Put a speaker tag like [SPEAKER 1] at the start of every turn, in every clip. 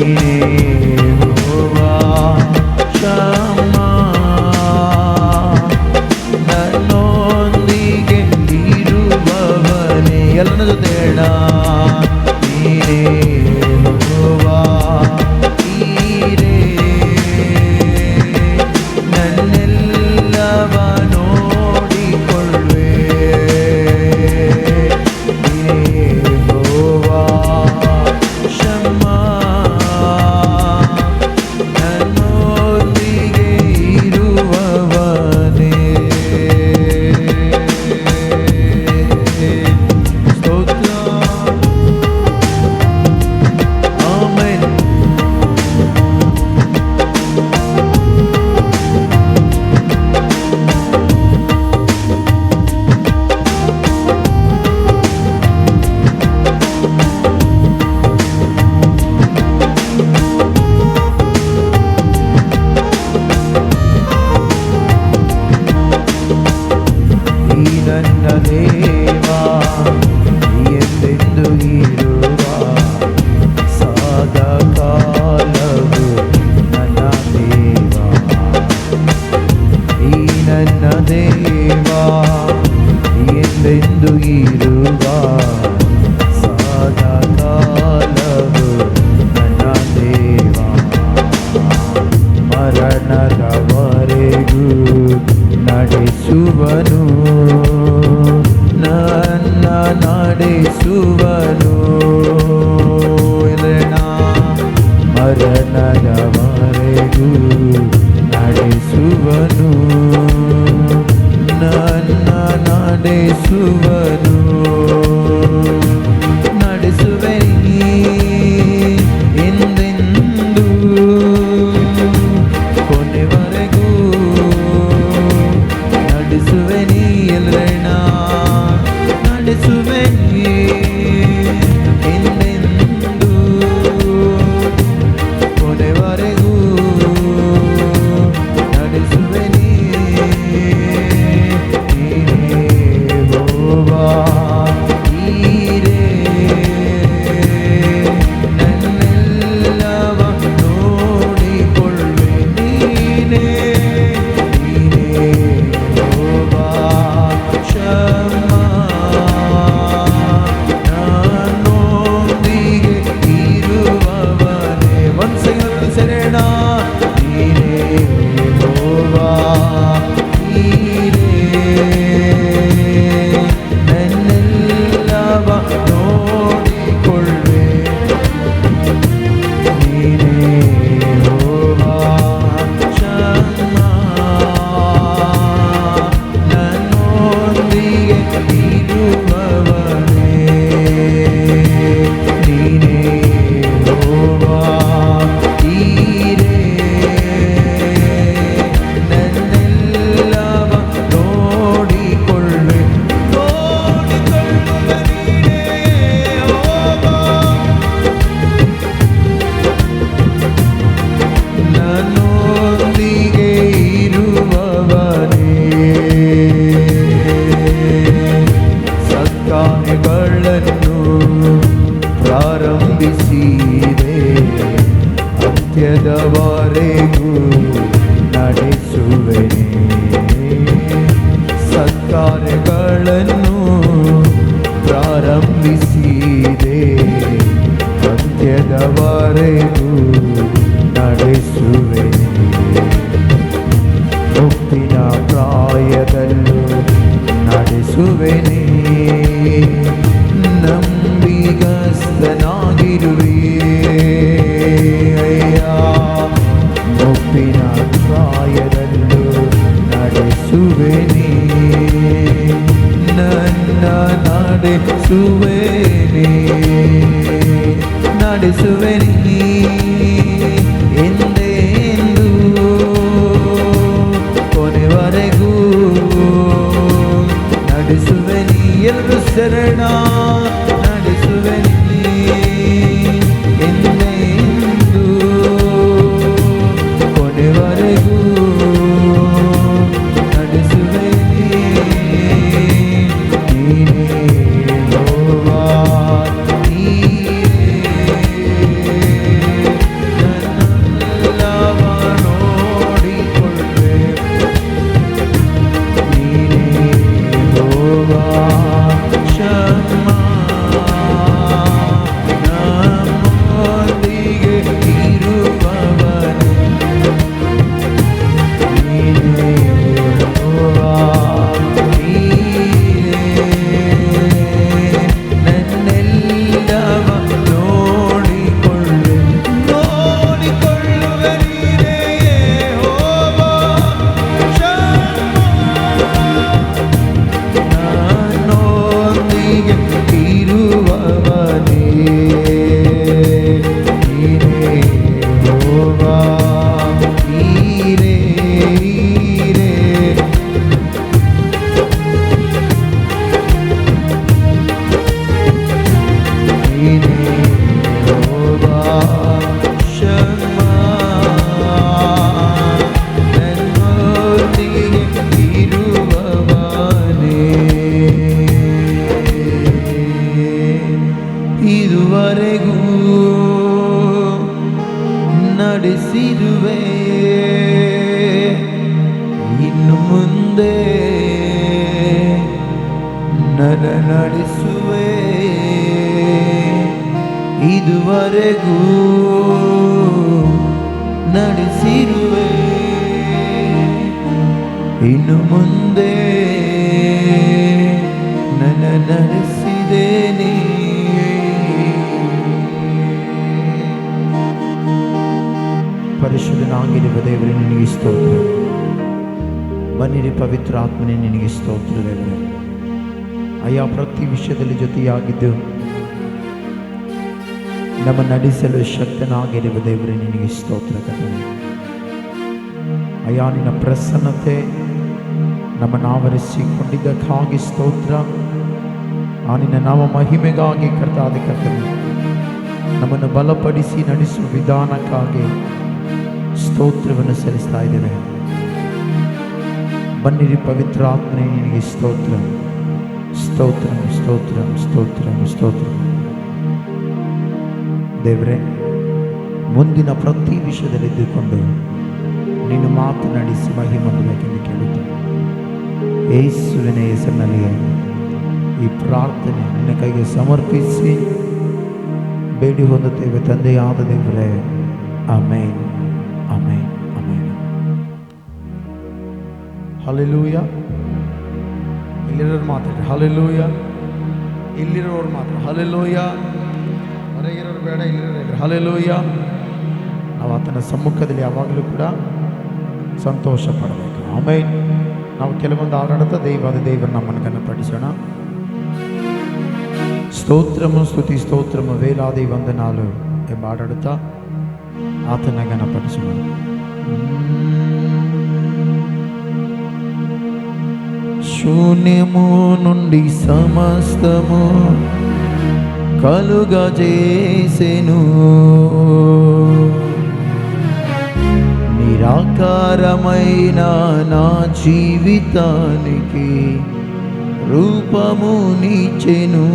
[SPEAKER 1] ನೀನೇ ಯೆಹೋವಾ ಶಮ್ಮಾ, ನನ್ನೊಂದಿಗೆ ಇರುವವನೇ. ಎಲ್ಲನ ಜೊತೆ ಹೇಳ, ನೀನೇ ಯೆಹೋವಾ ಈರೇ, ನನ್ನೆಲ್ಲವ ನೋಡಿಕೊಳ್ಳುವೆ. ನೀನೇ ಯೆಹೋವಾ ಶಮ್ಮಾ, ನನ್ನೊಂದಿಗೆ ಇರುವವನೇ. ಸ್ತೋತ್ರ. ಆಮೆನ್. ಈ ನನ್ನ ದೇವಾ, ಎಂದೆಂದು ಇರುವ ಸದಾ ಕಾಲವು ನನ್ನ ದೇವಾ. ಈ ನನ್ನ ದೇವಾ, ಎಂದೆಂದು ಇರುವ ಸದಾ ಕಾಲವು ನನ್ನ ದೇವಾ. ಮರಣದವರೆಗೂ ನಡೆಸುವನು, ನನ್ನ ನಡೆಸುವನು. ಎಲೆಣ ಮರಣದವರೆಗೂ ನಡೆಸುವನು, ನನ್ನ ನಡೆಸುವನು. ನಡೆಸುವೆ ಎಂದೆಂದು ಕೊನೆವರೆಗೂ ನಡೆಸುವೆ ನೀ. ಎಲ್ಲರಣ್ಣ ನಡೆಸುವೆ ಎಂದೆಂದು ಕೊನೆವರೆಗೂ ನಡೆಸುವೆ ನೀ. ನೀನೇ ಯೆಹೋವಾ ಈರೇ, ನನ್ನೆಲ್ಲವ ನೋಡಿಕೊಳ್ಳುವೆ. ನೀನೇ ಯೆಹೋವಾ ಶಮ್ಮಾ, ನನ್ನೊಂದಿಗೆ ಇರುವವನೇ. ಒಂದ್ಸಲ ಸೆರೆಣ, ನೀನೇ ಯೆಹೋವಾ ಈರೇ, ನನ್ನೆಲ್ಲವ ನೋಡಿಕೊಳ್ಳುವೆ. ನೀನೇ ಯೆಹೋವಾ ಶಮ್ಮಾ, ನನ್ನೊಂದಿಗೆ ಇರುವವನೇ. ನೀನೇ ಯೆಹೋವಾ ಈರೇ, ನನ್ನೆಲ್ಲವ ನೋಡಿಕೊಳ್ಳುವೆ. ನೀನೇ ಯೆಹೋವಾ, ನನ್ನೊಂದಿಗೆ ಇರುವವನೇ. ಸತ್ಕಾರ್ಯಗಳನ್ನು ಪ್ರಾರಂಭಿಸಿದೆ, ಅಂತ್ಯದವರೆಗೂ ನಡೆಸುವೆನೆ. ಸತ್ಕಾರ್ಯಗಳನ್ನು ಪ್ರಾರಂಭಿಸಿದೆ, ಅಂತ್ಯದವರೆಗೂ ನಡೆಸುವೆನೆ. ಮುಕ್ತಿನ ಪ್ರಾಯದಲ್ಲೂ ನಡೆಸುವೆನೆ, ನಂಬಿಗಸ್ತನಾಗಿರುವೆ. ಅಯ್ಯ, ಮುಕ್ತಿನ ಪ್ರಾಯದಲ್ಲೂ ನಡೆಸುವೆನೆ, ನನ್ನ ನಡೆಸುವೆನೆ. ನಡೆಸುವೆನೆ ಎಂದೇ ಕ್ಷಮಾ ನನ್ನೊಂದಿಗೆ ಇರುವವನೇ. ಇದುವರೆಗೂ ನಡೆಸಿರುವೆ, ಇನ್ನು ಮುಂದೆ ನನ್ನ ನಡೆಸುವೆ. ಇದುವರೆಗೂ ನಡೆಸಿರುವೆ, ಇನ್ನು ಮುಂದೆ ನನ್ನ ನಡೆಸಿದೇನೆ. ಪರಿಶುದ್ಧನಾಗಿರುವ ದೇವರೇ ನಿನಗೆ ಸ್ತೋತ್ರ. ಬನ್ನಿರಿ ಪವಿತ್ರ ಆತ್ಮನೇ ನಿನಗೆ ಸ್ತೋತ್ರ ದೇವರೇ. ಅಯ್ಯ, ಪ್ರತಿ ವಿಷಯದಲ್ಲಿ ಜೊತೆಯಾಗಿದ್ದು ನಮ್ಮ ನಡೆಸಲು ಶಕ್ತನಾಗಿರುವ ದೇವರೇ ನಿನಗೆ ಸ್ತೋತ್ರ ಕರ್ತನೇ. ಅಯ್ಯ, ನಿನ್ನ ಪ್ರಸನ್ನತೆ ನಮ್ಮನ್ನಾವರಿಸಿಕೊಂಡಿದ್ದಕ್ಕಾಗಿ ಸ್ತೋತ್ರ. ಆ ನಿನ್ನ ನಾಮ ಮಹಿಮೆಗಾಗಿ ಕರ್ತಾದ ಕರ್ತನೇ, ನಮ್ಮನ್ನು ಬಲಪಡಿಸಿ ನಡೆಸುವ ವಿಧಾನಕ್ಕಾಗಿ ಸ್ತೋತ್ರವನ್ನು ಸಲ್ಲಿಸ್ತಾ ಇದ್ದೇವೆ. ಬನ್ನಿರಿ ಪವಿತ್ರ ಆತ್ಮನೇ ನಿನಗೆ ಸ್ತೋತ್ರ. ಸ್ತೋತ್ರ ಸ್ತೋತ್ರ ಸ್ತೋತ್ರ ಸ್ತೋತ್ರ ದೇವರೇ. ಮುಂದಿನ ಪ್ರತಿ ವಿಷಯದಲ್ಲಿದ್ದುಕೊಂಡು ನೀನು ಮಾತನಾಡಿಸಿ ಮಹಿಮಂದಬೇಕೆಂದು ಕೇಳುತ್ತೇನೆ. ಯೇಸುವಿನ ಹೆಸರಿನಲ್ಲಿಯೇ ಈ ಪ್ರಾರ್ಥನೆ ನಿನ್ನ ಕೈಗೆ ಸಮರ್ಪಿಸಿ ಬೇಡಿ ಹೊಂದುತ್ತೇವೆ ತಂದೆಯಾದ ದೇವರೇ. ಆಮೇನ್, ಆಮೇನ್, ಆಮೇನ್. ಹಲ್ಲೆಲೂಯ. ಇಲ್ಲಿರೋರು ಮಾತಾಡ್ರಿ ಹಲ್ಲೆಲೂಯ. ಇಲ್ಲಿರೋರು ಮಾತ್ರ ಹಲ್ಲೆಲೂಯ. ಹೊರಗಿರೋರು ಬೇಡ, ಇಲ್ಲಿರೋರು ಹಲ್ಲೆಲೂಯ. ನಾವು ಆತನ ಸಮ್ಮುಖದಲ್ಲಿ ಯಾವಾಗಲೂ ಕೂಡ ಸಂತೋಷ ಪಡಬೇಕು. ಆಮೇನ್. ನಾವು ಕೆಲವೊಂದು ಹಾಡಾಡುತ್ತಾ ದೈವಾದ ದೇವರು ನಮ್ಮನ್ನು ಘನಪಡಿಸೋಣ. స్తోత్రము స్తుతి స్తోత్రము వేలాది వందనాలు ఎంబ ఆడాడుతా ఆతన ఘనపరచును. శూన్యము నుండి సమస్తము కలుగజేసెను, నిరాకారమైన నా జీవితానికి రూపము నీచెను.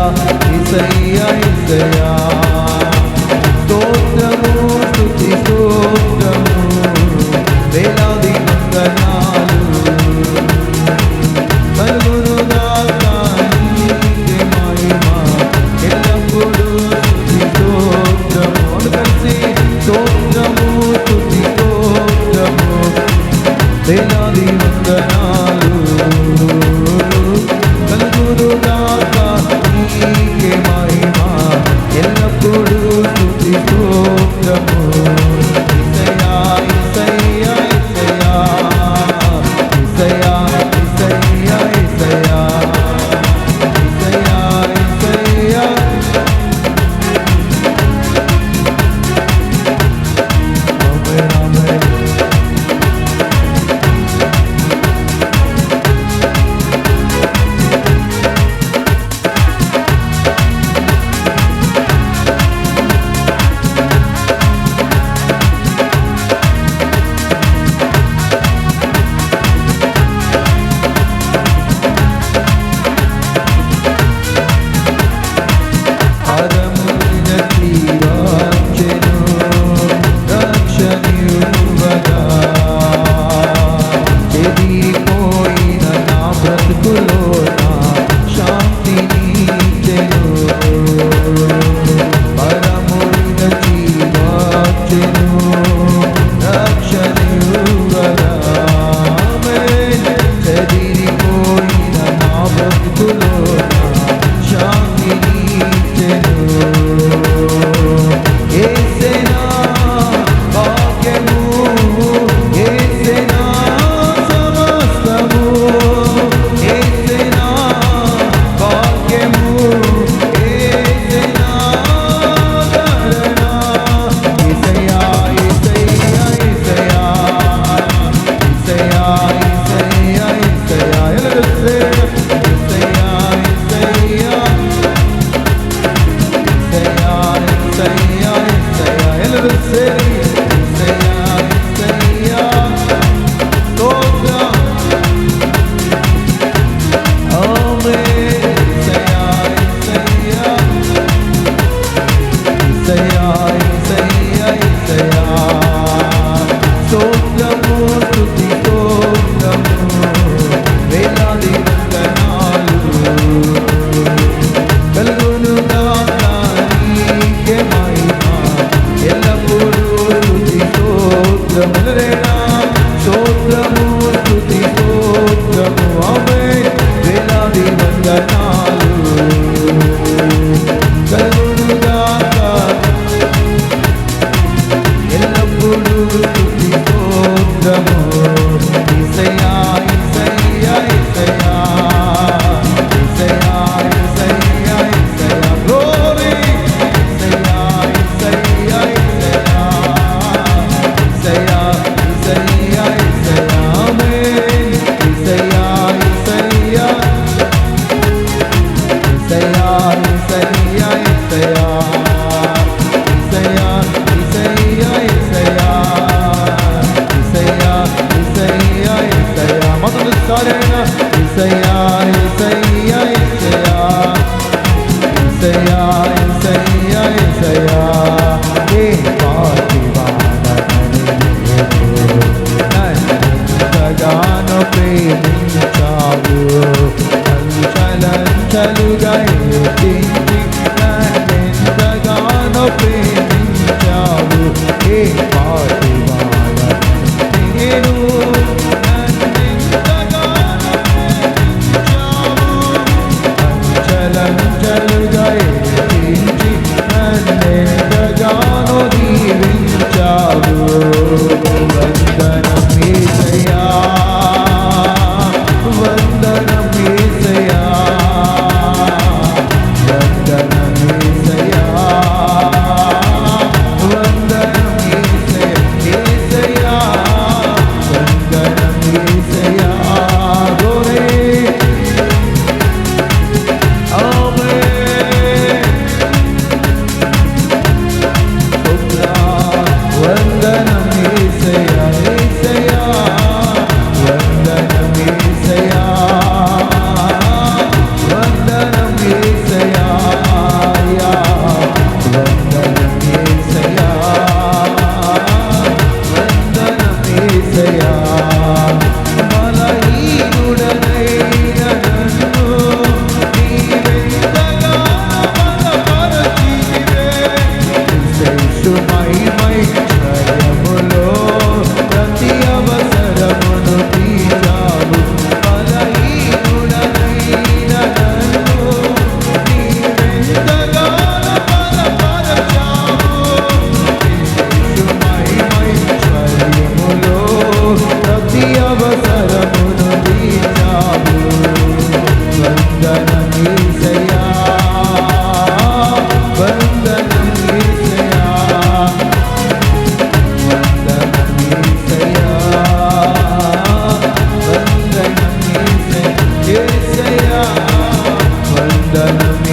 [SPEAKER 1] యేసయ్యా యేసయ్యా స్తోత్రము స్తుతి స్తోత్రము వేలాది వందనాలు కలుగునుగాక నీకే మహిమ ఎల్లప్పుడూ స్తుతి స్తోత్రము కలిసి స్తోత్రము స్తుతి స్తోత్రము వేలాది వందనాలు కలుగునుగాక నీకే మహిమ ఎల్లప్పుడూ స్తుతి స్తోత్రము యేసయ్యా యేసయ్యా యేసయ్యా యేసయ్యా యేసయ్యా యేసయ్యా యేసయ్యా ఆమేన్ ఆమేన్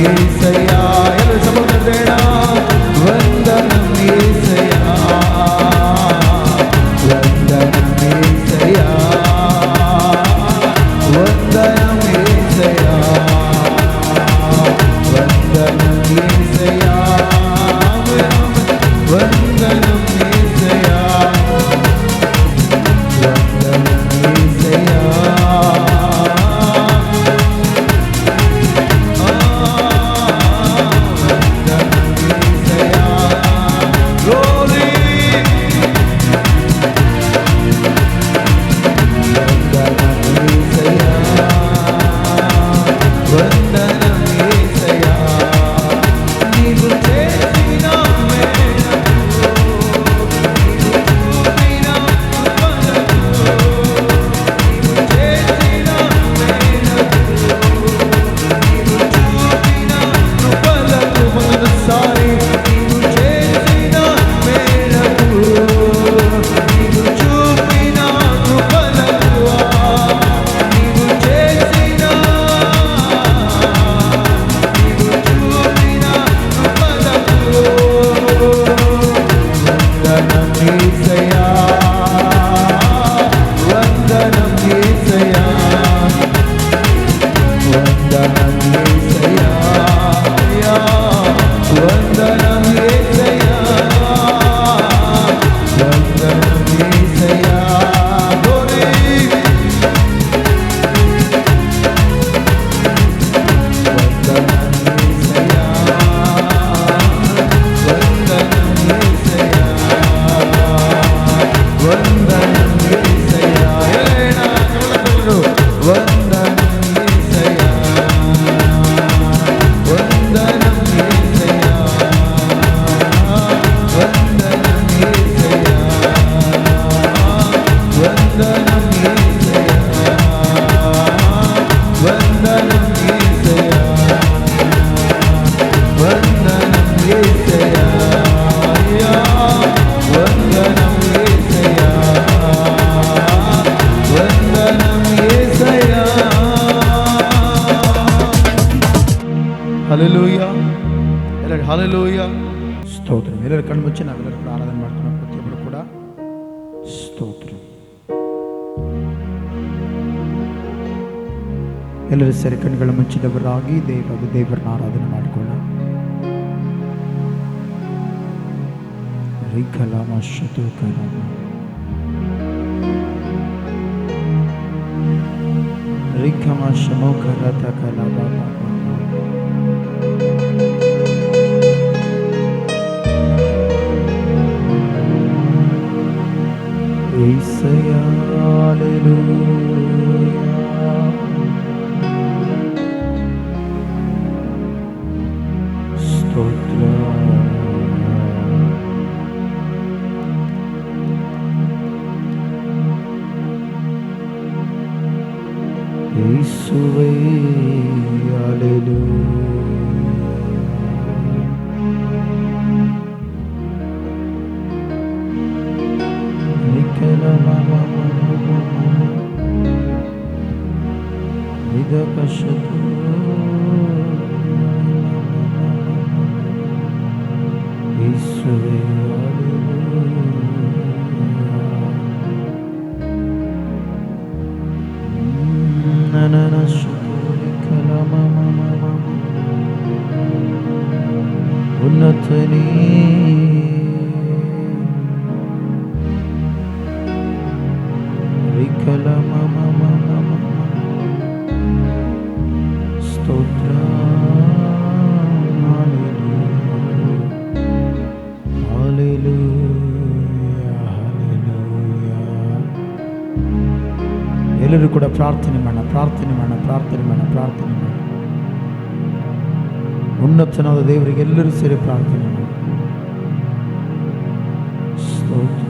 [SPEAKER 1] యేసయ్యా ಎಲ್ಲರೂ ಸಮರ್ಪಣೆನ ವಂದನಂ యేసయ్యా ವಂದನಂ యేసయ్యా ವಂದನಂ యేసయ్యా ವಂದನಂ యేసయ్యా ವಂದನಂ యేసయ్యా ವಂದನಂ యేసయ్యా హల్లెలూయా ಎಲ್ಲರೂ హల్లెలూయా స్తోత్రం. ಎಲ್ಲರೂ ಕಣ್ಣು ಮುಚ್ಚಿ ನಾವೆಲ್ಲರೂ ಕೂಡ ಆರಾಧನೆ ಮಾಡ್ಕೊಂಡು ಪ್ರತಿಯೊಬ್ಬರು ಕೂಡ ಸ್ತೋತ್ರ. ಎಲ್ಲರೂ ಸರಿ ಕಣ್ಣುಗಳ ಮುಚ್ಚಿದವರಾಗಿ ದೇವರನ್ನ ಆರಾಧನೆ ಮಾಡಿಕೊಳ್ಳ. ರಿಕಲಾಮ ಶತುಕಲಾಮ ರಿಕಮ ಶಮೋಕರತ ಕಲಾಬಾ యేసయ్యా హల్లెలూయా స్తోత్రం. యేసువే హల్లెలూయా ఉన్నతని ಎಲ್ಲರೂ ಕೂಡ ಪ್ರಾರ್ಥನೆ ಮಾಡೋಣ, ಪ್ರಾರ್ಥನೆ ಮಾಡೋಣ, ಪ್ರಾರ್ಥನೆ ಮಾಡೋಣ, ಪ್ರಾರ್ಥನೆ ಮಾಡೋಣ. ಉನ್ನತನಾದ ದೇವರಿಗೆ ಎಲ್ಲರೂ ಸೇರಿ ಪ್ರಾರ್ಥನೆ ಮಾಡೋಣ. ಸ್ತೋತ್ರ.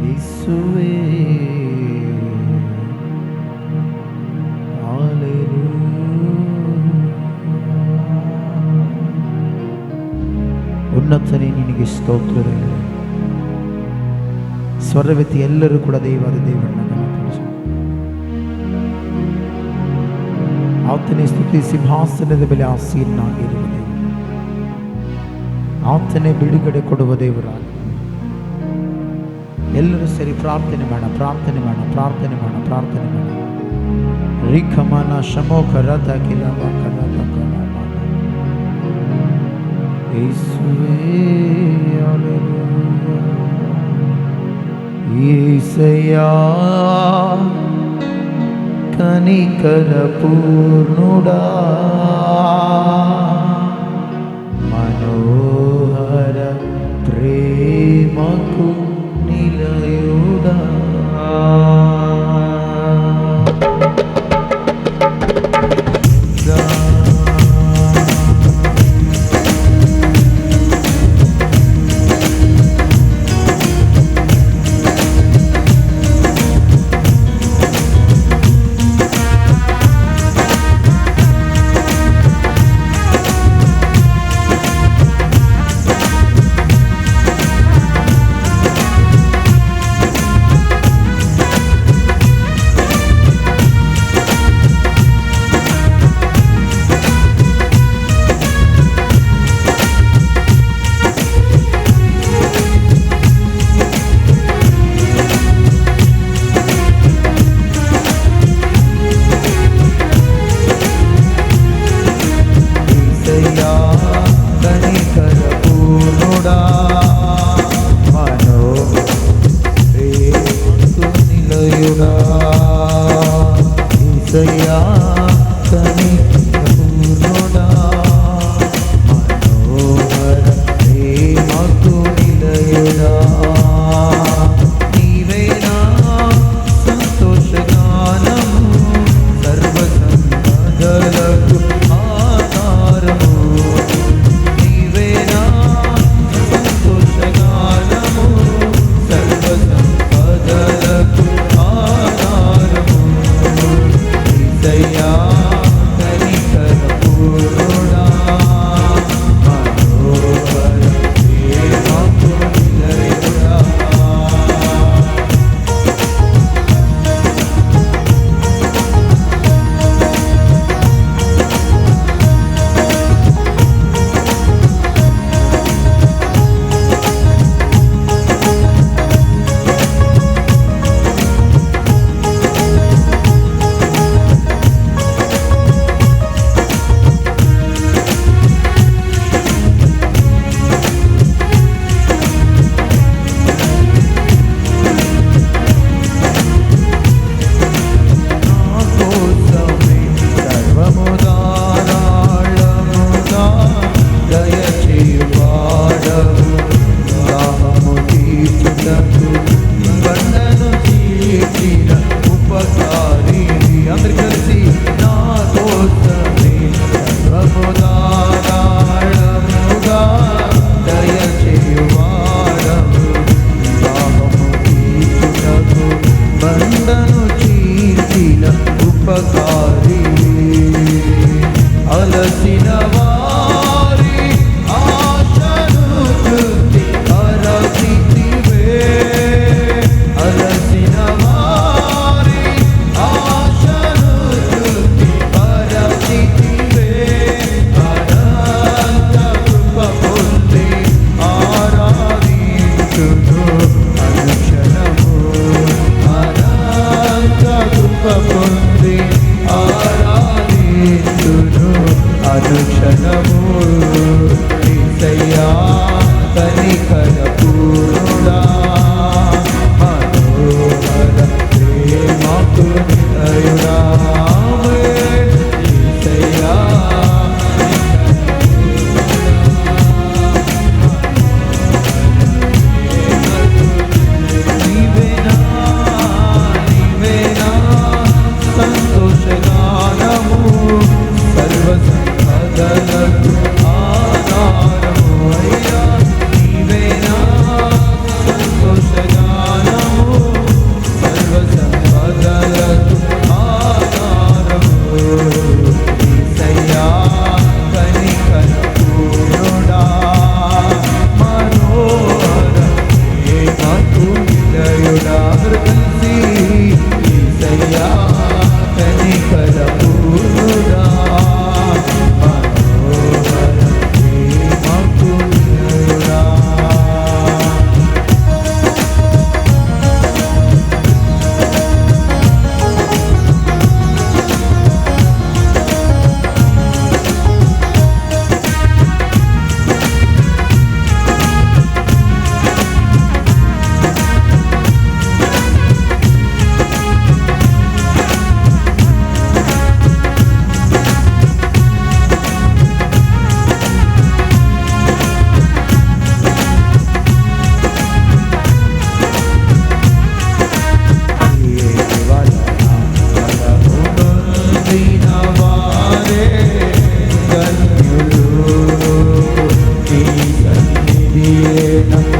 [SPEAKER 1] ಯೇಸುವೇ ఉన్నతని నీ ನಿನಗೆ ಸ್ತೋತ್ರ ದೇವರೇ. ಸ್ವರವೆತ್ತಿ ಎಲ್ಲರೂ ಕೂಡ ದೇವಾದ ದೇವರನ್ನ ಗಮನಿಸಿ ಆತನೇ ಸ್ತುತಿ ಸಿಂಹಾಸನದ ಮೇಲೆ ಆಸೀನಾಗಿರುವ ದೇವರು, ಆತನೇ ಬಿಡುಗಡೆ ಕೊಡುವ ದೇವರಾಗಿ. ಎಲ್ಲರೂ ಸರಿ ಪ್ರಾರ್ಥನೆ ಮಾಡ ಪ್ರಾರ್ಥನೆ ಮಾಡ ಪ್ರಾರ್ಥನೆ ಮಾಡ ಪ್ರಾರ್ಥನೆ ಮಾಡ. ರಿಖಮನ ಶಮೋಖ ರಥ ಕಿಲವ ಕರಥ ಕಲಮ ಯೇಸುವೇ ಹಲ್ಲೆಲೂಯಾ. యేసయ్యా కనికర పూర్ణుడా, మనోహర ప్రేమకు నిలయుడా.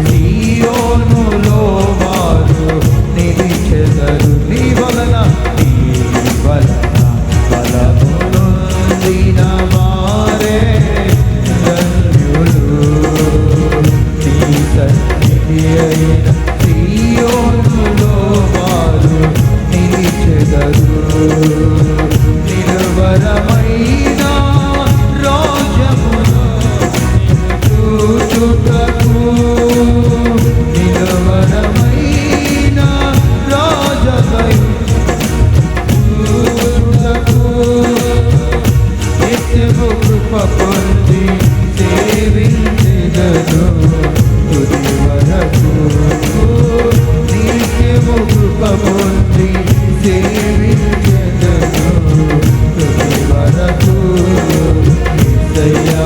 [SPEAKER 1] సియోనులో వారు నిలిచెదరు. నీ వలన బలము నొందిన వారే ధన్యులు. నీ సన్నిధి అయిన సియోనులో వారు నిలిచెదరు. నిలువరమైన రాజ్యమును చూచుటకు, నిలువరమైన రాజపై చూచుటకు నిత్యము కృప పొంది సేవించెదను. తుది వరకు నిత్యము కృప పొంది సేవించెదను. తుది వరకు యేసయ్యా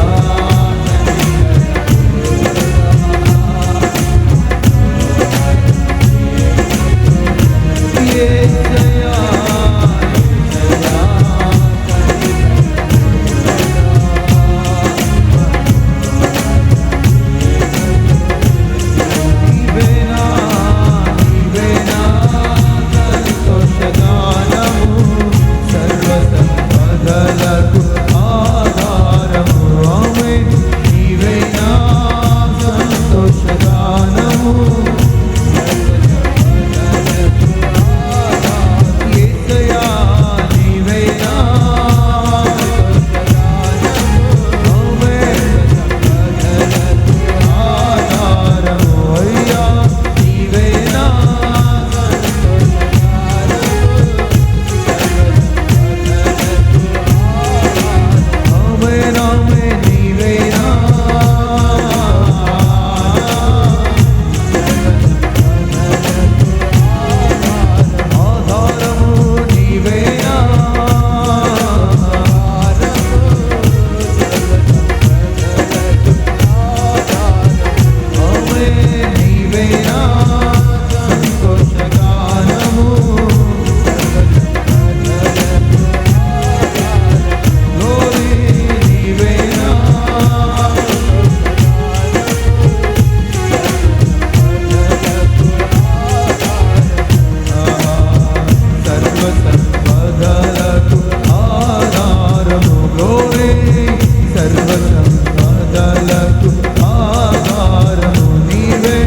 [SPEAKER 1] సర్వ సంపదలకు ఆధారము నీవే,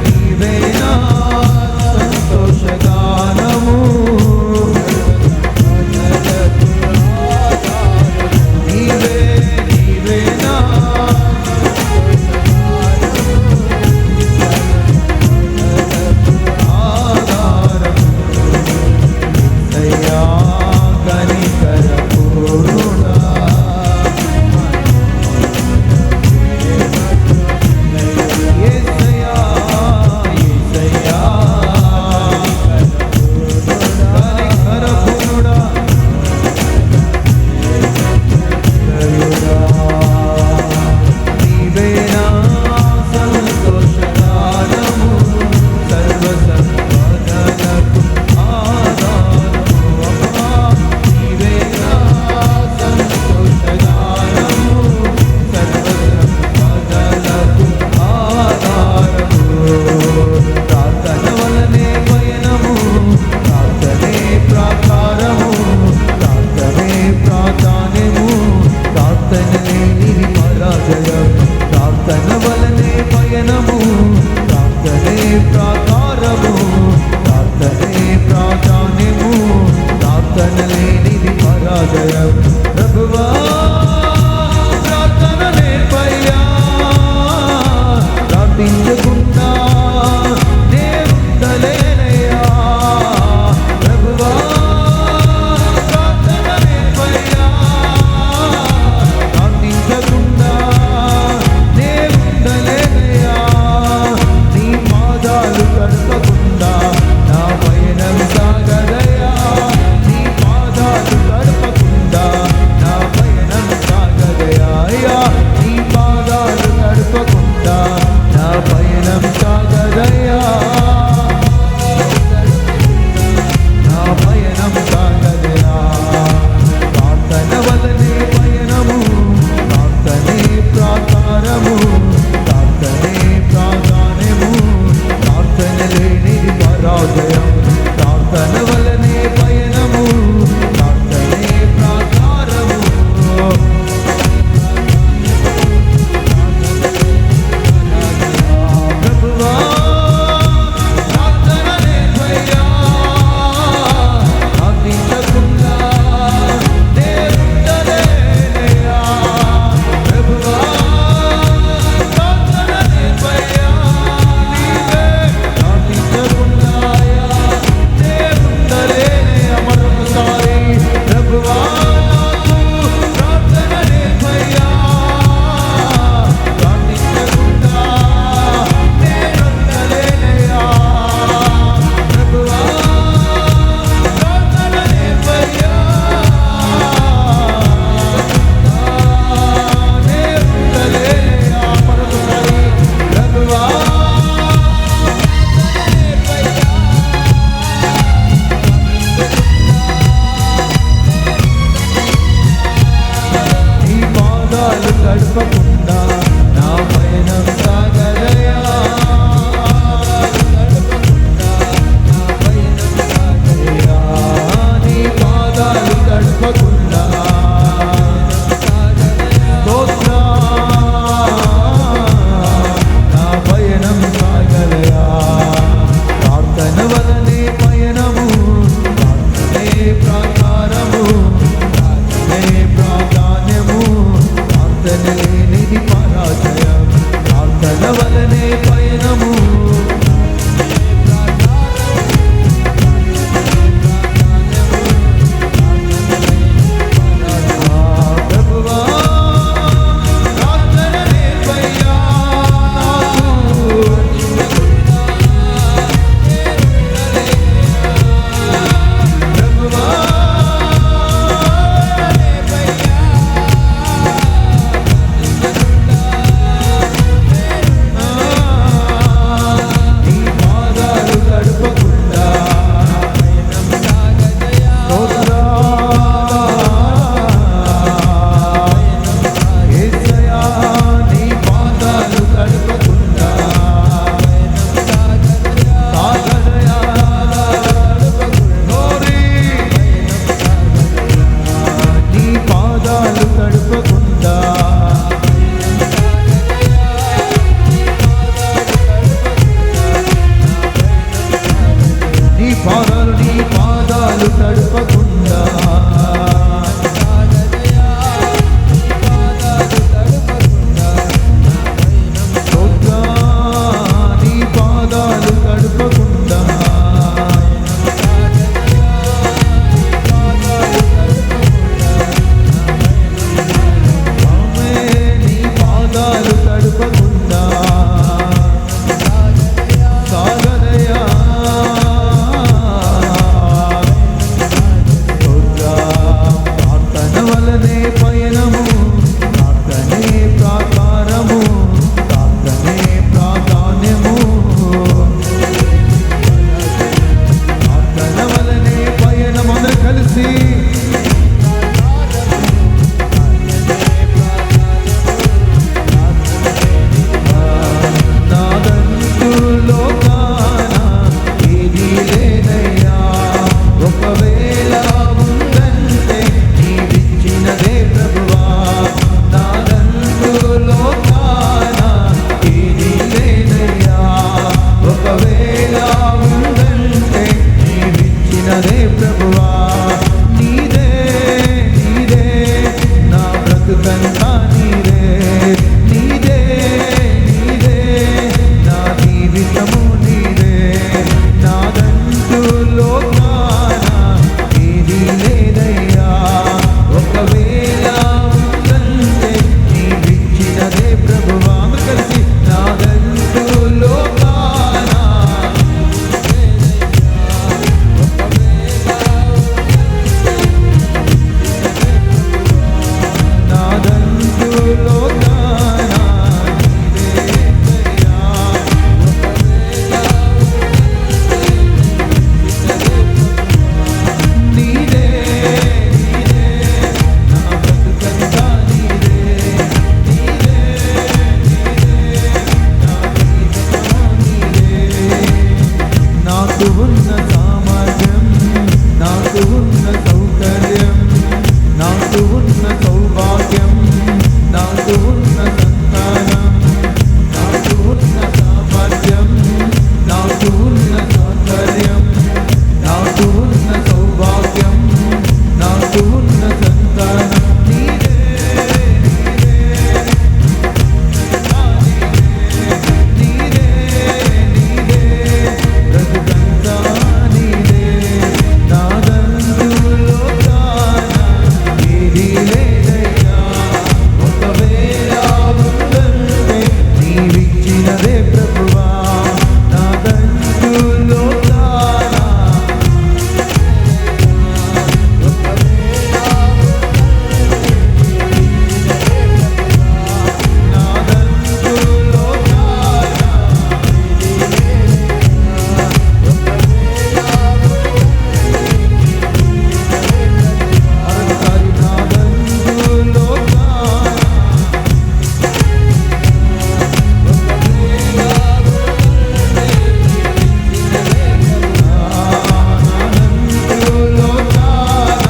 [SPEAKER 1] నీవేనా తడపకుండా నీ పాదాలు తడపకుండా నీ పాదాలు తడపకుండా సాగదయా ప్రార్థన వలనే పయనము ప్రార్థనే ప్రాకారము ప్రార్థనే ప్రాధాన్యము ప్రార్థన వలనే పయనము అందరూ కలిసి నాదంటూ లోకాన ఏదీ లేదయ్యా ఒకవేళ ఉందంటే నీవిచ్చినదే ప్రభువా నాదంటూ లోకాన ఏదీ లేదయ్యా ఒకవేళ ఉందంటే నీవిచ్చినదే ప్రభువా నీదే నీదే నా బ్రతుకంతా నీదే నీదే నీదే నా జీవితము నీదే నాదంటూ లోకాన ఏదీ లేదయ్యా ఒకవేళ ఉందంటే నీవిచ్చినదే ప్రభువా కలిసి నాదంటూ లోకాన నాదంటూ లోకాన నీదేనయ్యా నీదే నీదే నా బ్రతుకంతా నీదే నీదే నీదే నా జీవితము నీదే నాకు ఉన్న సామర్థ్యం నాకు ఉన్న సౌకర్యం నాకు ఉన్న సౌభాగ్యం నాకు ఉన్న సంతానం నాకు ఉన్న సామర్థ్యం నాకు ఉన్న సౌకర్యం నాకు ఉన్న సౌభాగ్యం నాకు ఉన్న సంతానం నీదే నీదే నీదే నీదే బ్రతుకంతా నీదే నాదంటూ లోకాన ఏదీ లేదయ్యా ఒకవేళ ఉందంటే నీవిచ్చినదే ప్రభువా నాదంటూ లోకాన నాదంటూ లోకాన మరొకసారి నాదంటూ లోకాన నాదంటూ లోకాన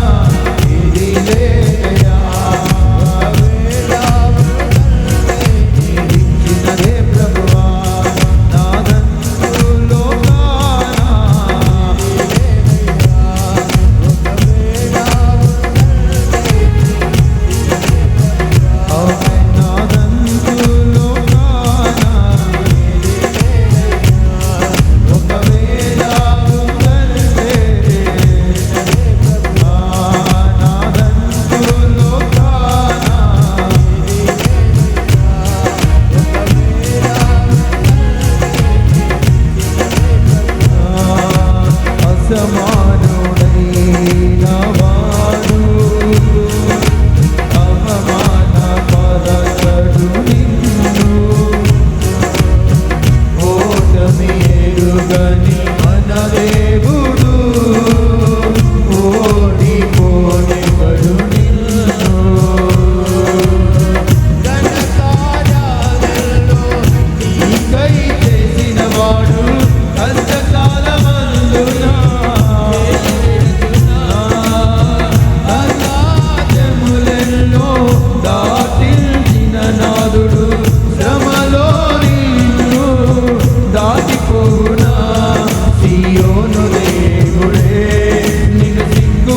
[SPEAKER 1] ఏదీ లేదయ్యా ఒకవేళ నీవిచ్చినదే ప్రభువా నాదంటూ లోకాన నాదంటూ లోకాన ఒకవేళ ఉందంటే నాదంటూ లోకాన అసమానుడైన వాడు అవమాన పరచడు నిన్ను ఓటమి ఎరుగని మన దేవుడు ఓడిపోనివడు నిన్ను ఘనకార్యాలలో నీకై చేసిన వాడు కష్టకాలమందున అసాధ్యములెన్నో దాటించిన నాదుడు శ్రమలో నిన్ను దాటిపోవునా సియోను దేవుడే నిన్ను సిగ్గు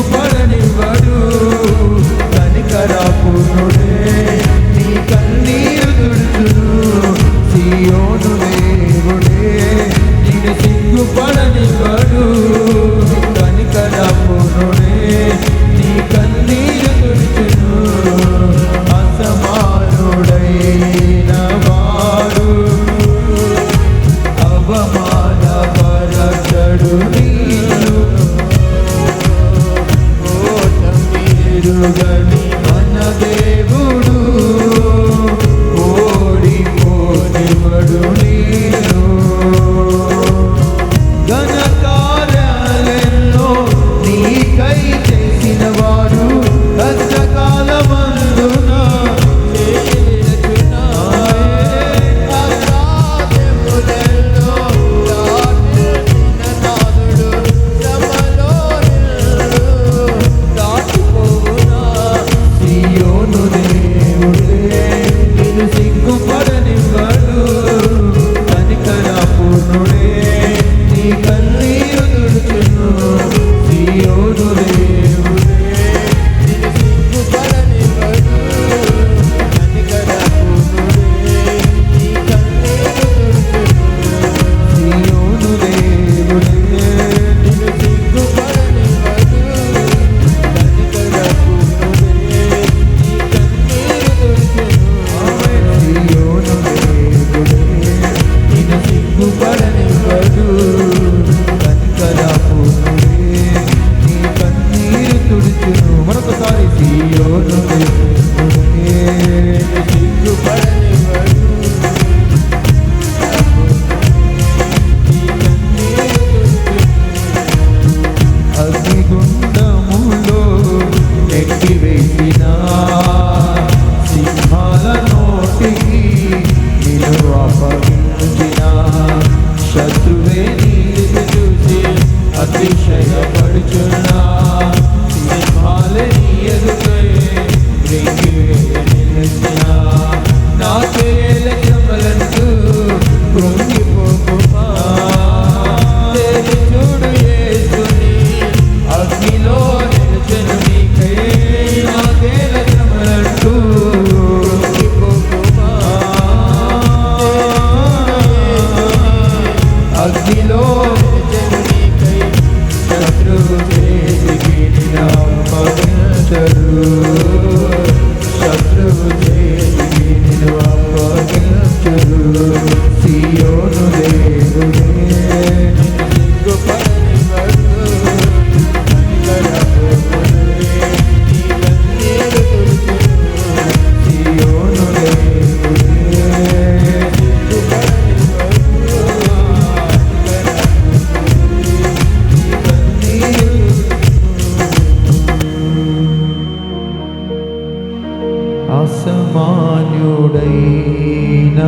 [SPEAKER 1] అవమానపరచడు నిన్ను ఓటమిరుగని మన దేవుడు ఓడిపోనివడు నిన్ను ఘనకార్యాలెన్నో నీకై చేసిన వాడు కష్టకాలమందున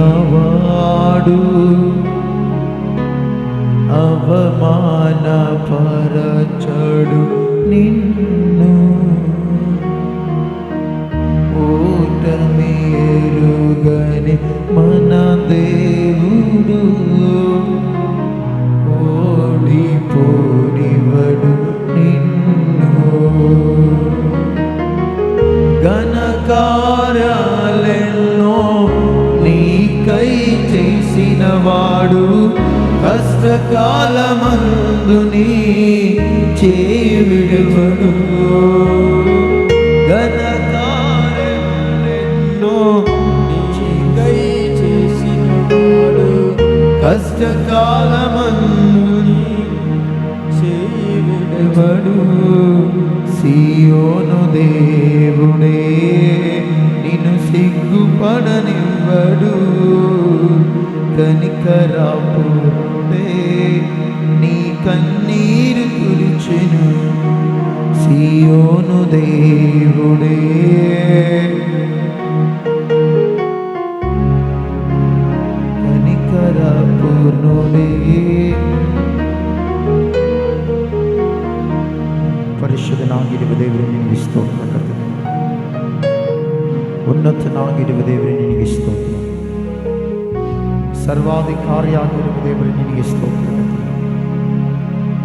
[SPEAKER 1] అసమాన్యుడైనవాడు అవమానపరచడు నిన్ను ఓటమి ఎరుగని మన దేవుడు ఓడిపోనివడు నిన్ను ఘనకార్యాలెన్నో నీకై చేసిన వాడు కష్టకాలమందు నీ చేవిడువడు ఘనకార్యాలెన్నో నీకై చేసిన వాడు కష్టకాలమందు నీ చేవిడువడు సియోను దేవుడే నిన్ను సిగ్గుపడనివ్వడు కనికరాపుడే నీ కన్నీరు తుడిచెను సియోను దేవుడే కనికరాపునుడే ಪರಿಶುದ್ಧನಾಗಿರುವ ದೇವರೇ ನಿನಗೆ ಸ್ತೋತ್ರ ಕರ್ತನೆ. ಉನ್ನತನಾಗಿರುವ ದೇವರೇ ನಿನಗೆ ಸ್ತೋತ್ರ. ಸರ್ವಾಧಿಕಾರಿಯಾಗಿರುವ ದೇವರೇ ನಿನಗೆ ಸ್ತೋತ್ರ ಕರ್ತನೆ.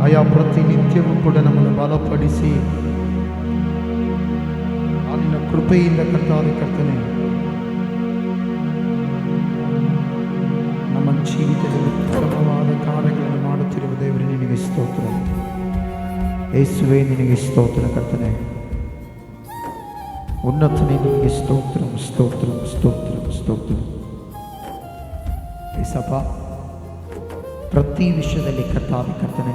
[SPEAKER 1] ಆಯಾ ಪ್ರತಿನಿತ್ಯವೂ ಕೂಡ ನಮ್ಮನ್ನು ಬಲಪಡಿಸಿ ನಿನ್ನ ಕೃಪೆಯಿಂದ ಕರ್ತನೆ ನಮ್ಮ ಜೀವಿತದಲ್ಲಿ ಉತ್ತಮವಾದ ಕಾರ್ಯಗಳನ್ನು ಮಾಡುತ್ತಿರುವ ದೇವರೇ ನಿನಗೆ ಸ್ತೋತ್ರ. ಯೇಸುವೇ ನಿನಗೆ ಸ್ತೋತ್ರ ಕರ್ತನೆ. ಉನ್ನತನೇ ನಿನಗೆ ಸ್ತೋತ್ರ ಸ್ತೋತ್ರ ಸ್ತೋತ್ರ ಸ್ತೋತ್ರ. ಏಸಪ್ಪ ಪ್ರತಿ ವಿಷಯದಲ್ಲಿ ಕರ್ತಾವೆ ಕರ್ತನೆ,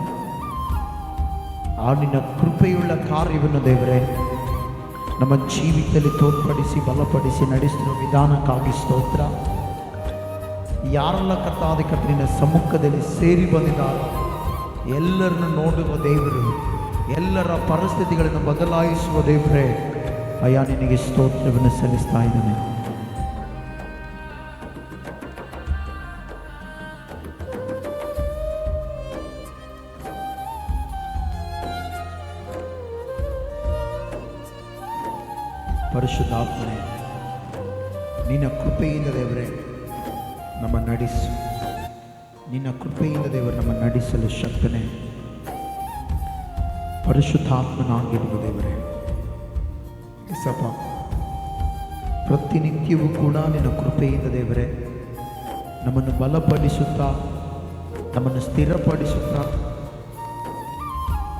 [SPEAKER 1] ಆ ನಿನ್ನ ಕೃಪೆಯುಳ್ಳ ಕಾರ್ಯವನ್ನು ದೇವರೇ ನಮ್ಮ ಜೀವಿತದಲ್ಲಿ ತೋರ್ಪಡಿಸಿ ಬಲಪಡಿಸಿ ನಡೆಸಿರುವ ವಿಧಾನಕ್ಕಾಗಿ ಸ್ತೋತ್ರ. ಯಾರೆಲ್ಲ ಕರ್ತಾವೆ ಕರ್ತನಿನ ಸಮ್ಮುಖದಲ್ಲಿ ಸೇರಿ ಬಂದಿದ್ದಾರೆ ಎಲ್ಲರನ್ನು ನೋಡುವ ದೇವರು, ಎಲ್ಲರ ಪರಿಸ್ಥಿತಿಗಳನ್ನು ಬದಲಾಯಿಸುವ ದೇವರೇ, ಅಯ್ಯ ನಿನಗೆ ಸ್ತೋತ್ರವನ್ನು ಸಲ್ಲಿಸ್ತಾ ಇದ್ದಾನೆ. ಪರಿಶುದ್ಧಾತ್ಮನೇ, ನಿನ್ನ ಕೃಪೆಯಿಂದ ದೇವರೇ ನಮ್ಮ ನಡೆಸು. ನಿನ್ನ ಕೃಪೆಯಿಂದ ದೇವರು ನಮ್ಮ ನಡೆಸಲು ಶಕ್ತನೇ. ಪರಿಶುದ್ಧಾತ್ಮನಾಗಿರುವ ದೇವರೇ ಎಸಪ್ಪ, ಪ್ರತಿನಿತ್ಯವೂ ಕೂಡ ನಿನ್ನ ಕೃಪೆಯಿಂದ ದೇವರೇ ನಮ್ಮನ್ನು ಬಲಪಡಿಸುತ್ತಾ, ನಮ್ಮನ್ನು ಸ್ಥಿರಪಡಿಸುತ್ತಾ,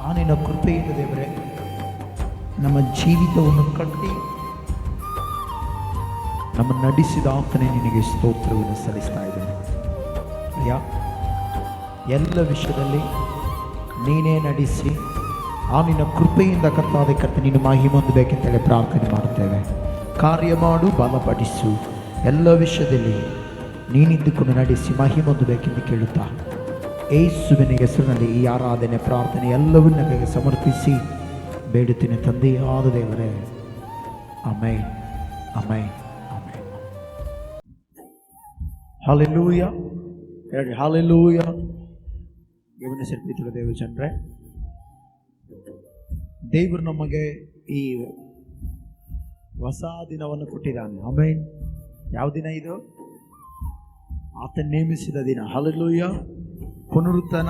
[SPEAKER 1] ಆ ನಿನ್ನ ಕೃಪೆಯಿಂದ ದೇವರೇ ನಮ್ಮ ಜೀವಿತವನ್ನು ಕಟ್ಟಿ ನಮ್ಮ ನಡೆಸಿದ ಆತನೇ ನಿನಗೆ ಸ್ತೋತ್ರವನ್ನು ಸಲ್ಲಿಸ್ತಾ ಇದ್ದೇನೆ. ಅಯ್ಯ, ಎಲ್ಲ ವಿಷಯದಲ್ಲಿ ನೀನೇ ನಡೆಸಿ ಆ ನಿನ್ನ ಕೃಪೆಯಿಂದ ಕರ್ತಾವೆ ಕರ್ತ ನೀನು ಮಹಿಮೆ ಹೊಂದಬೇಕೆಂತೇಳಿ ಪ್ರಾರ್ಥನೆ ಮಾಡುತ್ತೇವೆ. ಕಾರ್ಯ ಮಾಡು, ಬಲಪಡಿಸು, ಎಲ್ಲ ವಿಷಯದಲ್ಲಿ ನೀನಿದ್ದುಕೊಂಡು ನಡೆಸಿ ಮಹಿಮೆ ಹೊಂದಬೇಕೆಂದು ಕೇಳುತ್ತಾ ಯೇಸುವಿನ ಹೆಸರಿನಲ್ಲಿ ಈ ಆರಾಧನೆ ಪ್ರಾರ್ಥನೆ ಎಲ್ಲವನ್ನ ಕೈಗೆ ಸಮರ್ಪಿಸಿ ಬೇಡುತ್ತೇನೆ ತಂದೆಯಾದ ದೇವರೇ. Amen, amen, amen. ಹಲ್ಲೆಲೂಯ, ಹೇಳಿ ಹಲ್ಲೆಲೂಯ. ಗಮನಿಸಿ ಪ್ರೀತಿಯ ದೇವ ಜನರೇ, ದೇವರು ನಮಗೆ ಈ ಹೊಸ ದಿನವನ್ನು ಕೊಟ್ಟಿದ್ದಾನೆ. ಆಮೆನ್. ಯಾವ ದಿನ ಇದು? ಆತ ನೇಮಿಸಿದ ದಿನ. ಹಲ್ಲೆಲೂಯ. ಪುನರುತ್ಥಾನ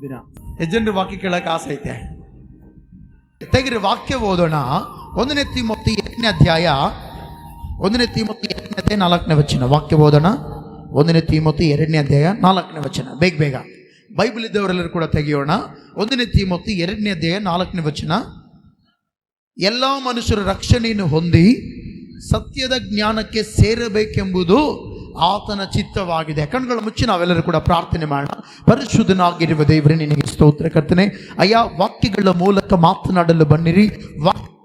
[SPEAKER 1] ದಿನ. ಯಜಮಾನರ ವಾಕ್ಯ ಕೇಳಕ್ಕೆ ಆಸೆ ಐತೆ. ತೆಗಿರಿ ವಾಕ್ಯ ಓದೋಣ. 1 ತಿಮೋಥಿ 2ನೇ ಅಧ್ಯಾಯ 1 ತಿಮೋಥಿ 2ನೇ ಅಧ್ಯಾಯ 4ನೇ ವಚನ. ವಾಕ್ಯ ಓದೋಣ. 1 ತಿಮೋಥಿ 2ನೇ ಅಧ್ಯಾಯ 4ನೇ ವಚನ. ಬೇಗ ಬೇಗ ಬೈಬಲ್ ಇದ್ದವರೆಲ್ಲರೂ ಕೂಡ ತೆಗೆಯೋಣ. 1 ತಿಮೋಥಿ 2ನೇ ಅಧ್ಯಾಯ 4ನೇ ವಚನ. ಎಲ್ಲ ಮನುಷ್ಯರು ರಕ್ಷಣೆಯನ್ನು ಹೊಂದಿ ಸತ್ಯದ ಜ್ಞಾನಕ್ಕೆ ಸೇರಬೇಕೆಂಬುದು ಆತನ ಚಿತ್ತವಾಗಿದೆ. ಕಣ್ಗಳು ಮುಚ್ಚಿ ನಾವೆಲ್ಲರೂ ಕೂಡ ಪ್ರಾರ್ಥನೆ ಮಾಡೋಣ. ಪರಿಶುದ್ಧನಾಗಿರುವ ದೇವರೇ ನಿನಗೆ ಸ್ತೋತ್ರ ಕರ್ತನೆ. ಅಯ್ಯ, ವಾಕ್ಯಗಳ ಮೂಲಕ ಮಾತನಾಡಲು ಬನ್ನಿರಿ.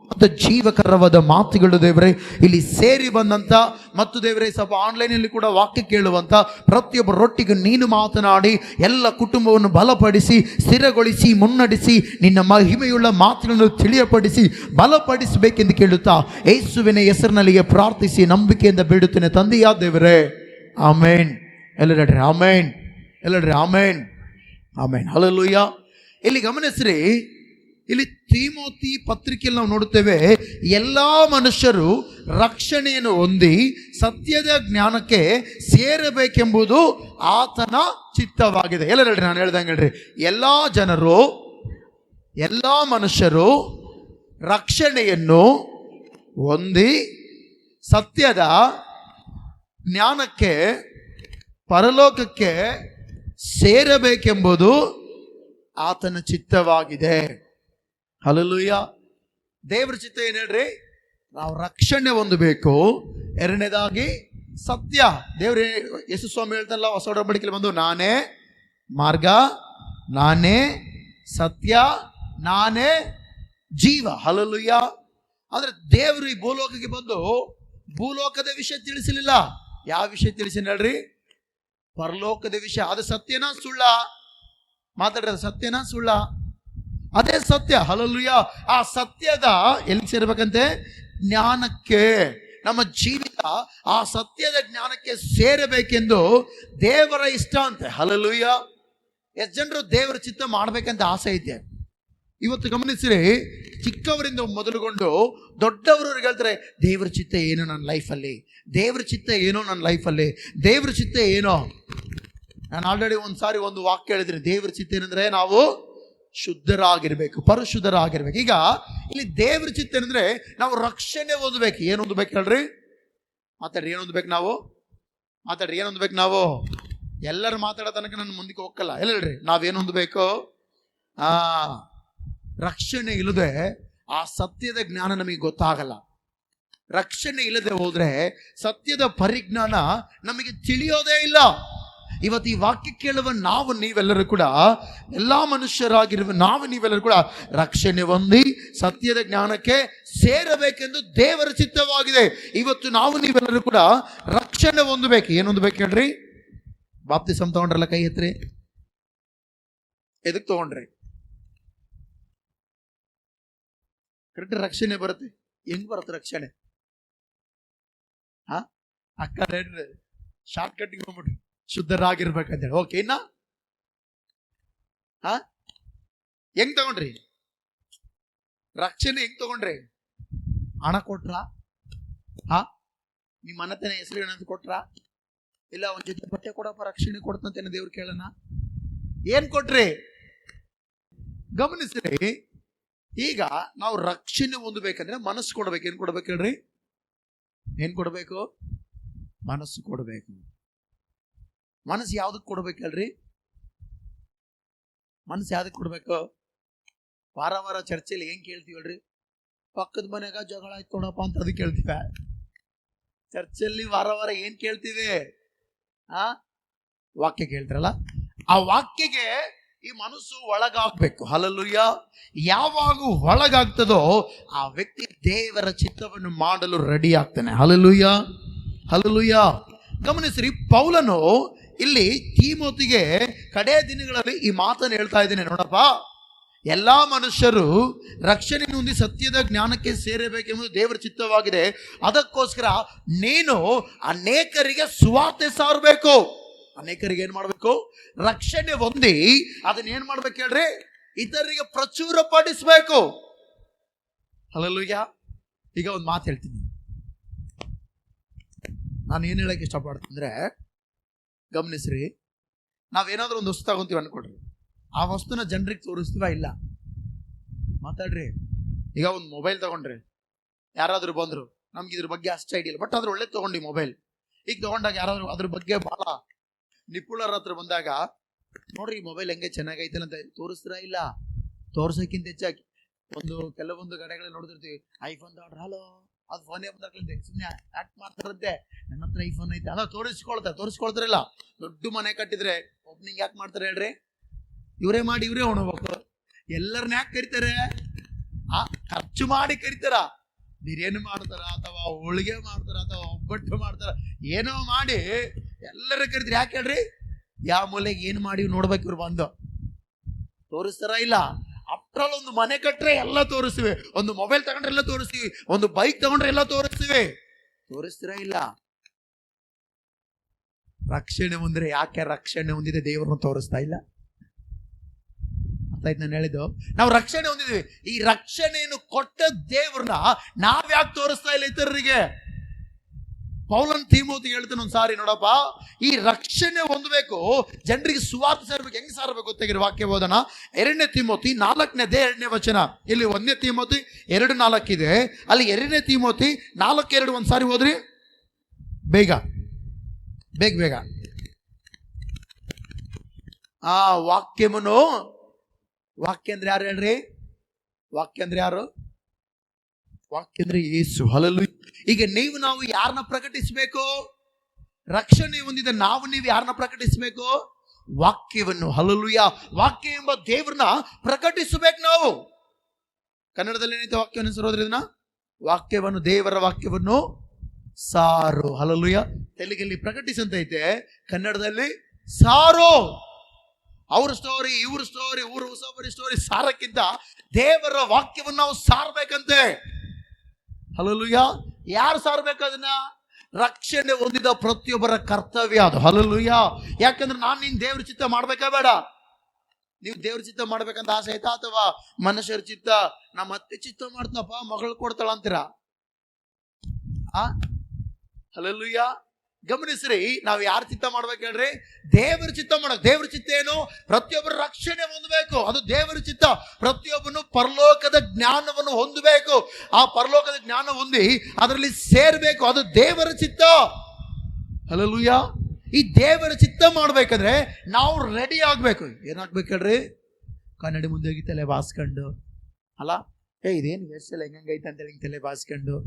[SPEAKER 1] ಮತ್ತು ಜೀವಕರವಾದ ಮಾತುಗಳು ದೇವರೇ ಇಲ್ಲಿ ಸೇರಿ ಬಂದಂಥ ಮತ್ತು ದೇವರೇ ಸ್ವಲ್ಪ ಆನ್ಲೈನಲ್ಲಿ ಕೂಡ ವಾಕ್ಯ ಕೇಳುವಂಥ ಪ್ರತಿಯೊಬ್ಬರೊಟ್ಟಿಗೆ ನೀನು ಮಾತನಾಡಿ ಎಲ್ಲ ಕುಟುಂಬವನ್ನು ಬಲಪಡಿಸಿ ಸ್ಥಿರಗೊಳಿಸಿ ಮುನ್ನಡೆಸಿ ನಿನ್ನ ಮಹಿಮೆಯುಳ್ಳ ಮಾತುಗಳನ್ನು ತಿಳಿಯಪಡಿಸಿ ಬಲಪಡಿಸಬೇಕೆಂದು ಕೇಳುತ್ತಾ ಯೇಸುವಿನ ಹೆಸರಿನಲ್ಲಿಗೆ ಪ್ರಾರ್ಥಿಸಿ ನಂಬಿಕೆಯಿಂದ ಬೇಡುತ್ತೇನೆ ತಂದೆಯಾದ ದೇವರೇ. ಆಮೇನ್. ಎಲ್ಲರಡ್ರಿ ಆಮೇನ್, ಎಲ್ಲರಡ್ರಿ ಆಮೇನ್, ಆಮೇನ್. ಹಲ್ಲೆಲೂಯಾ. ಇಲ್ಲಿ ಗಮನಿಸ್ರಿ, ಇಲ್ಲಿ ತಿಮೋಥಿ ಪತ್ರಿಕೆಯಲ್ಲಿ ನಾವು ನೋಡುತ್ತೇವೆ, ಎಲ್ಲ ಮನುಷ್ಯರು ರಕ್ಷಣೆಯನ್ನು ಹೊಂದಿ ಸತ್ಯದ ಜ್ಞಾನಕ್ಕೆ ಸೇರಬೇಕೆಂಬುದು ಆತನ ಚಿತ್ತವಾಗಿದೆ. ಎಲ್ಲ ಹೇಳ್ರಿ, ನಾನು ಹೇಳ್ದಂಗೆ ಹೇಳ್ರಿ, ಎಲ್ಲ ಜನರು, ಎಲ್ಲ ಮನುಷ್ಯರು ರಕ್ಷಣೆಯನ್ನು ಹೊಂದಿ ಸತ್ಯದ ಜ್ಞಾನಕ್ಕೆ ಪರಲೋಕಕ್ಕೆ ಸೇರಬೇಕೆಂಬುದು ಆತನ ಚಿತ್ತವಾಗಿದೆ. ಹಲ್ಲೆಲೂಯ. ದೇವರ ಚಿತ್ತ ಏನು ಹೇಳ್ರಿ? ನಾವು ರಕ್ಷಣೆ ಹೊಂದಬೇಕು. ಎರಡನೇದಾಗಿ ಸತ್ಯ. ದೇವ್ರ ಯೇಸು ಸ್ವಾಮಿ ಹೇಳ್ತಾನಲ್ಲ ಹೊಸ ಒಡಂಬಡಿಕೆಯಲ್ಲಿ ಬಂದು, ನಾನೇ ಮಾರ್ಗ, ನಾನೇ ಸತ್ಯ, ನಾನೇ ಜೀವ. ಹಲ್ಲೆಲೂಯ. ಅಂದ್ರೆ ದೇವರು ಈ ಭೂಲೋಕಕ್ಕೆ ಬಂದು ಭೂಲೋಕದ ವಿಷಯ ತಿಳಿಸಲಿಲ್ಲ. ಯಾವ ವಿಷಯ ತಿಳಿಸಿನ ಹೇಳ್ರಿ? ಪರಲೋಕದ ವಿಷಯ. ಅದು ಸತ್ಯನಾ ಸುಳ್ಳ? ಮಾತಾಡ್ರೆ ಸತ್ಯನಾ ಸುಳ್ಳ? ಅದೇ ಸತ್ಯ. ಹಲ್ಲೆಲೂಯ. ಆ ಸತ್ಯದ ಎಲ್ಲಿ ಸೇರ್ಬೇಕಂತೆ? ಜ್ಞಾನಕ್ಕೆ. ನಮ್ಮ ಜೀವಿತ ಆ ಸತ್ಯದ ಜ್ಞಾನಕ್ಕೆ ಸೇರಬೇಕೆಂದು ದೇವರ ಇಷ್ಟ ಅಂತೆ. ಹಲ್ಲೆಲೂಯ. ಎಷ್ಟು ಜನರು ದೇವರ ಚಿತ್ತ ಮಾಡ್ಬೇಕಂತ ಆಸೆ ಐತೆ? ಇವತ್ತು ಗಮನಿಸಿರಿ, ಚಿಕ್ಕವರಿಂದ ಮೊದಲುಗೊಂಡು ದೊಡ್ಡವರವ್ರಿಗೆ ಹೇಳ್ತಾರೆ, ದೇವ್ರ ಚಿತ್ತ ಏನೋ ನನ್ನ ಲೈಫಲ್ಲಿ, ದೇವ್ರ ಚಿತ್ತ ಏನೋ ನನ್ನ ಲೈಫಲ್ಲಿ, ದೇವ್ರ ಚಿತ್ತ ಏನೋ. ನಾನು ಆಲ್ರೆಡಿ ಒಂದು ವಾಕ್ಯ ಹೇಳಿದ್ದೀನಿ. ದೇವ್ರ ಚಿತ್ತ ಏನಂದ್ರೆ ನಾವು ಶುದ್ಧರಾಗಿರ್ಬೇಕು, ಪರಿಶುದ್ಧರಾಗಿರ್ಬೇಕು. ಈಗ ಇಲ್ಲಿ ದೇವ್ರ ಚಿತ್ತ ಏನಂದ್ರೆ ನಾವು ರಕ್ಷಣೆ ಹೊಂದಬೇಕು. ಏನು ಹೊಂದಬೇಕು ಹೇಳ್ರಿ? ಮಾತಾಡ್ರಿ, ಏನು ಹೊಂದಬೇಕು ನಾವು? ಮಾತಾಡ್ರಿ, ಏನು ಹೊಂದಬೇಕು ನಾವು? ಎಲ್ಲರೂ ಮಾತಾಡೋ ತನಕ ನಾನು ಮುಂದಕ್ಕೆ ಹೋಗಲ್ಲ. ಎಲ್ಲ ಹೇಳ್ರಿ, ನಾವೇನು ಹೊಂದಬೇಕು? ರಕ್ಷಣೆ ಇಲ್ಲದೆ ಆ ಸತ್ಯದ ಜ್ಞಾನ ನಮಗೆ ಗೊತ್ತಾಗಲ್ಲ. ರಕ್ಷಣೆ ಇಲ್ಲದೆ ಹೋದ್ರೆ ಸತ್ಯದ ಪರಿಜ್ಞಾನ ನಮಗೆ ತಿಳಿಯೋದೇ ಇಲ್ಲ. ಇವತ್ತು ಈ ವಾಕ್ಯ ಕೇಳುವ ನಾವು ನೀವೆಲ್ಲರೂ ಕೂಡ, ಎಲ್ಲಾ ಮನುಷ್ಯರಾಗಿರುವ ನಾವು ನೀವೆಲ್ಲರೂ ಕೂಡ ರಕ್ಷಣೆ ಹೊಂದಿ ಸತ್ಯದ ಜ್ಞಾನಕ್ಕೆ ಸೇರಬೇಕೆಂದು ದೇವರ ಚಿತ್ತವಾಗಿದೆ. ಇವತ್ತು ನಾವು ನೀವೆಲ್ಲರೂ ಕೂಡ ರಕ್ಷಣೆ ಹೊಂದಬೇಕು. ಏನು ಹೊಂದಬೇಕು ಹೇಳ್ರಿ? ಬಾಪ್ತಿಸಮ್ ತಗೊಂಡ್ರಲ್ಲ, ಕೈ ಎತ್ರಿ. ಎದಕ್ಕೆ ತಗೊಂಡ್ರಿ? ಕರೆಕ್ಟ್ ರಕ್ಷಣೆ ಬರುತ್ತೆ. ಹೆಂಗ್ ಬರುತ್ತೆ ರಕ್ಷಣೆ? ಅಕ್ಕ ಹೇಳ್ರಿ, ಶಾರ್ಟ್ ಕಟ್ಟಿಂಗ್ ಹೋಗ್ಬಿಟ್ರಿ, ಶುದ್ಧರಾಗಿರ್ಬೇಕಂತೇಳಿ. ಓಕೆ, ಇನ್ನ ಹೆಂಗ್ ತಗೊಂಡ್ರಿ ರಕ್ಷಣೆ? ಹೆಂಗ್ ತಗೊಂಡ್ರಿ? ಹಣ ಕೊಟ್ರ? ನಿಮ್ಮ ಮನತನ ಹೆಸರು ಏನಂತ ಕೊಟ್ರ? ಇಲ್ಲ ಒಂದ್ ಜೊತೆ ಬಟ್ಟೆ ಕೊಡಪ್ಪ ರಕ್ಷಣೆ ಕೊಡ್ತಂತೇನೆ ದೇವ್ರು ಕೇಳೋಣ. ಏನ್ ಕೊಟ್ರಿ? ಗಮನಿಸ್ರಿ, ಈಗ ನಾವು ರಕ್ಷಣೆ ಹೊಂದಬೇಕಂದ್ರೆ ಮನಸ್ಸು ಕೊಡ್ಬೇಕು. ಏನ್ ಕೊಡ್ಬೇಕು ಹೇಳ್ರಿ? ಏನ್ ಕೊಡ್ಬೇಕು? ಮನಸ್ಸು ಕೊಡ್ಬೇಕು. ಮನಸ್ಸು ಯಾವ್ದಕ್ ಕೊಡ್ಬೇಕು ಹೇಳ್ರಿ? ಮನಸ್ಸು ಯಾವ್ದಕ್ ಕೊಡ್ಬೇಕು? ವಾರ ವಾರ ಚರ್ಚೆಯಲ್ಲಿ ಏನ್ ಕೇಳ್ತೀವಿ ಹೇಳ್ರಿ? ಪಕ್ಕದ ಮನೆಗ ಜಗಳ ಆಯ್ತು ಕೊಡಪ್ಪ ಅಂತ ಅದಕ್ಕೆ ಕೇಳ್ತೀವ. ಚರ್ಚೆಯಲ್ಲಿ ವಾರ ವಾರ ಏನ್ ಕೇಳ್ತೀವಿ? ವಾಕ್ಯ ಕೇಳ್ತಾರಲ್ಲ, ಆ ವಾಕ್ಯಗೆ ಈ ಮನಸ್ಸು ಒಳಗಾಗ್ಬೇಕು. ಹಲ್ಲೆಲೂಯಾ. ಯಾವಾಗ ಒಳಗಾಗ್ತದೋ ಆ ವ್ಯಕ್ತಿ ದೇವರ ಚಿತ್ತವನ್ನು ಮಾಡಲು ರೆಡಿ ಆಗ್ತಾನೆ. Hallelujah, hallelujah. ಗಮನಿಸ್ರಿ, ಪೌಲನು ಇಲ್ಲಿ ತಿಮೋತಿಗೆ ಕಡೆಯ ದಿನಗಳಲ್ಲಿ ಈ ಮಾತನ್ನು ಹೇಳ್ತಾ ಇದ್ದೇನೆ. ನೋಡಪ್ಪ, ಎಲ್ಲಾ ಮನುಷ್ಯರು ರಕ್ಷಣೆ ಹೊಂದಿ ಸತ್ಯದ ಜ್ಞಾನಕ್ಕೆ ಸೇರಬೇಕೆಂಬುದು ದೇವರ ಚಿತ್ತವಾಗಿದೆ. ಅದಕ್ಕೋಸ್ಕರ ನೀನು ಅನೇಕರಿಗೆ ಸುವಾರ್ತೆ ಸಾರಬೇಕು. ಅನೇಕರಿಗೆ ಏನ್ ಮಾಡ್ಬೇಕು? ರಕ್ಷಣೆ ಹೊಂದಿ ಅದನ್ನ ಏನ್ ಮಾಡ್ಬೇಕು ಹೇಳ್ರಿ? ಇತರರಿಗೆ ಪ್ರಚುರ ಪಡಿಸ್ಬೇಕು. ಹಲ್ಲೆಲೂಯಾ. ಈಗ ಒಂದು ಮಾತು ಹೇಳ್ತೀನಿ. ನಾನು ಏನ್ ಹೇಳಕ್ ಇಷ್ಟಪಡ್ತಂದ್ರೆ, ಗಮನಿಸ್ರಿ, ನಾವೇನಾದ್ರೂ ಒಂದು ವಸ್ತು ತಗೊಂತೀವಿ ಅನ್ಕೊಡ್ರಿ, ಆ ವಸ್ತುನ ಜನರಿಗೆ ತೋರಿಸ್ತೀವ? ಇಲ್ಲ. ಮಾತಾಡ್ರಿ. ಈಗ ಒಂದು ಮೊಬೈಲ್ ತಗೊಂಡ್ರಿ, ಯಾರಾದ್ರೂ ಬಂದ್ರು, ನಮ್ಗೆ ಇದ್ರ ಬಗ್ಗೆ ಅಷ್ಟು ಐಡಿಯಾ ಇಲ್ಲ, ಬಟ್ ಅದ್ರ ಒಳ್ಳೆ ತಗೊಂಡಿ ಮೊಬೈಲ್. ಈಗ ತಗೊಂಡಾಗ ಯಾರಾದ್ರೂ ಅದ್ರ ಬಗ್ಗೆ ಬಹಳ ನಿಪುಣರ ಹತ್ರ ಬಂದಾಗ, ನೋಡ್ರಿ ಈ ಮೊಬೈಲ್ ಹೆಂಗೆ ಚೆನ್ನಾಗೈತೆ ಅಂತ ತೋರಿಸ್ತೀರಾ? ಇಲ್ಲ. ತೋರ್ಸಕ್ಕಿಂತ ಹೆಚ್ಚಾಗಿ ಕೆಲವೊಂದು ಕಡೆಗಳಲ್ಲಿ ನೋಡಿದಿರ್ತೀವಿ, ಐಫೋನ್ ತಗೊಂಡ್ರೆ ಹಲೋ, ಅದು ಫೋನೇ ಬಂದಾಗ್ಲಂತೆ ಸುಮ್ಮನೆ ಆಕ್ಟ್ ಮಾಡ್ತಾರಂತೆ, ನನ್ನ ಹತ್ರ ಐಫೋನ್ ಐತೆ ಅಲ್ಲ, ತೋರಿಸ್ಕೊಳ್ತಾರಿಲ್ಲ. ದೊಡ್ಡ ಮನೆ ಕಟ್ಟಿದ್ರೆ ಓಪನಿಂಗ್ ಯಾಕೆ ಮಾಡ್ತಾರೆ ಹೇಳ್ರಿ? ಇವರೇ ಮಾಡಿ ಇವರೇ ಉಣ್ಬೇಕು. ಎಲ್ಲರನ್ನ ಯಾಕೆ ಕರಿತಾರೆ? ಖರ್ಚು ಮಾಡಿ ಕರಿತಾರ. ಬಿರಿಯಾನಿ ಮಾಡ್ತಾರ, ಅಥವಾ ಹೋಳಿಗೆ ಮಾಡ್ತಾರ, ಅಥವಾ ಒಬ್ಬಟ್ಟು ಮಾಡ್ತಾರ, ಏನೋ ಮಾಡಿ ಎಲ್ಲರ ಕರಿತಾರೆ. ಯಾಕೆ ಹೇಳ್ರಿ? ಯಾವ ಮೂಲೆಗೆ ಏನ್ ಮಾಡಿ ನೋಡ್ಬೇಕು ಇವ್ರು ಬಂದು ತೋರಿಸ್ತಾರ? ಇಲ್ಲ. ಆಫ್ಟರ್ ಒಂದು ಮನೆ ಕಟ್ರೆ ಎಲ್ಲ ತೋರಿಸ್ತೀವಿ, ಒಂದು ಮೊಬೈಲ್ ತಗೊಂಡ್ರೆ ಎಲ್ಲ ತೋರಿಸ್ತೀವಿ, ಒಂದು ಬೈಕ್ ತಗೊಂಡ್ರೆ ಎಲ್ಲ ತೋರಿಸ್ತೀವಿ. ತೋರಿಸ್ತೀರಾ? ಇಲ್ಲ. ರಕ್ಷಣೆ ಹೊಂದ್ರೆ ಯಾಕೆ ರಕ್ಷಣೆ ಹೊಂದಿದೆ ದೇವರನ್ನು ತೋರಿಸ್ತಾ ಇಲ್ಲ? ಅರ್ಥ ಆಯ್ತು ನಾನು ಹೇಳಿದ್ದು? ನಾವು ರಕ್ಷಣೆ ಹೊಂದಿದ್ವಿ. ಈ ರಕ್ಷಣೆಯನ್ನು ಕೊಟ್ಟ ದೇವ್ರನ್ನ ನಾವ್ಯಾಕೆ ತೋರಿಸ್ತಾ ಇಲ್ಲ ಇತರರಿಗೆ? ಪೌಲನ್ ತಿಮೋತಿಗೆ ಹೇಳ್ತಾನೆ ಒಂದ್ಸಾರಿ, ನೋಡಪ್ಪ, ಈ ರಕ್ಷಣೆ ಹೊಂದಬೇಕು, ಜನರಿಗೆ ಸುವಾರ್ತೆ ಸಾರಬೇಕು. ಹೆಂಗ್ ಸಾರಬೇಕು ಗೊತ್ತಾಗಿರೋ ವಾಕ್ಯ ಓದೋಣ. 2 ತಿಮೋತಿ 4ನೇ ವಚನ. ಇಲ್ಲಿ 1 ತಿಮೋತಿ 2:4 ಇದೆ, ಅಲ್ಲಿ 2 ತಿಮೋತಿ 4:2 ಒಂದ್ಸಾರಿ ಓದ್ರಿ. ಬೇಗ. ವಾಕ್ಯವನ್ನು, ವಾಕ್ಯ ಅಂದ್ರೆ ಯಾರು ಹೇಳ್ರಿ? ವಾಕ್ಯ ಅಂದ್ರೆ ಯಾರು? ವಾಕ್ಯ ಅಂದ್ರೆ ಯೇಸು. ಹಲ್ಲೆಲೂಯಾ. ಈಗ ನಾವು ಯಾರನ್ನ ಪ್ರಕಟಿಸಬೇಕು? ರಕ್ಷಣೆ ಹೊಂದಿದ ನೀವು ಯಾರನ್ನ ಪ್ರಕಟಿಸಬೇಕು? ವಾಕ್ಯವನ್ನು. ಹಲ್ಲೆಲೂಯಾ. ವಾಕ್ಯ ಎಂಬ ದೇವ್ರನ್ನ ಪ್ರಕಟಿಸಬೇಕು ನಾವು. ಕನ್ನಡದಲ್ಲಿ ಏನೈತೆ ವಾಕ್ಯವನ್ನು ಹೆಸರೋದ್ರಿ? ಇದನ್ನ ವಾಕ್ಯವನ್ನು, ದೇವರ ವಾಕ್ಯವನ್ನು ಸಾರು. ಹಲ್ಲೆಲೂಯಾ. ತೆಲುಗಲ್ಲಿ ಪ್ರಕಟಿಸಂತ ಐತೆ, ಕನ್ನಡದಲ್ಲಿ ಸಾರು. ಅವ್ರ ಸ್ಟೋರಿ, ಇವ್ರ ಸ್ಟೋರಿ, ಸ್ಟೋರಿ ಸಾರಕ್ಕಿಂತ ದೇವರ ವಾಕ್ಯವನ್ನು ನಾವು ಸಾರಬೇಕಂತೆ. ಹಲ್ಲೆಲೂಯಾ. ಯಾರು ಸಾರಬೇಕು ಅದನ್ನ? ರಕ್ಷಣೆ ಹೊಂದಿದ ಪ್ರತಿಯೊಬ್ಬರ ಕರ್ತವ್ಯ ಅದು. ಹಲ್ಲೆಲೂಯಾ. ಯಾಕಂದ್ರೆ ನಾನು ನೀನ್ ದೇವ್ರ ಚಿತ್ತ ಮಾಡ್ಬೇಕಾ ಬೇಡ? ನೀವು ದೇವ್ರ ಚಿತ್ತ ಮಾಡ್ಬೇಕಂತ ಆಸೆ ಆಯ್ತಾ? ಅಥವಾ ಮನುಷ್ಯರ ಚಿತ್ತ, ನಮ್ಮ ಅತ್ತೆ ಚಿತ್ತ ಮಾಡ್ತನಪ್ಪ, ಮಗಳು ಕೊಡ್ತಾಳ ಅಂತೀರಾ? ಹಲ್ಲೆಲೂಯಾ. ಗಮನಿಸ್ರಿ, ನಾವು ಯಾರ ಚಿತ್ತ ಮಾಡ್ಬೇಕು ಹೇಳ್ರಿ? ದೇವರ ಚಿತ್ತ ಮಾಡಕ್. ದೇವರ ಚಿತ್ತ ಏನು? ಪ್ರತಿಯೊಬ್ಬರ ರಕ್ಷಣೆ ಹೊಂದಬೇಕು, ಅದು ದೇವರ ಚಿತ್ತ. ಪ್ರತಿಯೊಬ್ಬನು ಪರಲೋಕದ ಜ್ಞಾನವನ್ನು ಹೊಂದಬೇಕು. ಆ ಪರಲೋಕದ ಜ್ಞಾನ ಹೊಂದಿ ಅದರಲ್ಲಿ ಸೇರ್ಬೇಕು, ಅದು ದೇವರ ಚಿತ್ತ. ಹಲ್ಲೆಲೂಯಾ. ಈ ದೇವರ ಚಿತ್ತ ಮಾಡ್ಬೇಕಂದ್ರೆ ನಾವು ರೆಡಿ ಆಗ್ಬೇಕು. ಏನಾಗ್ಬೇಕು ಹೇಳ್ರಿ? ಕನ್ನಡಿ ಮುಂದೆ ಹೋಗಿ ತಲೆ ಬಾಸ್ಕೊಂಡು, ಅಲ್ಲ ಇದೇನು ಹೆಸರು ಹೆಂಗೈತೆ ಅಂತೇಳಿ ತಲೆ ಬಾಸ್ಕೊಂಡು,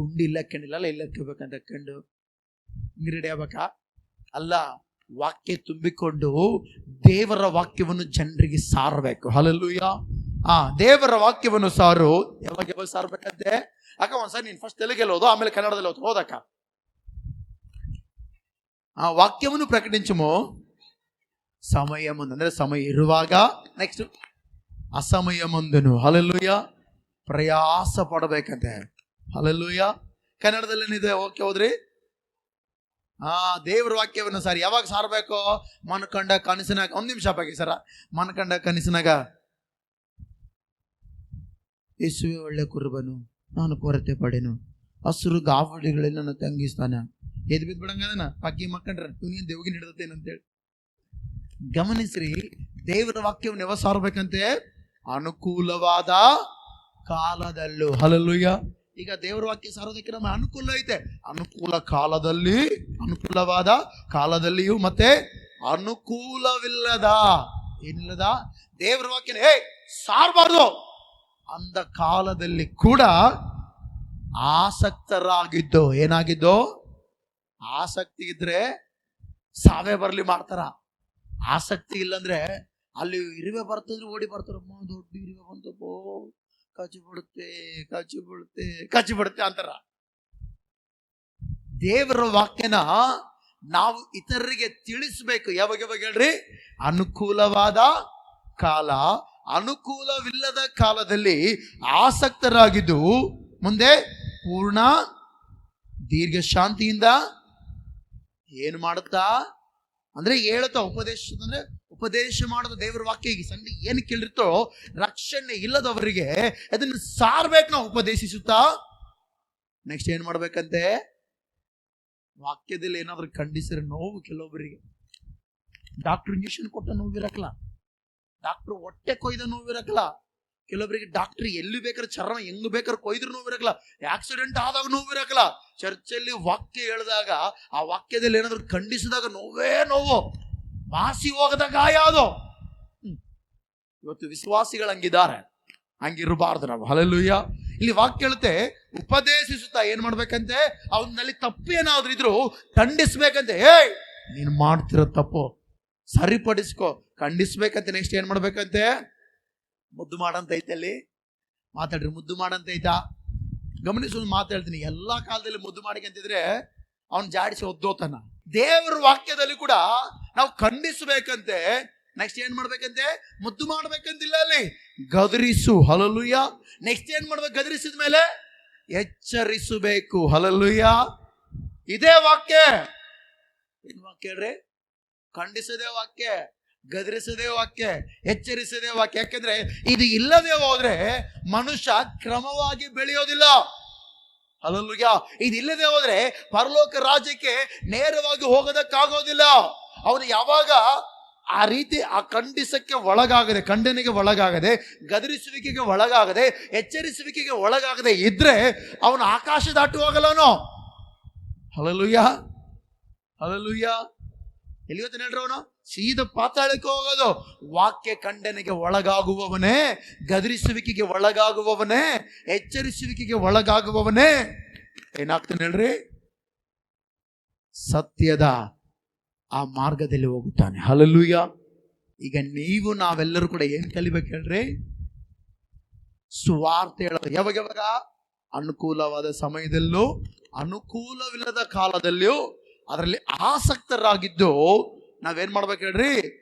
[SPEAKER 1] ಗುಂಡಿ ಇಲ್ಲಕ್ಕೊಂಡಿಲ್ಲ, ಇಲ್ಲಕ್ಕೋಬೇಕಂತ ಹಾಕೊಂಡು ಹಿಂಗೆ ರೆಡಿ ಆಗ್ಬೇಕಾ? ಅಲ್ಲ. ವಾಕ್ಯ ತುಂಬಿಕೊಂಡು ದೇವರ ವಾಕ್ಯವನ್ನು ಜನರಿಗೆ ಸಾರಬೇಕು. ಹಲ್ಲೆಲೂಯ. ದೇವರ ವಾಕ್ಯವನ್ನು ಸಾರು. ಯಾವಾಗ ಸಾರಬೇಕಂತೆ? ಅಕ್ಕ ಒಂದ್ಸರಿ ನೀನು ಫಸ್ಟ್ ತೆಲುಗಲ್ಲಿ ಓದು, ಆಮೇಲೆ ಕನ್ನಡದಲ್ಲಿ ಓದಕ್ಕ. ಆ ವಾಕ್ಯವನ್ನು ಪ್ರಕಟಿಂಚುಮು ಸಮಯ ಮುಂದೆ, ಅಂದ್ರೆ ಸಮಯ ಇರುವಾಗ. ನೆಕ್ಸ್ಟ್ ಅಸಮಯ ಮುಂದನು. ಹಲ್ಲೆಲೂಯ. ಪ್ರಯಾಸ ಪಡಬೇಕಂತೆ. ಹಲ್ಲೆಲೂಯ. ಕನ್ನಡದಲ್ಲಿ ಏನಿದೆ? ಓಕೆ, ಹೋದ್ರಿ. ದೇವರ ವಾಕ್ಯವನ್ನು ಸಾರಿ. ಯಾವಾಗ ಸಾರಬೇಕು? ಮನಕಂಡ ಕನಸಿನಾಗ. ಒಂದ್ ನಿಮಿಷ ಬಾಗಿ ಸರ. ಮನಕಂಡ ಕನಸಿನಾಗ ಯೇಸುವೆ ಒಳ್ಳೆ ಕುರುಬನು, ನಾನು ಕೊರತೆ ಪಡೆನು, ಹಸಿರು ಗಾವಡಿಗಳಲ್ಲಿ ನನ್ನ ತಂಗಿಸ್ತಾನ. ಎದ್ ಬಿದ್ದು ಬಿಡಂಗದನ ಪಕ್ಕಿ ಮಕ್ಕಂಡ್ರೆ ಇವನೇನು ದೇವ್ಗೆ ಹಿಡಿದತ್ತೇನಂತೇಳಿ. ಗಮನಿಸ್ರಿ, ದೇವರ ವಾಕ್ಯವನ್ನು ಯಾವಾಗ ಸಾರಬೇಕಂತೆ? ಅನುಕೂಲವಾದ ಕಾಲದಲ್ಲೂ. ಹಲ್ಲೆಲೂಯ. ಈಗ ದೇವರ ವಾಕ್ಯ ಸಾರೋದಕ್ಕೆ ನಮ್ಮ ಅನುಕೂಲ ಐತೆ. ಅನುಕೂಲ ಕಾಲದಲ್ಲಿ, ಅನುಕೂಲವಾದ ಕಾಲದಲ್ಲಿಯೂ, ಮತ್ತೆ ಅನುಕೂಲವಿಲ್ಲದ, ಏನಿಲ್ಲದ ದೇವರ ವಾಕ್ಯನ ಸಾರಬಾರ್ದು ಅಂದ ಕಾಲದಲ್ಲಿ ಕೂಡ ಆಸಕ್ತರಾಗಿದ್ದು. ಏನಾಗಿದ್ದು? ಆಸಕ್ತಿ ಇದ್ರೆ ಸಾವೇ ಬರ್ಲಿ ಮಾಡ್ತಾರ. ಆಸಕ್ತಿ ಇಲ್ಲಂದ್ರೆ ಅಲ್ಲಿ ಇರುವೆ ಬರ್ತಂದ್ರೆ ಓಡಿ ಬರ್ತಾರಮ್ಮ, ದೊಡ್ಡ ಇರುವೆ ಬಂತಪ್ಪೋ, ಕಚ್ಚಿ ಬಿಡುತ್ತೆ ಅಂತಾರ. ದೇವರ ವಾಕ್ಯನ ನಾವು ಇತರರಿಗೆ ತಿಳಿಸ್ಬೇಕು. ಯಾವಾಗ ಹೇಳ್ರಿ? ಅನುಕೂಲವಾದ ಕಾಲ, ಅನುಕೂಲವಿಲ್ಲದ ಕಾಲದಲ್ಲಿ ಆಸಕ್ತರಾಗಿದ್ದು, ಮುಂದೆ ಪೂರ್ಣ ದೀರ್ಘ ಶಾಂತಿಯಿಂದ ಏನು ಮಾಡುತ್ತಾ ಅಂದ್ರೆ ಹೇಳುತ್ತಾ, ಅಂದ್ರೆ ಉಪದೇಶ ಮಾಡೋದು. ದೇವರ ವಾಕ್ಯ ಈ ಸಂಧಿ ಏನು ಕೇಳಿರ್ತೋ, ರಕ್ಷಣೆ ಇಲ್ಲದವರಿಗೆ ಅದನ್ನು ಸಾರ್ಬೇಕು ನಾವು ಉಪದೇಶಿಸುತ್ತಾ. ನೆಕ್ಸ್ಟ್ ಏನ್ ಮಾಡ್ಬೇಕಂತೆ? ವಾಕ್ಯದಲ್ಲಿ ಏನಾದ್ರೂ ಖಂಡಿಸಿದ್ರೆ ನೋವು. ಕೆಲವೊಬ್ಬರಿಗೆ ಡಾಕ್ಟರ್ ಇಂಜೆಕ್ಷನ್ ಕೊಟ್ಟ ನೋವಿರಕ್ಕಲ್ಲ, ಡಾಕ್ಟರ್ ಹೊಟ್ಟೆ ಕೊಯ್ದ ನೋವಿರಕ್ಕಲ್ಲ, ಕೆಲವೊಬ್ಬರಿಗೆ ಡಾಕ್ಟರ್ ಎಲ್ಲಿ ಬೇಕಾದ್ರೆ ಚರ್ಮ ಹೆಂಗ್ ಬೇಕಾದ್ರೆ ಕೊಯ್ದ್ರು ನೋವಿರಕ್ಕಲ್ಲ, ಆಕ್ಸಿಡೆಂಟ್ ಆದಾಗ ನೋವಿರಕ್ಕಲ್ಲ. ಚರ್ಚಲ್ಲಿ ವಾಕ್ಯ ಹೇಳಿದಾಗ ಆ ವಾಕ್ಯದಲ್ಲಿ ಏನಾದ್ರು ಖಂಡಿಸಿದಾಗ ನೋವೇ ನೋವು, ಮಾಸಿ ಹೋಗದ ಗಾಯ ಅದು. ಇವತ್ತು ವಿಶ್ವಾಸಿಗಳು ಹಂಗಿದ್ದಾರೆ, ಹಂಗಿರಬಾರ್ದು ನಾವು. ಹಲ್ಲೆಲೂಯ. ಇಲ್ಲಿ ವಾಕ್ಯ ಹೇಳುತ್ತೆ, ಉಪದೇಶಿಸುತ್ತಾ ಏನ್ ಮಾಡ್ಬೇಕಂತೆ? ಅವನಲ್ಲಿ ತಪ್ಪು ಏನಾದ್ರು ಇದ್ರು ಖಂಡಿಸ್ಬೇಕಂತೆ. ನೀನ್ ಮಾಡ್ತಿರೋ ತಪ್ಪು ಸರಿಪಡಿಸ್ಕೋ, ಖಂಡಿಸ್ಬೇಕಂತೆ. ನೆಕ್ಸ್ಟ್ ಏನ್ ಮಾಡ್ಬೇಕಂತೆ? ಮುದ್ದು ಮಾಡಂತ ಐತೆ. ಅಲ್ಲಿ ಮಾತಾಡ್ರಿ, ಮುದ್ದು ಮಾಡಂತ ಐತಾ? ಗಮನಿಸು, ಮಾತಾಡ್ತೀನಿ. ಎಲ್ಲಾ ಕಾಲದಲ್ಲಿ ಮುದ್ದು ಮಾಡಿಕಂತಿದ್ರೆ ಅವನ್ ಜಾಡಿಸಿ ಒದ್ದೋತಾನ. ದೇವರ ವಾಕ್ಯದಲ್ಲಿ ಕೂಡ ನಾವು ಖಂಡಿಸ್ಬೇಕಂತೆ. ನೆಕ್ಸ್ಟ್ ಏನ್ ಮಾಡ್ಬೇಕಂತೆ? ಮುದ್ದು ಮಾಡ್ಬೇಕಂತಿಲ್ಲ, ಅಲ್ಲಿ ಗದರಿಸು. ಹಲ್ಲೆಲೂಯ. ನೆಕ್ಸ್ಟ್ ಏನ್ ಮಾಡ್ಬೇಕು? ಗದರಿಸಿದ ಮೇಲೆ ಎಚ್ಚರಿಸಬೇಕು. ಹಲ್ಲೆಲೂಯ. ಇದೇ ವಾಕ್ಯ. ಏನ್ ವಾಕ್ಯ ಹೇಳ್ರಿ? ಖಂಡಿಸದೇ ವಾಕ್ಯ, ಗದರಿಸದೇ ವಾಕ್ಯ, ಎಚ್ಚರಿಸದೇ ವಾಕ್ಯ. ಯಾಕೆಂದ್ರೆ ಇದು ಇಲ್ಲದೆ ಹೋದ್ರೆ ಮನುಷ್ಯ ಕ್ರಮವಾಗಿ ಬೆಳೆಯೋದಿಲ್ಲ. ಹಲ್ಲೆಲೂಯಾ. ಇದಿಲ್ಲದೆ ಹೋದ್ರೆ ಪರಲೋಕ ರಾಜ್ಯಕ್ಕೆ ನೇರವಾಗಿ ಹೋಗೋದಕ್ಕಾಗೋದಿಲ್ಲ. ಅವನು ಯಾವಾಗ ಆ ರೀತಿ ಆ ಖಂಡಿಸಕ್ಕೆ ಒಳಗಾಗದೆ, ಖಂಡನೆಗೆ ಒಳಗಾಗದೆ, ಗದರಿಸುವಿಕೆಗೆ ಒಳಗಾಗದೆ, ಎಚ್ಚರಿಸುವಿಕೆಗೆ ಒಳಗಾಗದೆ ಇದ್ರೆ ಅವನು ಆಕಾಶ ದಾಟು ಹೋಗಲ್ಲವನು. ಹಲ್ಲೆಲೂಯಾ. ಹಲ್ಲೆಲೂಯಾ. ಎಲ್ಲಿ ಹೋಗ್ತಾನೆ ಹೇಳ್ರಿ? ಅವನು ಸೀದಾ ಪಾತಾಳಕ್ಕೆ ಹೋಗೋದು. ವಾಕ್ಯ ಖಂಡನೆಗೆ ಒಳಗಾಗುವವನೇ, ಗದರಿಸುವಿಕೆಗೆ ಒಳಗಾಗುವವನೇ, ಎಚ್ಚರಿಸುವಿಕೆಗೆ ಒಳಗಾಗುವವನೇ ಏನಾಗ್ತಾನೆ ಹೇಳ್ರಿ? ಸತ್ಯದ ಆ ಮಾರ್ಗದಲ್ಲಿ ಹೋಗುತ್ತಾನೆ. ಹಲ್ಲೆಲೂಯಾ. ಈಗ ನೀವು ನಾವೆಲ್ಲರೂ ಕೂಡ ಏನ್ ಕಲಿಬೇಕು ಹೇಳ್ರಿ? ಸುವಾರ್ತೆ ಹೇಳೋದು. ಯಾವಾಗ? ಅನುಕೂಲವಾದ ಸಮಯದಲ್ಲೂ, ಅನುಕೂಲವಿಲ್ಲದ ಕಾಲದಲ್ಲಿಯೂ ಅದರಲ್ಲಿ ಆಸಕ್ತರಾಗಿದ್ದು ನಾವೇನ್ ಮಾಡ್ಬೇಕು ಹೇಳ್ರಿ?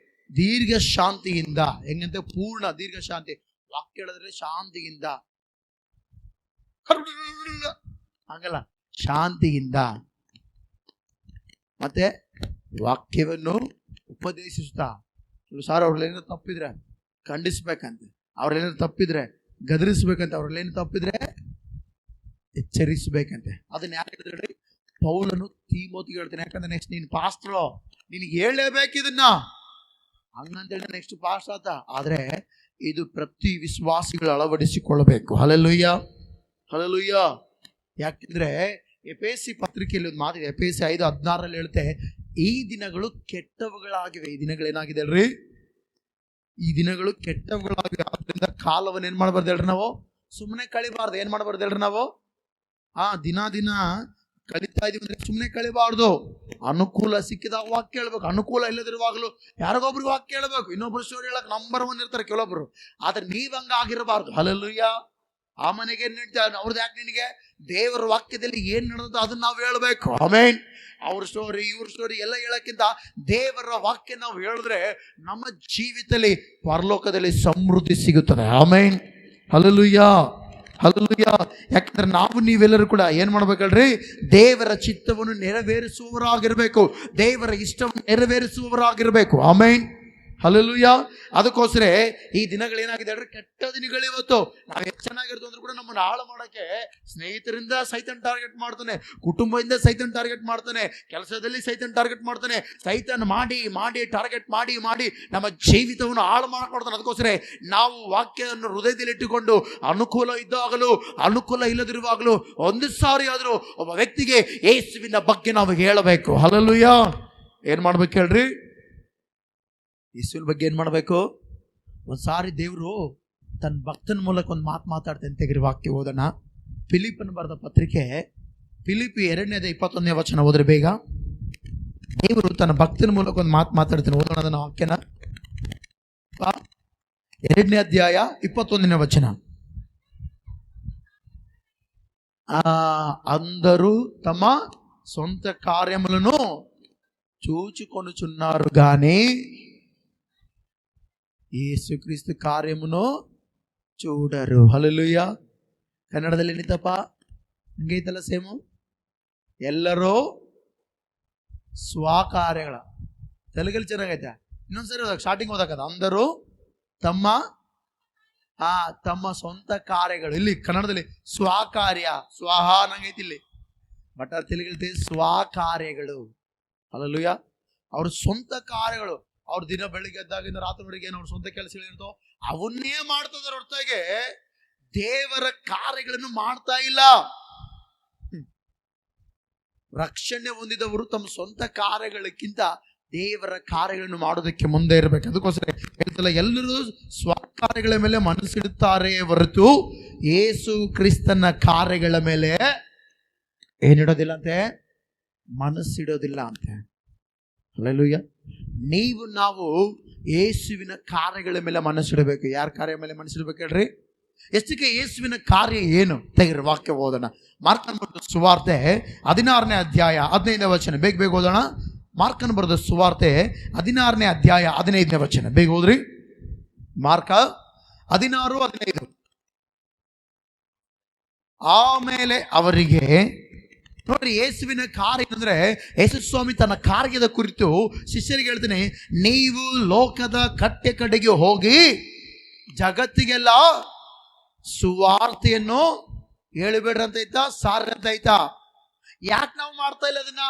[SPEAKER 1] ದೀರ್ಘ ಶಾಂತಿಯಿಂದ. ಹೆಂಗಂತೆ? ಪೂರ್ಣ ದೀರ್ಘ ಶಾಂತಿ. ವಾಕ್ಯ ಹೇಳಿದ್ರೆ ಶಾಂತಿಯಿಂದ, ಹಂಗಲ್ಲ, ಶಾಂತಿಯಿಂದ. ಮತ್ತೆ ವಾಕ್ಯವನ್ನು ಉಪದೇಶಿಸುತ್ತಾ. ಸಾರ್ ಅವ್ರಲ್ಲೇನೋ ತಪ್ಪಿದ್ರೆ ಖಂಡಿಸ್ಬೇಕಂತೆ, ಅವ್ರಲ್ಲೇನೋ ತಪ್ಪಿದ್ರೆ ಗದರಿಸ್ಬೇಕಂತೆ, ಅವ್ರಲ್ಲೇನೋ ತಪ್ಪಿದ್ರೆ ಎಚ್ಚರಿಸ್ಬೇಕಂತೆ. ಅದನ್ನ ಯಾರು ಹೇಳಿದ್ರಿ? ಪೌಲನು ತೀಮೋತಿಗೆ ಹೇಳ್ತಾನೆ. ಯಾಕಂದ್ರೆ ನೆಕ್ಸ್ಟ್ ನೀನು ಪಾಸ್ಟ್ರು, ನಿನಗೆ ಹೇಳಲೇಬೇಕು ಇದನ್ನ, ಹಂಗಂತೇಳಿ ನೆಕ್ಸ್ಟ್ ಪಾಸ್ಟ್ ಆತ. ಆದ್ರೆ ಇದು ಪ್ರತಿ ವಿಶ್ವಾಸಿಗಳು ಅಳವಡಿಸಿಕೊಳ್ಳಬೇಕು. ಹಲ್ಲೆಲೂಯಾ. ಹಲ್ಲೆಲೂಯಾ. ಯಾಕೆಂದ್ರೆ ಎಫೆಸಿ ಪತ್ರಿಕೆಯಲ್ಲಿ ಒಂದು ಮಾತಿದೆ. ಎಫೆಸಿ 5:16 ಹೇಳುತ್ತೆ, ಈ ದಿನಗಳು ಕೆಟ್ಟವುಗಳಾಗಿವೆ. ಈ ದಿನಗಳೇನಾಗಿದೆ ಅಲ್ರಿ? ಈ ದಿನಗಳು ಕೆಟ್ಟವುಗಳಾಗಿವೆ. ಆದ್ರಿಂದ ಕಾಲವನ್ನು ಏನ್ ಮಾಡಬಾರ್ದು ಹೇಳ್ರಿ? ನಾವು ಸುಮ್ಮನೆ ಕಳಿಬಾರ್ದು. ಏನ್ ಮಾಡಬಾರ್ದು ಹೇಳ್ರಿ? ನಾವು ದಿನ ಕಲಿತಾ ಇದೀವಿ ಅಂದ್ರೆ ಸುಮ್ಮನೆ ಕಲಿಬಾರ್ದು. ಅನುಕೂಲ ಸಿಕ್ಕಿದಾಗ ವಾಕ್ಯ ಹೇಳ್ಬೇಕು, ಅನುಕೂಲ ಇಲ್ಲದಿರುವಾಗಲೂ ಯಾರಿಗೊಬ್ರಿಗೆ ವಾಕ್ಯ ಹೇಳ್ಬೇಕು. ಇನ್ನೊಬ್ರು ಸ್ಟೋರಿ ಹೇಳಕ್ ನಂಬರ್ 1 ಇರ್ತಾರೆ ಕೆಲವೊಬ್ರು, ಆದ್ರೆ ನೀವ್ ಹಂಗ ಆಗಿರಬಾರ್ದು. ಹಲ್ಲೆಲೂಯಾ. ಆ ಮನೆಗೆ ಏನ್ ನಡೀತಾರೆ ಅವ್ರದ್ದು ಯಾಕೆ ನಿನಗೆ? ದೇವರ ವಾಕ್ಯದಲ್ಲಿ ಏನ್ ನಡೆದ ಅದನ್ನ ನಾವು ಹೇಳ್ಬೇಕು. ಆಮೇನ್. ಅವ್ರ ಸ್ಟೋರಿ ಇವ್ರ ಸ್ಟೋರಿ ಎಲ್ಲ ಹೇಳಕ್ಕಿಂತ ದೇವರ ವಾಕ್ಯ ನಾವು ಹೇಳಿದ್ರೆ ನಮ್ಮ ಜೀವಿತದಲ್ಲಿ ಪರಲೋಕದಲ್ಲಿ ಸಮೃದ್ಧಿ ಸಿಗುತ್ತದೆ. ಆಮೇನ್. Hallelujah, hallelujah. ಯಾಕಂದ್ರೆ ನಾವು ನೀವೆಲ್ಲರೂ ಕೂಡ ಏನ್ ಮಾಡ್ಬೇಕಲ್ರಿ? ದೇವರ ಚಿತ್ತವನ್ನು ನೆರವೇರಿಸುವವರಾಗಿರ್ಬೇಕು, ದೇವರ ಇಷ್ಟವನ್ನು ನೆರವೇರಿಸುವವರಾಗಿರ್ಬೇಕು. ಆಮೇನ್. ಹಲ್ಲೆಲೂಯಾ. ಅದಕ್ಕೋಸ್ಕರ ಈ ದಿನಗಳೇನಾಗಿದೆ ಅಂದ್ರೆ ಕೆಟ್ಟ ದಿನಗಳು. ಇವತ್ತು ನಾವು ಎಷ್ಟು ಚೆನ್ನಾಗಿರ್ತೀವಿ ಅಂದ್ರೂ ಕೂಡ ನಮ್ಮನ್ನು ಹಾಳು ಮಾಡಕ್ಕೆ ಸ್ನೇಹಿತರಿಂದ ಸೈತನ್ ಟಾರ್ಗೆಟ್ ಮಾಡ್ತಾನೆ, ಕುಟುಂಬದಿಂದ ಸೈತನ್ ಟಾರ್ಗೆಟ್ ಮಾಡ್ತಾನೆ, ಕೆಲಸದಲ್ಲಿ ಸೈತನ್ ಟಾರ್ಗೆಟ್ ಮಾಡ್ತಾನೆ. ಸೈತನ್ ಮಾಡಿ ಮಾಡಿ ಟಾರ್ಗೆಟ್ ಮಾಡಿ ಮಾಡಿ ನಮ್ಮ ಜೀವಿತವನ್ನು ಹಾಳು ಮಾಡ್ಕೊಡ್ತಾನೆ. ಅದಕ್ಕೋಸ್ಕರ ನಾವು ವಾಕ್ಯವನ್ನು ಹೃದಯದಲ್ಲಿ ಇಟ್ಟುಕೊಂಡು ಅನುಕೂಲ ಇದ್ದಾಗಲೂ ಅನುಕೂಲ ಇಲ್ಲದಿರುವಾಗಲೂ ಒಂದು ಸಾರಿ ಆದರೂ ಒಬ್ಬ ವ್ಯಕ್ತಿಗೆ ಯೇಸುವಿನ ಬಗ್ಗೆ ನಾವು ಹೇಳಬೇಕು. ಹಲ್ಲೆಲೂಯಾ. ಏನ್ ಮಾಡ್ಬೇಕು ಹೇಳ್ರಿ? ಯೇಸುವಿನ ಬಗ್ಗೆ ಏನ್ ಮಾಡ್ಬೇಕು? ಒಂದ್ಸಾರಿ ದೇವರು ತನ್ನ ಭಕ್ತನ ಮೂಲಕ ಒಂದು ಮಾತು ಮಾತಾಡ್ತೇನೆ. ತೆಗಿರಿ ವಾಕ್ಯ ಓದೋಣ. ಫಿಲಿಪ್ಪನ ಬರೆದ ಪತ್ರಿಕೆ, ಫಿಲಿಪಿ 2:21 ಓದ್ರೆ ಬೇಗ. ದೇವರು ತನ್ನ ಭಕ್ತನ ಮೂಲಕ ಒಂದು ಮಾತು ಮಾತಾಡ್ತೇನೆ. ಓದೋಣ ಅದನ್ನ ವಾಕ್ಯನ. 2ನೇ ಅಧ್ಯಾಯ 21 అందరూ తమ సొంత కార్యములను చూచుకొనుచున్నారు గాని ಯೇಸುಕ್ರಿಸ್ತು ಕಾರ್ಯమును చూడరు. ಹಲ್ಲೆಲೂಯಾ. ಕನ್ನಡದಲ್ಲಿ ಏನಿತ್ತಪ್ಪ? ಹಂಗೈತಲ್ಲ ಸೇಮು. ಎಲ್ಲರೂ ಸ್ವಕಾರ್ಯಗಳ. ತೆಲುಗಲ್ಲಿ ಚೆನ್ನಾಗೈತೆ. ಇನ್ನೊಂದ್ಸರಿ ಸ್ಟಾರ್ಟಿಂಗ್ ಓದಕ್ಕದ. ಅಂದರು ತಮ್ಮ ತಮ್ಮ ಸ್ವಂತ ಕಾರ್ಯಗಳು. ಇಲ್ಲಿ ಕನ್ನಡದಲ್ಲಿ ಸ್ವಕಾರ್ಯ, ಸ್ವಹ ನಂಗೈತಿ ಇಲ್ಲಿ. ಬಟ್ ಅದು ತೆಲುಗಲ್ಲಿ ಸ್ವಕಾರ್ಯಗಳು. ಹಲ್ಲೆಲೂಯಾ. ಅವ್ರ ಸ್ವಂತ ಕಾರ್ಯಗಳು. ಅವ್ರ ದಿನ ಬೆಳಿಗ್ಗೆ ಎದ್ದಾಗಿಂದ ರಾತ್ರಿವರೆಗೆ ಏನು ಅವ್ರ ಸ್ವಂತ ಕೆಲಸಗಳಿರ್ತೋ ಅವನ್ನೇ ಮಾಡ್ತದ್ರ ಹೊರತಾಗಿ ದೇವರ ಕಾರ್ಯಗಳನ್ನು ಮಾಡ್ತಾ ಇಲ್ಲ. ರಕ್ಷಣೆ ಹೊಂದಿದವರು ತಮ್ಮ ಸ್ವಂತ ಕಾರ್ಯಗಳಕ್ಕಿಂತ ದೇವರ ಕಾರ್ಯಗಳನ್ನು ಮಾಡೋದಕ್ಕೆ ಮುಂದೆ ಇರಬೇಕು. ಅದಕ್ಕೋಸ್ಕರ ಹೇಳ್ತಲ್ಲ, ಎಲ್ಲರೂ ಸ್ವಕಾರ್ಯಗಳ ಮೇಲೆ ಮನಸ್ಸಿಡುತ್ತಾರೆ ಹೊರತು ಯೇಸು ಕ್ರಿಸ್ತನ ಕಾರ್ಯಗಳ ಮೇಲೆ ಏನಿಡೋದಿಲ್ಲ ಅಂತೆ, ಮನಸ್ಸಿಡೋದಿಲ್ಲ ಅಂತೆ. ಹಲ್ಲೆಲೂಯಾ. ನಾವು ಯೇಸುವಿನ ಕಾರ್ಯಗಳ ಮೇಲೆ ಮನಸ್ಸಿಡಬೇಕು. ಯಾರ ಕಾರ್ಯ ಮೇಲೆ ಮನಸ್ಸಿಡಬೇಕು ಹೇಳ್ರಿ? ಎಷ್ಟಕ್ಕೆ ಯೇಸುವಿನ ಕಾರ್ಯ ಏನು? ತೆಗಿರಿ ವಾಕ್ಯ ಓದೋಣ. ಮಾರ್ಕನ ಬರೆದ ಸುವಾರ್ತೆ 16ನೇ ಅಧ್ಯಾಯ 15ನೇ ಬೇಗ ಬೇಗ ಓದೋಣ. ಮಾರ್ಕನ ಬರೆದ ಸುವಾರ್ತೆ 16ನೇ ಅಧ್ಯಾಯ 15ನೇ ಬೇಗ ಓದ್ರಿ. ಮಾರ್ಕ 16:15. ಆಮೇಲೆ ಅವರಿಗೆ ನೋಡ್ರಿ, ಯೇಸುವಿನ ಕಾರ್ಯ ಅಂದ್ರೆ ಯೇಸು ಸ್ವಾಮಿ ತನ್ನ ಕಾರ್ಯದ ಕುರಿತು ಶಿಷ್ಯರಿಗೆ ಹೇಳ್ತಾನೆ, ನೀವು ಲೋಕದ ಕಟ್ಟೆ ಕಡೆಗೆ ಹೋಗಿ ಜಗತ್ತಿಗೆಲ್ಲ ಸುವಾರ್ತೆಯನ್ನು ಹೇಳಿಬಿಡ್ರಿ ಅಂತ ಐತಾ, ಸಾರ್ರಿ ಅಂತ ಐತಾ? ಯಾಕೆ ನಾವು ಮಾಡ್ತಾ ಇಲ್ಲ ಅದನ್ನ?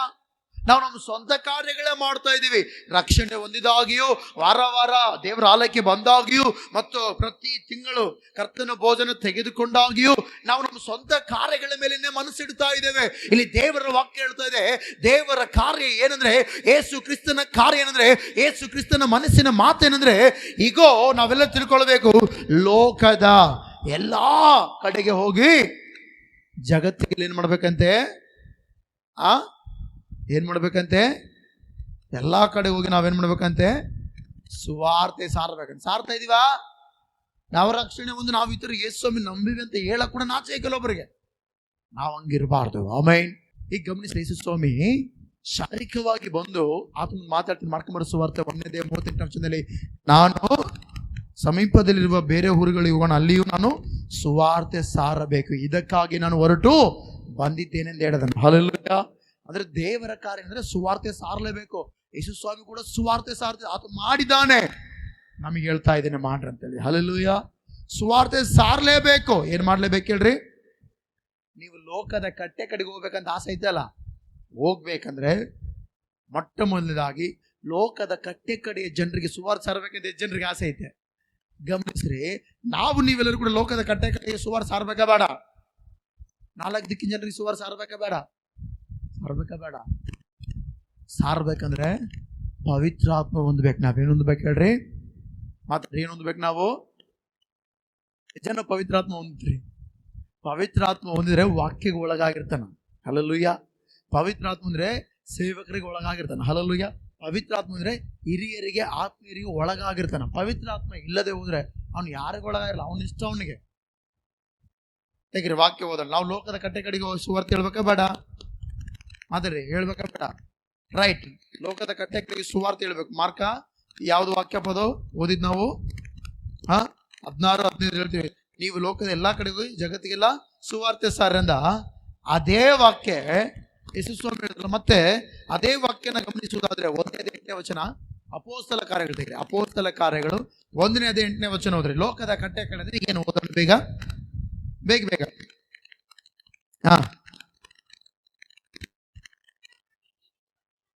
[SPEAKER 1] ನಾವು ನಮ್ಮ ಸ್ವಂತ ಕಾರ್ಯಗಳೇ ಮಾಡ್ತಾ ಇದ್ದೀವಿ. ರಕ್ಷಣೆ ಹೊಂದಿದಾಗಿಯೂ, ವಾರ ವಾರ ದೇವರ ಆಲಯಕ್ಕೆ ಬಂದಾಗಿಯೂ, ಮತ್ತು ಪ್ರತಿ ತಿಂಗಳು ಕರ್ತನ ಭೋಜನ ತೆಗೆದುಕೊಂಡಾಗಿಯೂ ನಾವು ನಮ್ಮ ಸ್ವಂತ ಕಾರ್ಯಗಳ ಮೇಲೇನೆ ಮನಸ್ಸಿಡ್ತಾ ಇದ್ದೇವೆ. ಇಲ್ಲಿ ದೇವರ ವಾಕ್ಯ ಹೇಳ್ತಾ ಇದೆ, ದೇವರ ಕಾರ್ಯ ಏನಂದ್ರೆ, ಯೇಸು ಕ್ರಿಸ್ತನ ಕಾರ್ಯ ಏನಂದ್ರೆ, ಯೇಸು ಕ್ರಿಸ್ತನ ಮನಸ್ಸಿನ ಮಾತೇನಂದ್ರೆ, ಈಗೋ ನಾವೆಲ್ಲ ತಿಳ್ಕೊಳ್ಬೇಕು, ಲೋಕದ ಎಲ್ಲಾ ಕಡೆಗೆ ಹೋಗಿ ಜಗತ್ತಿಗೆ ಏನ್ ಮಾಡ್ಬೇಕಂತೆ? ಏನ್ ಮಾಡ್ಬೇಕಂತೆ? ಎಲ್ಲಾ ಕಡೆ ಹೋಗಿ ನಾವೇನ್ ಮಾಡ್ಬೇಕಂತೆ? ಸುವಾರ್ತೆ ಸಾರಬೇಕಂತ. ಸಾರ್ತಾ ಇದೀವಾ? ನಾವು ರಕ್ಷಣೆ ಒಂದು ನಾವು ಇತರ ಯೇಸು ಸ್ವಾಮಿ ನಂಬಿವಿ ಅಂತ ಹೇಳಕ್ ಕೂಡ ನಾಚೆ ಕೆಲವೊಬ್ಬರಿಗೆ. ನಾವು ಹಂಗಿರಬಾರ್ದು. ಆಮೇನ್. ಈಗ ಗಮನಿಸಿ, ಯೇಸು ಸ್ವಾಮಿ ಶಾರೀರಿಕವಾಗಿ ಬಂದು ಆತನ ಮಾತಾಡ್ತೀನಿ. ಮಾಡ್ಕೊಂಬರೋ ಸುವಾರ್ತೆ 1:38 ನಾನು ಸಮೀಪದಲ್ಲಿರುವ ಬೇರೆ ಊರುಗಳಿಗೆ ಹೋಗೋಣ, ಅಲ್ಲಿಯೂ ನಾನು ಸುವಾರ್ತೆ ಸಾರಬೇಕು, ಇದಕ್ಕಾಗಿ ನಾನು ಹೊರಟು ಬಂದಿದ್ದೇನೆಂದು ಹೇಳಿದನು. ಹಲ್ಲೆಲೂಯಾ. ಅಂದ್ರೆ ದೇವರ ಕಾರ್ಯ ಅಂದ್ರೆ ಸುವಾರ್ತೆ ಸಾರಲೇಬೇಕು. ಯೇಸು ಸ್ವಾಮಿ ಕೂಡ ಸುವಾರ್ತೆ ಸಾರ್ತೆ ಆತ ಮಾಡಿದ್ದಾನೆ. ನಮಗೆ ಹೇಳ್ತಾ ಇದ್ದೇನೆ ಮಾಡ್ರಿ ಅಂತೇಳಿ. ಹಲ್ಲೆಲೂಯಾ. ಸುವಾರ್ತೆ ಸಾರಲೇಬೇಕು. ಏನ್ ಮಾಡ್ಲೇಬೇಕು ಹೇಳ್ರಿ? ನೀವು ಲೋಕದ ಕಟ್ಟೆ ಕಡೆಗೆ ಹೋಗ್ಬೇಕಂತ ಆಸೆ ಐತಲ್ಲ, ಹೋಗ್ಬೇಕಂದ್ರೆ ಮೊಟ್ಟ ಮೊದಲನೇದಾಗಿ ಲೋಕದ ಕಟ್ಟೆ ಕಡೆಯ ಜನರಿಗೆ ಸುವಾರ್ತೆ ಸಾರಬೇಕಂತ ಜನರಿಗೆ ಆಸೆ ಐತೆ. ಗಮನಿಸ್ರಿ, ನಾವು ನೀವೆಲ್ಲರೂ ಕೂಡ ಲೋಕದ ಕಟ್ಟೆ ಕಡೆಗೆ ಸುವಾರ್ತೆ ಸಾರಬೇಕಾ ಬೇಡ? 4 ದಿಕ್ಕಿನ ಜನರಿಗೆ ಸುವಾರ್ತೆ ಸಾರಬೇಕಾ ಬೇಡ? ಬೇಡ. ಸಾರ್ಬೇಕಂದ್ರೆ ಪವಿತ್ರಾತ್ಮ ಹೊಂದ್ಬೇಕು. ನಾವೇನು ಹೊಂದ್ಬೇಕು ಹೇಳ್ರಿ? ಮಾತ್ರ ಏನು ಹೊಂದ್ಬೇಕು? ನಾವು ಪವಿತ್ರಾತ್ಮ ಹೊಂದ್ರಿ. ಪವಿತ್ರಾತ್ಮ ಹೊಂದಿದ್ರೆ ವಾಕ್ಯಕ್ಕೆ ಒಳಗಾಗಿರ್ತಾನ. ಹಲ್ಲೆಲೂಯಾ. ಪವಿತ್ರಾತ್ಮ ಅಂದ್ರೆ ಸೇವಕರಿಗೆ ಒಳಗಾಗಿರ್ತಾನೆ. ಹಲ್ಲೆಲೂಯಾ. ಪವಿತ್ರಾತ್ಮ ಅಂದ್ರೆ ಹಿರಿಯರಿಗೆ ಆತ್ಮೀಯರಿಗೆ ಒಳಗಾಗಿರ್ತಾನೆ. ಪವಿತ್ರಾತ್ಮ ಇಲ್ಲದೆ ಹೋದ್ರೆ ಅವ್ನು ಯಾರಿಗೂ ಒಳಗಾಗಿರಲ್ಲ, ಅವನ ಇಷ್ಟ ಅವನಿಗೆ. ಹೇಗಿರಿ ವಾಕ್ಯ ಓದೋಣ. ನಾವು ಲೋಕದ ಕಟ್ಟೆ ಕಡೆಗೆ ಸುವಾರ್ತೆ ಹೇಳ್ಬೇಕಾ ಬೇಡ? ಮಾತಾಡ್ರಿ, ಹೇಳ್ಬೇಕಾ ಬೇಡ? ರೈಟ್, ಲೋಕದ ಕಟ್ಟೆ ಕಡೆಗೆ ಸುವಾರ್ತೆ ಹೇಳ್ಬೇಕು. ಮಾರ್ಕ ಯಾವ್ದು ವಾಕ್ಯ ಪದ ಓದಿದ್ ನಾವು? 16-15 ಹೇಳ್ತೀವಿ, ನೀವು ಲೋಕದ ಎಲ್ಲಾ ಕಡೆಗೂ ಜಗತ್ತಿಗೆಲ್ಲ ಸುವಾರ್ತೆ ಸಾರಿಂದ. ಅದೇ ವಾಕ್ಯ ಯೇಸು ಸ್ವಾಮಿ ಹೇಳಿದ್ರಲ್ಲ. ಮತ್ತೆ ಅದೇ ವಾಕ್ಯನ ಗಮನಿಸುವುದಾದ್ರೆ 1:8 ವಚನ, ಅಪೊಸ್ತಲ ಕಾರ್ಯಗಳು ತೆಗೆರಿ. ಅಪೊಸ್ತಲ ಕಾರ್ಯಗಳು 1:8 ವಚನ ಹೋದ್ರಿ. ಲೋಕದ ಕಟ್ಟೆ ಕಡೆ ಏನು ಓದೋಣ? ಬೇಗ ಬೇಗ ಬೇಗ.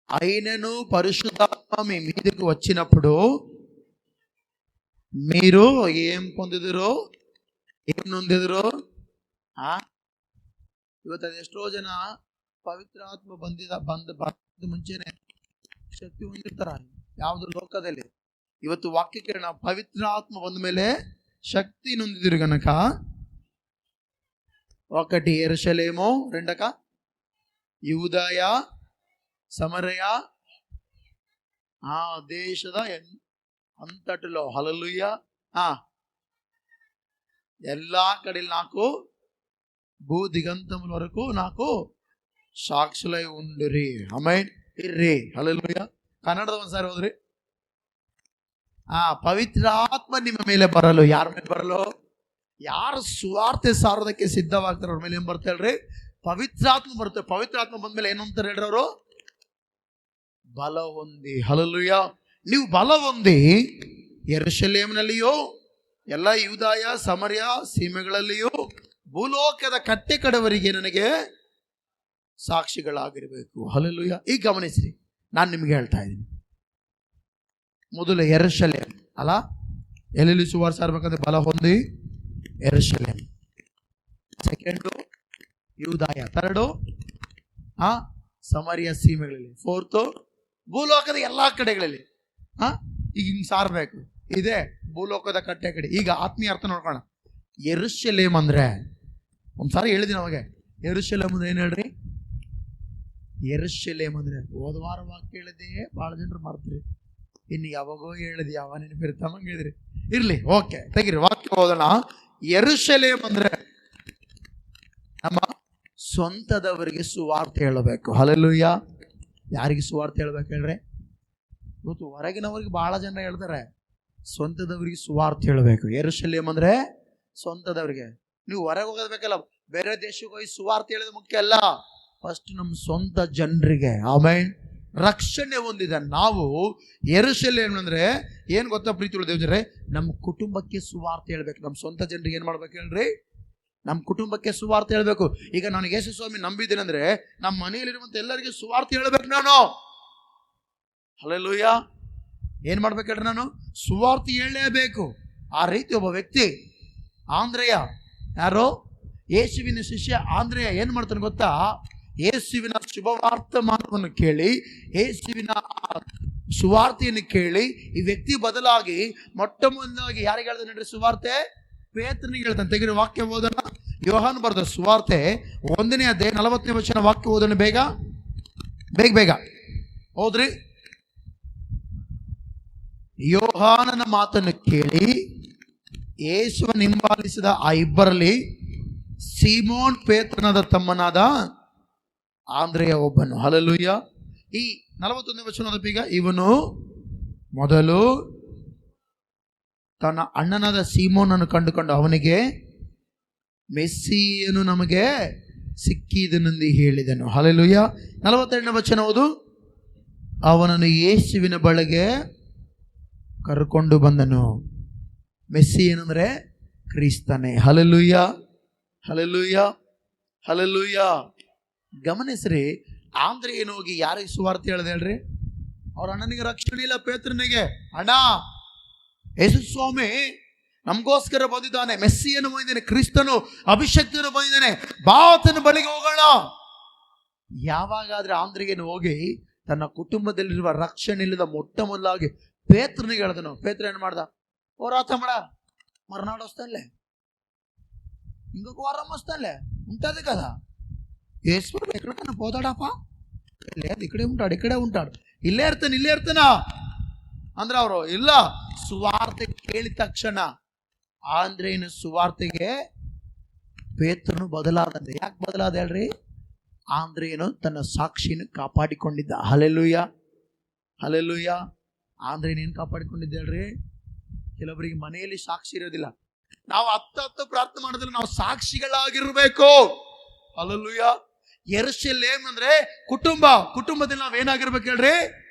[SPEAKER 1] ఆయనను పరిశుద్ధాత్మ మీ మీదకు వచ్చినప్పుడు మీరు ఏం పొందుదురు? ఏం నొందిదురు? ಇವತ್ತು ಅದೆಷ್ಟೋ ಜನ ಪವಿತ್ರಾತ್ಮ ಬಂದ ಮುಂಚೆನೆ ಶಕ್ತಿ ಹೊಂದಿರ್ತಾರ ಯಾವ್ದು ಲೋಕದಲ್ಲಿ. ಇವತ್ತು ವಾಕ್ಯಕ್ಕೆ ನಾವು ಪವಿತ್ರಾತ್ಮ ಬಂದ ಮೇಲೆ ಶಕ್ತಿ ನೊಂದಿದ್ರು ಗನಕ. 1 ಯೆರೂಷಲೇಮು, 2 ಯೂದಾಯ, ಸಮರಯ, దేశದ అంతటిలో హల్లెలూయా ಎಲ್ಲಾ కడే నాకు భూ దిగంతముల వరకు నాకు ಸಾಕ್ಷುಲೈ ಉಂಡ್ರಿ. ಆಮೆನ್. ಇರ್ರಿ. ಹಲ್ಲೆಲೂಯಾ. ಕನ್ನಡದ ಒಂದ್ಸಾರಿ ಹೋದ್ರಿ. ಪವಿತ್ರಾತ್ಮ ನಿಮ್ಮ ಮೇಲೆ ಬರಲು. ಯಾರ ಮೇಲೆ ಬರಲು? ಯಾರು ಸುವಾರ್ತೆ ಸಾರೋದಕ್ಕೆ ಸಿದ್ಧವಾಗ್ತಾರೆ ಅವ್ರ ಮೇಲೆ ಏನ್ ಬರ್ತಾ ಹೇಳ್ರಿ? ಪವಿತ್ರಾತ್ಮ ಬರುತ್ತೆ. ಪವಿತ್ರಾತ್ಮ ಬಂದ್ಮೇಲೆ ಏನು ಅಂತಾರೆ ಹೇಳ್ರಿ ಅವರು? ಬಲ ಹೊಂದಿ. ಹಲ್ಲೆಲೂಯಾ. ನೀವು ಬಲ ಹೊಂದಿ ಯೆರೂಷಲೇಮಿನಲ್ಲಿಯೋ ಎಲ್ಲ ಯೂದಾಯ ಸಮರ್ಯ ಸೀಮೆಗಳಲ್ಲಿಯೂ ಭೂಲೋಕದ ಕಟ್ಟೆ ಕಡೆವರೆಗೆ ನನಗೆ ಸಾಕ್ಷಿಗಳಾಗಿರ್ಬೇಕು. ಹಲ್ಲೆಲೂಯಾ. ಈಗ ಗಮನಿಸ್ರಿ, ನಾನು ನಿಮ್ಗೆ ಹೇಳ್ತಾ ಇದ್ದೀನಿ. ಮೊದಲು ಯೆರೂಷಲೇಮ್ ಅಲ್ಲ, ಎಲ್ಲೆಲ್ಲಿ ಸುವಾರ್ತೆ ಸಾರಬೇಕಂದ್ರೆ ಬಲ ಹೊಂದಿ ಯೆರೂಷಲೇಮ್. ಸೆಕೆಂಡು ಯೂದಾಯ, 3 ಸಮರ್ಯ ಸೀಮೆಗಳಲ್ಲಿ, 4 ಭೂಲೋಕದ ಎಲ್ಲಾ ಕಡೆಗಳಲ್ಲಿ ಈಗ ಹಿಂಗ್ ಸಾರಬೇಕು. ಇದೇ ಭೂಲೋಕದ ಕಟ್ಟೆ ಕಡೆ. ಈಗ ಆತ್ಮೀಯ ಅರ್ಥ ನೋಡ್ಕೋಣ. ಯೆರೂಷಲೇಮ್ ಅಂದ್ರೆ ಒಂದ್ಸಾರಿ ಹೇಳಿದೀನಿ ಅವಾಗ. ಯೆರೂಷಲೇಮ್ ಅಂದ್ರೆ ಏನ್ ಹೇಳ್ರಿ? ಯೆರೂಷಲೇಮ್ ಅಂದ್ರೆ ಹೋದ ವಾರ ವಾಕ್ಯ ಹೇಳಿದೆ, ಬಹಳ ಜನರು ಮಾಡ್ತೀರಿ. ಇನ್ನು ಯಾವಾಗೋ ಹೇಳಿದೆ, ಯಾವ ನೆನಪಿರ್ತಮ್ಮಂಗೆ ಹೇಳಿದ್ರಿ. ಇರ್ಲಿ, ಓಕೆ, ತೆಗಿರಿ ವಾಕ್ಯ ಓದೋಣ. ಯೆರೂಷಲೇಮ್ ಅಂದ್ರೆ ನಮ್ಮ ಸ್ವಂತದವರಿಗೆ ಸುವಾರ್ತೆ ಹೇಳಬೇಕು. ಹಲ್ಲೆಲೂಯಾ. ಯಾರಿಗೆ ಸುವಾರ್ತೆ ಹೇಳ್ಬೇಕು ಹೇಳ್ರಿ? ಇವತ್ತು ಹೊರಗಿನವರಿಗೆ ಬಹಳ ಜನ ಹೇಳ್ತಾರೆ, ಸ್ವಂತದವರಿಗೆ ಸುವಾರ್ತೆ ಹೇಳಬೇಕು. ಯೆರೂಷಲೇಮ್ ಅಂದ್ರೆ ಸ್ವಂತದವರಿಗೆ. ನೀವು ಹೊರಗೆ ಹೋಗಬೇಕಲ್ಲ, ಬೇರೆ ದೇಶಕ್ಕೆ ಹೋಗಿ ಸುವಾರ್ತೆ ಹೇಳೋದು ಮುಖ್ಯ ಅಲ್ಲ. ಫಸ್ಟ್ ನಮ್ಮ ಸ್ವಂತ ಜನರಿಗೆ. ಆಮೇನ್. ರಕ್ಷಣೆ ಹೊಂದಿದ ನಾವು ಯೆರೂಷಲೇಮ್ ಅಂದ್ರೆ ಏನ್ ಗೊತ್ತಾ ಪ್ರೀತಿ ದೇವರೇ? ನಮ್ಮ ಕುಟುಂಬಕ್ಕೆ ಸುವಾರ್ತೆ ಹೇಳ್ಬೇಕು. ನಮ್ಮ ಸ್ವಂತ ಜನರಿಗೆ ಏನ್ ಮಾಡ್ಬೇಕು ಹೇಳ್ರಿ? ನಮ್ಮ ಕುಟುಂಬಕ್ಕೆ ಸುವಾರ್ತೆ ಹೇಳ್ಬೇಕು. ಈಗ ನಾನು ಯೇಸು ಸ್ವಾಮಿ ನಂಬಿದ್ದೇನೆ ಅಂದ್ರೆ ನಮ್ಮ ಮನೆಯಲ್ಲಿರುವಂತ ಎಲ್ಲರಿಗೆ ಸುವಾರ್ತೆ ಹೇಳ್ಬೇಕು ನಾನು. ಹಲ್ಲೆಲೂಯಾ. ಏನ್ ಮಾಡ್ಬೇಕು ಹೇಳ್ರಿ? ನಾನು ಸುವಾರ್ತೆ ಹೇಳಲೇಬೇಕು. ಆ ರೀತಿ ಒಬ್ಬ ವ್ಯಕ್ತಿ ಆಂದ್ರೆಯ, ಯಾರೋ ಯೇಸುವಿನ ಶಿಷ್ಯ ಆಂದ್ರೆಯ, ಏನ್ ಮಾಡ್ತಾನೆ ಗೊತ್ತಾ? ಯೇಸುವಿನ ಶುಭವಾರ್ತಮಾನವನ್ನು ಕೇಳಿ, ಯೇಸುವಿನ ಸುವಾರ್ತೆಯನ್ನು ಕೇಳಿ ಈ ವ್ಯಕ್ತಿ ಬದಲಾಗಿ ಮೊಟ್ಟ ಮೊದಲಾಗಿ ಯಾರಿಗೆ ಹೇಳ್ತಾನೆ ನೋಡ್ರಿ ಸುವಾರ್ತೆ? ಪೇತ್ರನಿಗೆ ಹೇಳ್ತಾನೆ. ತೆಗಿರಿ ವಾಕ್ಯ ಓದೋಣ. ಯೋಹಾನ ಬರೆದ ಸುವಾರ್ತೆ 1ನೇ ಅಧ್ಯಾಯ 40ನೇ ವಚನ ವಾಕ್ಯ ಓದೋಣ. ಬೇಗ ಬೇಗ ಬೇಗ ಹೋದ್ರಿ. ಯೋಹಾನನ ಮಾತನ್ನು ಕೇಳಿ ಯೇಸುವನ್ನು ಹಿಂಬಾಲಿಸಿದ ಆ ಇಬ್ಬರಲ್ಲಿ ಸೀಮೋನ್ ಪೇತ್ರನಾದ ತಮ್ಮನಾದ ಆಂದ್ರೆಯ ಒಬ್ಬನು. ಹಲ್ಲೆಲೂಯಾ. ಈ 41ನೇ ವಚನದ ಬೇಗ, ಇವನು ಮೊದಲು ತನ್ನ ಅಣ್ಣನಾದ ಸೀಮೋನನ್ನು ಕಂಡುಕೊಂಡು ಅವನಿಗೆ ಮೆಸ್ಸಿಯನು ನಮಗೆ ಸಿಕ್ಕಿದನೆಂದು ಹೇಳಿದನು. ಹಲ್ಲೆಲೂಯಾ. 42ನೇ ವಚನ ಓದು. ಅವನನ್ನು ಯೇಸುವಿನ ಬಳಿಗೆ ಕರ್ಕೊಂಡು ಬಂದನು. ಮೆಸ್ಸಿ ಏನಂದ್ರೆ ಕ್ರಿಸ್ತನೇ. ಹಲ್ಲೆಲೂಯಾ. ಹಲ್ಲೆಲೂಯಾ. ಹಲ್ಲೆಲೂಯಾ. ಗಮನಿಸ್ರಿ, ಆಂದ್ರೆ ಏನು ಹೋಗಿ ಯಾರಿಗೆ ಸುವಾರ್ತೆ ಹೇಳ್ದೆ ಹೇಳ್ರಿ? ಅವ್ರ ಅಣ್ಣನಿಗೆ ರಕ್ಷಣೆ ಇಲ್ಲ, ಪೇತ್ರನಿಗೆ. ಅಣ್ಣ, ಯೇಸು ಸ್ವಾಮಿ ನಮಗೋಸ್ಕರ ಬಂದಿದ್ದಾನೆ, ಮೆಸ್ಸಿಯನ್ನು ಬಂದಿದ್ದಾನೆ, ಕ್ರಿಸ್ತನು ಅಭಿಷಕ್ತನು ಬಂದಿದ್ದಾನೆ, ಬಾತನ ಬಳಿಗೆ ಹೋಗೋಣ. ಯಾವಾಗಾದ್ರೆ ಆಂದ್ರಿಗೇನು ಹೋಗಿ ತನ್ನ ಕುಟುಂಬದಲ್ಲಿರುವ ರಕ್ಷಣೆ ಇಲ್ಲದ ಮೊಟ್ಟ ಮೊದಲಾಗಿ ಪೇತ್ರನಿಗೆ ಹೇಳ್ದನು. ಪೇತ್ರ ಏನು ಮಾಡ್ದ? ಹೋರಾಟ ಮಾಡ మర్నాడు వస్తానులే, ఇంకొక వారం వస్తానులే, ఉంటుంది కదా. యేసు ఎక్కడికైనా పోతాడాపా? లేదు, ఇక్కడే ఉంటాడు. ఇల్లే ఇರ್ತಾನ ಅಂದ್ರೆ ಅವರು ಇಲ್ಲ. ಸುವಾರ್ತೆ ಕೇಳಿದ ತಕ್ಷಣ ಆಂದ್ರೇಯನ ಸುವಾರ್ತೆಗೆ ಪೇತ್ರನು ಬದಲಾದಂತೆ. ಯಾಕೆ ಬದಲಾದ ಹೇಳ್ರಿ? ಆಂದ್ರೇಯನು ತನ್ನ ಸಾಕ್ಷಿನ ಕಾಪಾಡಿಕೊಂಡಿದ್ದ. Hallelujah, hallelujah. ಆಂದ್ರೇಯನ ಏನು ಕಾಪಾಡಿಕೊಂಡಿದ್ದ ಹೇಳ್ರಿ? ಕೆಲವರಿಗೆ ಮನೆಯಲ್ಲಿ ಸಾಕ್ಷಿ ಇರೋದಿಲ್ಲ. ನಾವು ಹತ್ತು ಪ್ರಾರ್ಥನೆ ಮಾಡಿದ್ರೆ ನಾವು ಸಾಕ್ಷಿಗಳಾಗಿರ್ಬೇಕು. ಹಲ್ಲೆಲೂಯಾ. ಯೆರೂಸಲೇಮ್ ಅಂದ್ರೆ ಕುಟುಂಬದಲ್ಲಿ ನಾವೇನಾಗಿರ್ಬೇಕು ಹೇಳ್ರಿ?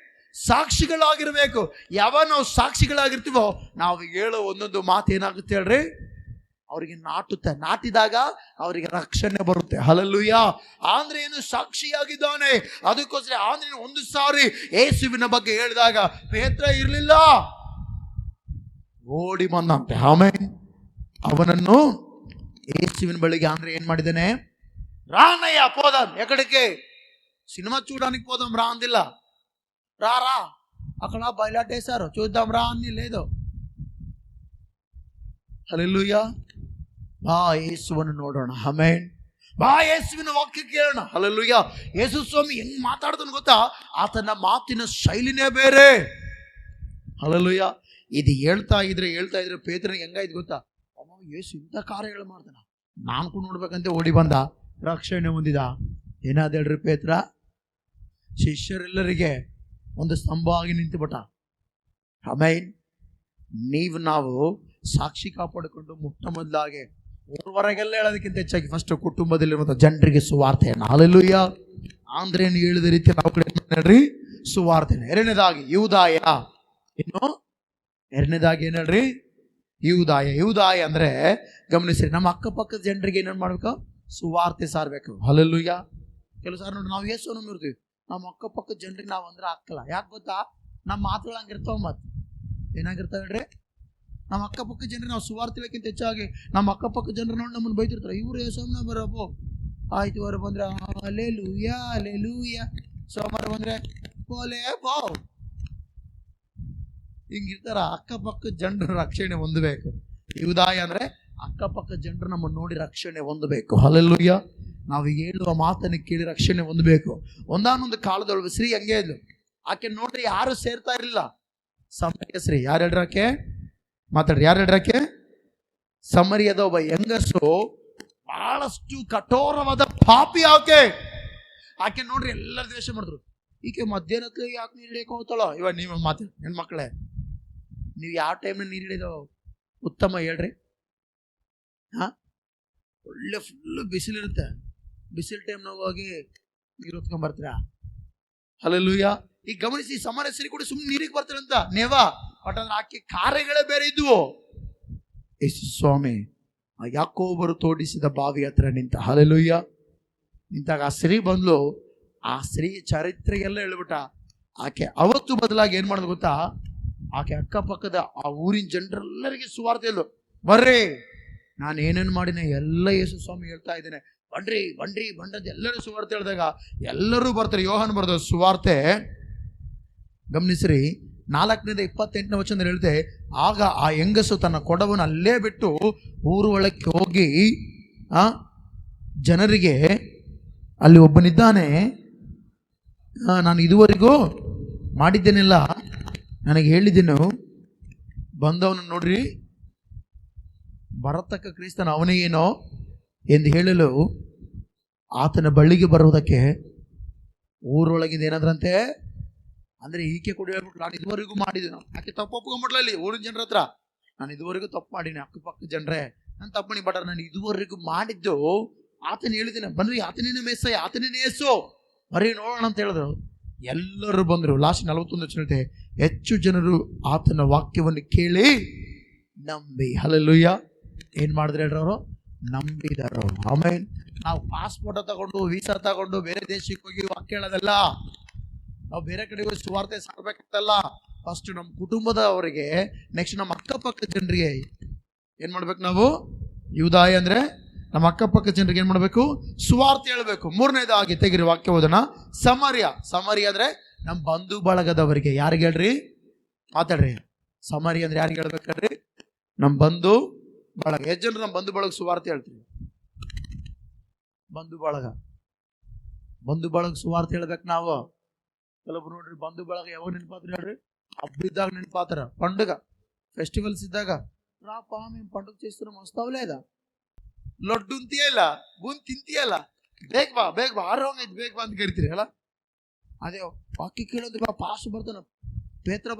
[SPEAKER 1] ಸಾಕ್ಷಿಗಳಾಗಿರ್ಬೇಕು. ಯಾವಾಗ ನಾವು ಸಾಕ್ಷಿಗಳಾಗಿರ್ತೀವೋ ನಾವು ಹೇಳೋ ಒಂದೊಂದು ಮಾತು ಏನಾಗುತ್ತೆ ಹೇಳ್ರಿ? ಅವರಿಗೆ ನಾಟಿದಾಗ ಅವರಿಗೆ ರಕ್ಷಣೆ ಬರುತ್ತೆ. ಹಲ್ಲೆಲೂಯಾ. ಆಂದ್ರೇಯನು ಸಾಕ್ಷಿಯಾಗಿದ್ದಾನೆ. ಅದಕ್ಕೋಸ್ಕರ ಆಂದ್ರೇಯನು ಒಂದು ಸಾರಿ ಯೇಸುವಿನ ಬಗ್ಗೆ ಹೇಳಿದಾಗ ಪೇತ್ರ ಇರಲಿಲ್ಲ, ಓಡಿ ಬಂದಂತೆ. ಆಮೆನ್. ಅವನನ್ನು ಯೇಸುವಿನ ಬಳಿಗೆ ಆಂದ್ರೇಯ ఏం ಮಾಡಿದಾನೆ? రానయ్య పోదాం. ఎక్కడికి? సినిమా చూడడానికి పోదాం రా అందిలా. రా అక్కడ బయలాటేశారు, చూద్దాం రా అని లేదు. హల్లెలూయా. ಬಾ ಯೇಸುವನ್ನು ನೋಡೋಣ. ಆಮೆನ್. ಬಾ ಯೇಸುವಿನ ವಾಕ್ಯ ಕೇಳೋಣ. ಹಲ್ಲೆಲೂಯಾ. ಯೇಸು ಸ್ವಾಮಿ ಹೆಂಗ್ ಮಾತಾಡ್ತಾನೆ ಗೊತ್ತಾ? ಆತನ ಮಾತಿನ ಶೈಲಿನೇ ಬೇರೆ. ಹಲ್ಲೆಲೂಯಾ. ಇದು ಹೇಳ್ತಾ ಇದ್ರೆ ಪೇತ್ರನಿಗೆ ಹೆಂಗಾಯ್ತು ಗೊತ್ತಾ? ಅಮ್ಮ, ಯೇಸು ಇಂಥ ಕಾರ್ಯಗಳು ಮಾಡ್ತಾನ, ನಾನು ಕೂಡ ನೋಡ್ಬೇಕಂತ ಓಡಿ ಬಂದ, ರಕ್ಷಣೆ ಹೊಂದಿದ. ಏನಾದ ಹೇಳ್ರಿ ಪೇತ್ರ? ಶಿಷ್ಯರೆಲ್ಲರಿಗೆ ಒಂದು ಸ್ತಂಭ ಆಗಿ ನಿಂತುಬಿಟ್ಟ. ಆಮೆನ್. ನಾವು ಸಾಕ್ಷಿ ಕಾಪಾಡಿಕೊಂಡು ಮೊದಲಾಗೆ ಹೊರಗೆಲ್ಲ ಹೇಳೋದಕ್ಕಿಂತ ಹೆಚ್ಚಾಗಿ ಫಸ್ಟ್ ಕುಟುಂಬದಲ್ಲಿರುವಂಥ ಜನರಿಗೆ ಸುವಾರ್ತೆಯನ್ನು. ಹಲ್ಲೆಲೂಯಾ. ಆಂದ್ರೇಯನು ಹೇಳಿದ ರೀತಿ ನಾವು ಕಡೆ ಹೇಳ್ರಿ ಸುವಾರ್ತೆಯನ್ನು. ಎರಡನೇದಾಗಿ ಯೂದಾಯ. ಎರಡನೇದಾಗಿ ಏನು ಹೇಳ್ರಿ? ಯೂದಾಯ ಅಂದ್ರೆ ಗಮನಿಸ್ರಿ, ನಮ್ಮ ಅಕ್ಕಪಕ್ಕದ ಜನರಿಗೆ ಏನೇನು ಮಾಡ್ಬೇಕು? ಸುವಾರ್ತೆ ಸಾರಬೇಕು. ಹಲ್ಲೆಲೂಯಾ. ಕೆಲವು ಸಾರಿ ನೋಡಿ, ನಾವು ಯೇಸು ನಂಬಿರ್ತೀವಿ, ನಮ್ಮ ಅಕ್ಕಪಕ್ಕದ ಜನರಿಗೆ ನಾವು ಅಂದ್ರೆ ಹಾಕಲ್ಲ. ಯಾಕೆ ಗೊತ್ತಾ? ನಮ್ಮ ಮಾತುಗಳು ಹಂಗಿರ್ತಾವ. ಮತ್ತೆ ಏನಾಗಿರ್ತಾವ ಹೇಳ್ರಿ? ನಮ್ಮ ಅಕ್ಕಪಕ್ಕ ಜನರಿಗೆ ನಾವು ಸುವಾರ್ತೆಕ್ಕಿಂತ ಹೆಚ್ಚಾಗಿ ನಮ್ಮ ಅಕ್ಕಪಕ್ಕ ಜನರು ನೋಡಿ ನಮ್ಮನ್ನು ಬೈತಿರ್ತಾರೆ. ಇವರು ಯೇಸುವನ್ನ ಬರಬೋ, ಆಯ್ತುವಾರ ಬಂದ್ರೆ ಹಲ್ಲೆಲೂಯಾ ಹಲ್ಲೆಲೂಯಾ, ಸೋಮವಾರ ಬಂದ್ರೆ ಬೋಲೆ ಬೋ, ಹಿಂಗಿರ್ತಾರ. ಅಕ್ಕಪಕ್ಕ ಜನರು ರಕ್ಷಣೆ ಹೊಂದಬೇಕು. ಯೂದಾಯ ಅಂದ್ರೆ ಅಕ್ಕಪಕ್ಕ ಜನರು ನಮ್ಮನ್ನು ನೋಡಿ ರಕ್ಷಣೆ ಹೊಂದಬೇಕು. ಹಲ್ಲೆಲೂಯಾ. ನಾವು ಹೇಳುವ ಮಾತನ್ನು ಕೇಳಿ ರಕ್ಷಣೆ ಹೊಂದಬೇಕು. ಒಂದಾನೊಂದು ಕಾಲದೊಳಗೆ ಸ್ತ್ರೀ ಹಂಗೆ ಇದ್ಲು. ಆಕೆ ನೋಡ್ರಿ ಯಾರು ಸೇರ್ತಾ ಇರಲಿಲ್ಲ. ಸಮರಿಯ ಸ್ತ್ರೀ. ಯಾರು ಹೇಳ್ರಾಕೆ? ಮಾತಾಡ್ರಿ. ಯಾರು ಹೇಳ್ರಾಕೆ? ಸಮರಿಯದ ಒಬ್ಬ ಹೆಂಗಸು, ಬಹಳಷ್ಟು ಕಠೋರವಾದ ಪಾಪಿ ಆಕೆ ನೋಡ್ರಿ ಎಲ್ಲರೂ ದ್ವೇಷ ಮಾಡಿದ್ರು. ಈಕೆ ಮಧ್ಯಾಹ್ನಕ್ಕೆ ಯಾಕೆ ನೀರು ಹಿಡಿಯಕ್ಕೆ ಹೋಗ್ತಾಳೋ? ಇವಾಗ ನೀವು ಮಾತಾಡಿ ಹೆಣ್ಮಕ್ಳೇ, ನೀವು ಯಾವ ಟೈಮ್ನ ನೀರು ಹಿಡಿದೋ ಉತ್ತಮ ಹೇಳ್ರಿ? ಒಳ್ಳೆ ಫುಲ್ಲು ಬಿಸಿಲಿರುತ್ತೆ, ಬಿಸಿಲು ಟೈಮ್ನಾಗ ಹೋಗಿ ನೀರು ಹೊತ್ಕೊಂಡ್ಬರ್ತೀರಾ? ಹಲ್ಲೆಲೂಯಾ. ಈಗ ಗಮನಿಸಿ, ಸಮರ ಸರಿ ಕೂಡ ಸುಮ್ಮನೆ ನೀರಿಗೆ ಬರ್ತಾರಂತ ನೇವಾ, ಬಟ್ ಅಂದ್ರೆ ಆಕೆ ಕಾರ್ಯಗಳೇ ಬೇರೆ ಇದ್ವು. ಯೇಸು ಸ್ವಾಮಿ ಯಾಕೋಬರು ತೋಡಿಸಿದ ಬಾವಿ ಹತ್ರ ನಿಂತ. ಹಲ್ಲೆಲೂಯಾ. ನಿಂತಾಗ ಆ ಸ್ತ್ರೀ ಬಂದ್ಲು. ಆ ಸ್ತ್ರೀ ಚರಿತ್ರೆಗೆಲ್ಲ ಹೇಳ್ಬಿಟ್ಟ. ಆಕೆ ಅವತ್ತು ಬದಲಾಗಿ ಏನ್ ಮಾಡೋದು ಗೊತ್ತಾ? ಆಕೆ ಅಕ್ಕಪಕ್ಕದ ಆ ಊರಿನ ಜನರೆಲ್ಲರಿಗೆ ಸುವಾರ್ತೆ ಇಲ್ಲು. ಬರ್ರಿ, ನಾನು ಏನೇನು ಮಾಡಿನ ಎಲ್ಲ ಯೇಸು ಸ್ವಾಮಿ ಹೇಳ್ತಾ ಇದ್ದೇನೆ, ಬನ್ರಿ ಅಂತ ಎಲ್ಲರೂ ಸುವಾರ್ತೆ ಹೇಳಿದಾಗ ಎಲ್ಲರೂ ಬರ್ತಾರೆ. ಯೋಹಾನ ಬರೆದ ಸುವಾರ್ತೆ ಗಮನಿಸ್ರಿ, 4:28 ವಚನ ಹೇಳ್ತೆ, ಆಗ ಆ ಹೆಂಗಸು ತನ್ನ ಕೊಡವನ್ನು ಅಲ್ಲೇ ಬಿಟ್ಟು ಊರು ಒಳಕ್ಕೆ ಹೋಗಿ ಜನರಿಗೆ, ಅಲ್ಲಿ ಒಬ್ಬನಿದ್ದಾನೆ, ನಾನು ಇದುವರೆಗೂ ಮಾಡಿದ್ದೇನೆಲ್ಲ ನನಗೆ ಹೇಳಿದ್ದೇನು, ಬಂದವನು ನೋಡ್ರಿ, ಬರತಕ್ಕ ಕ್ರಿಸ್ತನ ಅವನೇ ಏನೋ ಎಂದು ಹೇಳಲು ಆತನ ಬಳ್ಳಿಗೆ ಬರುವುದಕ್ಕೆ ಊರೊಳಗಿಂದ ಏನಾದ್ರಂತೆ ಅಂದ್ರೆ ಈಕೆ ಕೂಡ ಹೇಳ್ಬಿಟ್ಟು, ನಾನು ಇದುವರೆಗೂ ಮಾಡಿದ್ದೀನಿ. ಆಕೆ ತಪ್ಪು ಒಪ್ಕೊಂಡ್ಬಿಡ್ಲ ಇಲ್ಲಿ ಊರಿನ ಜನರ ಹತ್ರ, ನಾನು ಇದುವರೆಗೂ ತಪ್ಪು ಮಾಡೀನಿ, ಅಕ್ಕಪಕ್ಕ ಜನರೇ ನಾನು ತಪ್ಪು ಮಾಡಿ, ಬಟ್ ನಾನು ಇದುವರೆಗೂ ಮಾಡಿದ್ದು ಆತನ ಹೇಳಿದ್ದೇನೆ, ಬನ್ರಿ ಆತನೇನೆ ಮೇಸಯ್ಯ, ಆತನೇನೆ ಏಸು, ಬರೀ ನೋಡೋಣ ಅಂತ ಹೇಳಿದ್ರು. ಎಲ್ಲರೂ ಬಂದರು. ಲಾಸ್ಟ್ 41 ಹೇಳ್ತೆ, ಹೆಚ್ಚು ಜನರು ಆತನ ವಾಕ್ಯವನ್ನು ಕೇಳಿ ನಂಬಿ. ಹಲ್ಲೆಲೂಯಾ. ಏನ್ ಮಾಡಿದ್ರೆ ಹೇಳ್ರಿ? ಅವರು ನಂಬಿದರು. ಆಮೇಲೆ ನಾವು ಪಾಸ್ಪೋರ್ಟ್ ತಗೊಂಡು ವೀಸಾ ತಗೊಂಡು ಬೇರೆ ದೇಶಕ್ಕೆ ಹೋಗಿ ವಾಕ್ಯ ಹೇಳೋದಲ್ಲ, ನಾವು ಬೇರೆ ಕಡೆ ಹೋಗಿ ಸುವಾರ್ತೆ ಸಾರಬೇಕಂತಲ್ಲ. ಫಸ್ಟ್ ನಮ್ಮ ಕುಟುಂಬದವರಿಗೆ, ನೆಕ್ಸ್ಟ್ ನಮ್ಮ ಅಕ್ಕಪಕ್ಕ ಜನರಿಗೆ ಏನ್ ಮಾಡ್ಬೇಕು ನಾವು? ಯೂದಾಯ ಅಂದ್ರೆ ನಮ್ಮ ಅಕ್ಕಪಕ್ಕ ಜನರಿಗೆ ಏನ್ ಮಾಡ್ಬೇಕು? ಸುವಾರ್ತೆ ಹೇಳ್ಬೇಕು. ಮೂರನೇದಾಗಿ ತೆಗಿರಿ ವಾಕ್ಯ ಓದೋಣ. ಸಮರ್ಯ ಅಂದ್ರೆ ನಮ್ಮ ಬಂಧು ಬಳಗದವರಿಗೆ. ಯಾರಿಗೆ ಹೇಳ್ರಿ? ಮಾತಾಡ್ರಿ. ಸಮರ್ಯ ಅಂದ್ರೆ ಯಾರಿಗೆ ಹೇಳ್ಬೇಕಲ್ರಿ? ನಮ್ಮ ಬಂಧು ಬಳಗ. ಎಷ್ಟು ಜನರು ನಮ್ಮ ಬಂಧು ಬಳಗ ಸುವಾರ್ತೆ ಹೇಳ್ತೀವಿ? ಬಂಧು ಬಳಗ ಬಂಧು ಬಳಗ ಸುವಾರ್ತೆ ಹೇಳ್ಬೇಕು ನಾವು. ಕೆಲವೊಬ್ರು ನೋಡ್ರಿ ಬಂಧು ಬಳಗ ಯಾವಾಗ ನೆನಪಾತ್ರ ಹೇಳ್ರಿ, ಹಬ್ಬ ఇద్దాక ನೆನಪಾತಾರ, పండుగ ఫెస్టివల్స్ ఇద్దాక రాపా మేము పండుగ చేస్తున్నాం వస్తావు లేదా, లడ్డు ఉంతియಲ್ಲ బూన్ తింತಿಯಲ್ಲ, ಬೇಗ ಬಾ ಆರೋಗ್ಯ ಬೇಗ ಬಾ ಅಂತ ಕರಿತೀರಿ ಅಲ್ಲ. ಅದೇ ವಾಕ್ಯ ಕೇಳೋದು ಬಾ, ಪಾಸ್ ಬರ್ತಾನ, ಪೇತ್ರ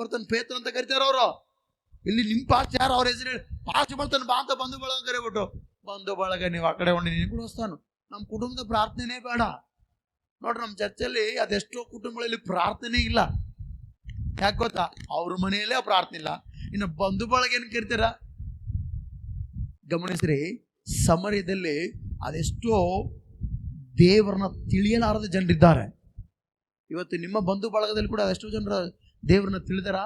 [SPEAKER 1] ಅಂತ ಕರಿತಾರ ಅವರು. ಇಲ್ಲಿ ನಿಮ್ಮ ಪಾಸ್ ಯಾರು ಅವ್ರ ಹೆಸರು ಹೇಳಿ, ಪಾಸ್ ಬರ್ತಾನೆ ಬಾ ಅಂತ ಬಂಧು ಬಳಗ ಕರಿಬಿಟ್ಟು, ಬಂಧು ಬಳಗ ನೀವು ಆ ಕಡೆ ಹೊಂಡಿ ನೀನು ಕೂಡ ವಸ್ತಾನು. ನಮ್ಮ ಕುಟುಂಬದ ಪ್ರಾರ್ಥನೆ ಬೇಡ ನೋಡ್ರಿ. ನಮ್ಮ ಚರ್ಚಲ್ಲಿ ಅದೆಷ್ಟೋ ಕುಟುಂಬಗಳಲ್ಲಿ ಪ್ರಾರ್ಥನೆ ಇಲ್ಲ. ಯಾಕೆ ಗೊತ್ತಾ, ಅವ್ರ ಮನೆಯಲ್ಲೇ ಪ್ರಾರ್ಥನೆ ಇಲ್ಲ, ಇನ್ನು ಬಂಧು ಬಳಗ ಏನು ಕರಿತಾರ. ಗಮನಿಸ್ರಿ, ಸಮರ್ಯದಲ್ಲಿ ಅದೆಷ್ಟೋ ದೇವರನ್ನ ತಿಳಿಯಲಾರದ ಜನರಿದ್ದಾರೆ. ಇವತ್ತು ನಿಮ್ಮ ಬಂಧು ಬಳಗದಲ್ಲಿ ಕೂಡ ಅದೆಷ್ಟೋ ಜನರು ದೇವ್ರನ್ನ ತಿಳಿದಿಲ್ಲ.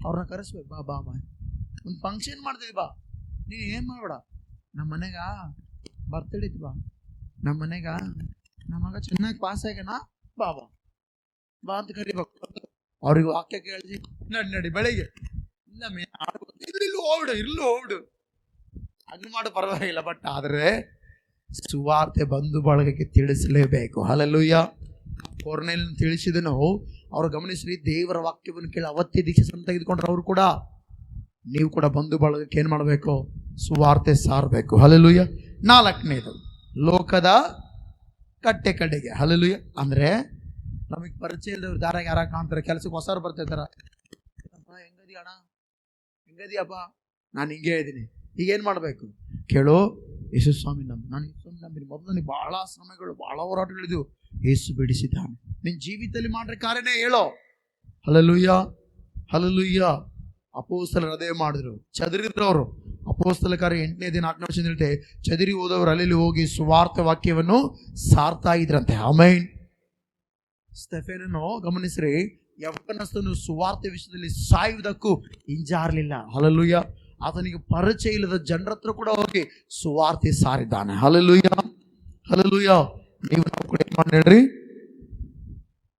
[SPEAKER 1] ಅವ್ರನ್ನ ಕರೆಸ್ಬೇಕು, ಬಾ ಒಂದು ಫಂಕ್ಷನ್ ಮಾಡ್ತಿದ್ವಿ, ಬಾ ನೀನು ಏನು ಮಾಡಬೇಡ, ನಮ್ಮ ಮನೆಗ ಬರ್ತಡೇ ಇತ್ತು, ಬಾ ನಮ್ಮ ಮನೆಗ ನಮ್ಮ ಮಗ ಚೆನ್ನಾಗಿ ಪಾಸ್ ಆಗ್ಯಾನ, ಬಾ ಅಂತ ಕರಿಬೇಕು. ಅವ್ರಿಗೆ ವಾಕ್ಯ ಕೇಳಿಸಿ ನಡಿ ಬೆಳಿಗ್ಗೆ ಇಲ್ಲ ಹೋಗ್ಬಿಡು ಹಂಗೆ ಮಾಡು ಪರವಾಗಿಲ್ಲ. ಬಟ್ ಆದರೆ ಸುವಾರ್ತೆ ಬಂಧು ಬಳಗಕ್ಕೆ ತಿಳಿಸಲೇಬೇಕು. ಹಲ್ಲೆಲೂಯ. ಕೊರ್ನೇಲ್ ತಿಳಿಸಿದನು. ಅವ್ರು ಗಮನಿಸ್ರಿ, ದೇವರ ವಾಕ್ಯವನ್ನು ಕೇಳಿ ಅವತ್ತೇ ದೀಕ್ಷೆ ತೆಗೆದುಕೊಂಡ್ರೆ ಅವರು ಕೂಡ, ನೀವು ಕೂಡ ಬಂಧು ಬಳಗಕ್ಕೆ ಏನು ಮಾಡಬೇಕು, ಸುವಾರ್ತೆ ಸಾರಬೇಕು. ಹಲ್ಲೆಲೂಯ. 4ನೇದು, ಲೋಕದ ಕಡೆಗೆ. ಹಲ್ಲೆಲೂಯ. ಅಂದರೆ ನಮಗೆ ಪರಿಚಯ ಇಲ್ಲದವ್ರು ದಾರಾಗ ಯಾರ ಕಾಣ್ತಾರೆ, ಕೆಲಸಕ್ಕೆ ಹೊಸರು ಬರ್ತಿರ್ತಾರ, ಹೆಂಗದಿ ಅಣ್ಣ, ಹೆಂಗದಿಯಪ್ಪ, ನಾನು ಹಿಂಗೆ ಇದ್ದೀನಿ, ಈಗೇನು ಮಾಡಬೇಕು ಕೇಳು, ಯೇಸು ಸ್ವಾಮಿ ನಾನು ನಂಬಿನಿ, ಮೊದಲು ನನಗೆ ಭಾಳ ಶ್ರಮೆಗಳು, ಭಾಳ ಹೋರಾಟಗಳಿದ್ವು, ಯೇಸು ಬಿಡಿಸಿದ್ದಾನೆ. ನಿನ್ನ ಜೀವಿತದಲ್ಲಿ ಮಾಡ್ರೆ ಕಾರ್ಯನೇ ಹೇಳೋ. ಹಲ್ಲೆಲೂಯ. ಅಪೊಸ್ತಲರು ಅದೇ ಮಾಡಿದ್ರು, ಚದರಿದ್ರು ಅವರು. ಅಪೊಸ್ತಲ ಕಾರ್ಯ 8ನೇ ದಿನ 4ನೇ ವರ್ಷ ಹೇಳ್ತೆ, ಚದರಿ ಹೋದವರು ಅಲ್ಲಿ ಹೋಗಿ ಸುವಾರ್ಥ ವಾಕ್ಯವನ್ನು ಸಾರ್ತಾ ಇದ್ರಂತೆ. ಆಮೆನ್. ಸ್ಟೆಫೆನನು ಗಮನಿಸ್ರಿ, ಯವನಸ್ಥನು ಸುವಾರ್ತೆ ವಿಷಯದಲ್ಲಿ ಸಾಯುವುದಕ್ಕೂ ಹಿಂಜಾರಲಿಲ್ಲ. ಹಲ್ಲೆಲೂಯ. ಆತನಿಗೆ ಪರಿಚಯ ಇಲ್ಲದ ಜನರ ಹತ್ರ ಕೂಡ ಹೋಗಿ ಸುವಾರ್ತೆ ಸಾರಿದ್ದಾನೆ. ಹಲ್ಲೆಲೂಯ. ನೀವು ನಾವು ಕೂಡ ಏನು ಮಾಡಿ ಹೇಳ್ರಿ,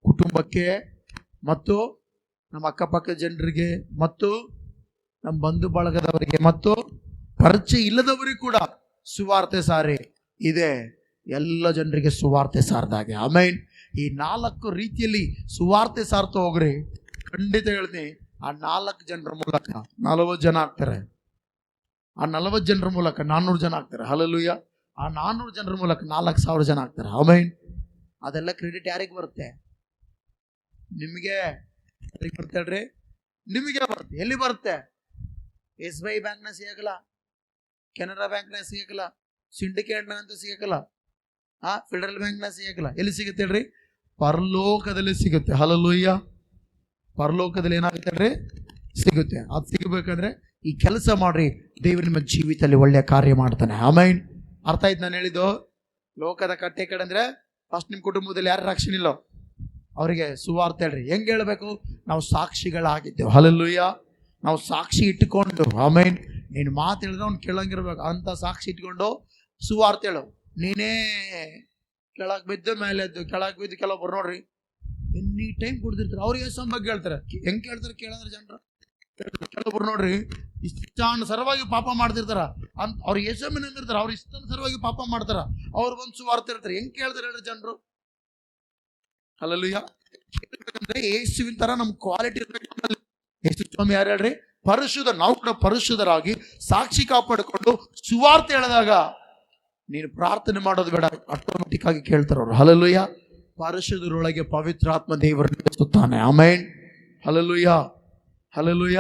[SPEAKER 1] ಕುಟುಂಬಕ್ಕೆ ಮತ್ತು ನಮ್ಮ ಅಕ್ಕಪಕ್ಕ ಜನರಿಗೆ ಮತ್ತು ನಮ್ಮ ಬಂಧು ಬಳಗದವರಿಗೆ ಮತ್ತು ಪರಿಚಯ ಇಲ್ಲದವರಿಗೆ ಕೂಡ ಸುವಾರ್ತೆ ಸಾರಿ ಇದೆ. ಎಲ್ಲ ಜನರಿಗೆ ಸುವಾರ್ತೆ ಸಾರದಾಗೆ. ಆಮೇನ್. ಈ 4 ರೀತಿಯಲ್ಲಿ ಸುವಾರ್ತೆ ಸಾರ್ತಾ ಹೋಗ್ರಿ, ಖಂಡಿತ ಹೇಳ್ತೀನಿ, ಆ 4 ಜನರ ಮೂಲಕ 40 ಜನ ಆಗ್ತಾರೆ. ಆ 40 ಜನರ ಮೂಲಕ 400 ಜನ ಆಗ್ತಾರೆ. ಹಲ್ಲೆಲೂಯ. ಆ 400 ಜನರ ಮೂಲಕ 4,000 ಜನ ಆಗ್ತಾರೆ. ಆಮೆನ್. ಅದೆಲ್ಲ ಕ್ರೆಡಿಟ್ ಯಾರಿಗೆ ಬರುತ್ತೆ? ನಿಮಗೆ ಬರುತ್ತೆ ಹೇಳ್ರಿ, ನಿಮಗೆ ಬರುತ್ತೆ. ಎಲ್ಲಿ ಬರುತ್ತೆ? SBI ಬ್ಯಾಂಕ್ನ ಸಿಗಲ್ಲ, ಕೆನರಾ ಬ್ಯಾಂಕ್ನ ಸಿಗಲ್ಲ, ಸಿಂಡಿಕೇಟ್ನ ಅಂತ ಸಿಗಲ್ಲ, ಫೆಡರಲ್ ಬ್ಯಾಂಕ್ನ ಸಿಗಲ್ಲ. ಎಲ್ಲಿ ಸಿಗುತ್ತೆ ಹೇಳ್ರಿ? ಪರಲೋಕದಲ್ಲಿ ಸಿಗುತ್ತೆ. ಹಲ್ಲೆಲೂಯ. ಪರಲೋಕದಲ್ಲಿ ಏನಾಗುತ್ತೆ ಹೇಳ್ರಿ? ಸಿಗುತ್ತೆ. ಅದು ಸಿಗಬೇಕಂದ್ರೆ ಈ ಕೆಲಸ ಮಾಡ್ರಿ, ದೇವರು ನಿಮ್ಮ ಜೀವಿತದಲ್ಲಿ ಒಳ್ಳೆಯ ಕಾರ್ಯ ಮಾಡ್ತಾನೆ. ಆಮೇನ್. ಅರ್ಥ ಆಯ್ತು ನಾನು ಹೇಳಿದ್ದು? ಲೋಕದ ಕಡೆ ಅಂದ್ರೆ ಫಸ್ಟ್ ನಿಮ್ಮ ಕುಟುಂಬದಲ್ಲಿ ಯಾರು ರಕ್ಷಣೆ ಇಲ್ಲೋ ಅವರಿಗೆ ಸುವಾರ್ತೆ ಹೇಳ್ರಿ. ಹೆಂಗೆ ಹೇಳಬೇಕು? ನಾವು ಸಾಕ್ಷಿಗಳಾಗಿದ್ದೇವೆ. ಹಲ್ಲೆಲೂಯ. ನಾವು ಸಾಕ್ಷಿ ಇಟ್ಟುಕೊಂಡು, ಆಮೇನ್, ನೀನು ಮಾತು ಹೇಳಿದ್ರೆ ಅವ್ನು ಕೇಳಂಗಿರ್ಬೇಕು ಅಂತ ಸಾಕ್ಷಿ ಇಟ್ಕೊಂಡು ಸುವಾರ್ತೆ ಹೇಳು. ನೀನೇ ಕೆಳಗೆ ಬಿದ್ದು ಮೇಲೆ ಎದ್ದು ಕೆಳಗೆ ಬಿದ್ದು ಕೆಲವೊಬ್ರು ನೋಡ್ರಿ ಎನಿ ಟೈಮ್ ಕುಡ್ದಿರ್ತಾರೆ, ಅವ್ರಿಗೆ ಯೇಸು ಬಗ್ಗೆ ಹೇಳ್ತಾರೆ. ಹೆಂಗೆ ಕೇಳ್ತಾರೆ ಕೇಳಂದ್ರೆ ಜನರು? ಕೆಲವೊಬ್ರು ನೋಡ್ರಿ ಇಷ್ಟಾನುಸಾರವಾಗಿ ಪಾಪ ಮಾಡ್ತಿರ್ತಾರ ಅಂತ, ಅವ್ರು ಯೇಸು ನಂಬಿರ್ತಾರೆ, ಅವ್ರು ಇಷ್ಟಾನುಸಾರವಾಗಿ ಪಾಪ ಮಾಡ್ತಾರ, ಅವ್ರು ಬಂದು ಸುವಾರ್ತೆ ಇರ್ತಾರೆ. ಹೆಂಗೆ ಕೇಳ್ತಾರೆ ಹೇಳ್ರಿ ಜನರು? ಹಲ್ಲೆಲೂಯ. ಕೇಳ್ಬೇಕಂದ್ರೆ ಯೇಸುವಿನ ತರ ನಮ್ ಕ್ವಾಲಿಟಿ ಇರ್ಬೇಕು. ಯೇಸು ಸ್ವಾಮಿ ಯಾರು ಹೇಳ್ರಿ? ಪರಿಶುದ್ಧ. ನಾವು ಕೂಡ ಪರಿಶುದ್ಧರಾಗಿ ಸಾಕ್ಷಿ ಕಾಪಾಡಿಕೊಂಡು ಸುವಾರ್ತೆ ಹೇಳಿದಾಗ ನೀನು ಪ್ರಾರ್ಥನೆ ಮಾಡೋದು ಬೇಡ, ಆಟೋಮೆಟಿಕ್ ಆಗಿ ಕೇಳ್ತಾರೆ ಅವರು. ಹಲ್ಲೆಲೂಯ. ಪರಿಶುದ್ಧರೊಳಗೆ ಪವಿತ್ರಾತ್ಮ ದೇವರು ನಿಲ್ಲಿಸುತ್ತಾನೆ. ಆಮೇನ್. ಹಲ್ಲೆಲೂಯ.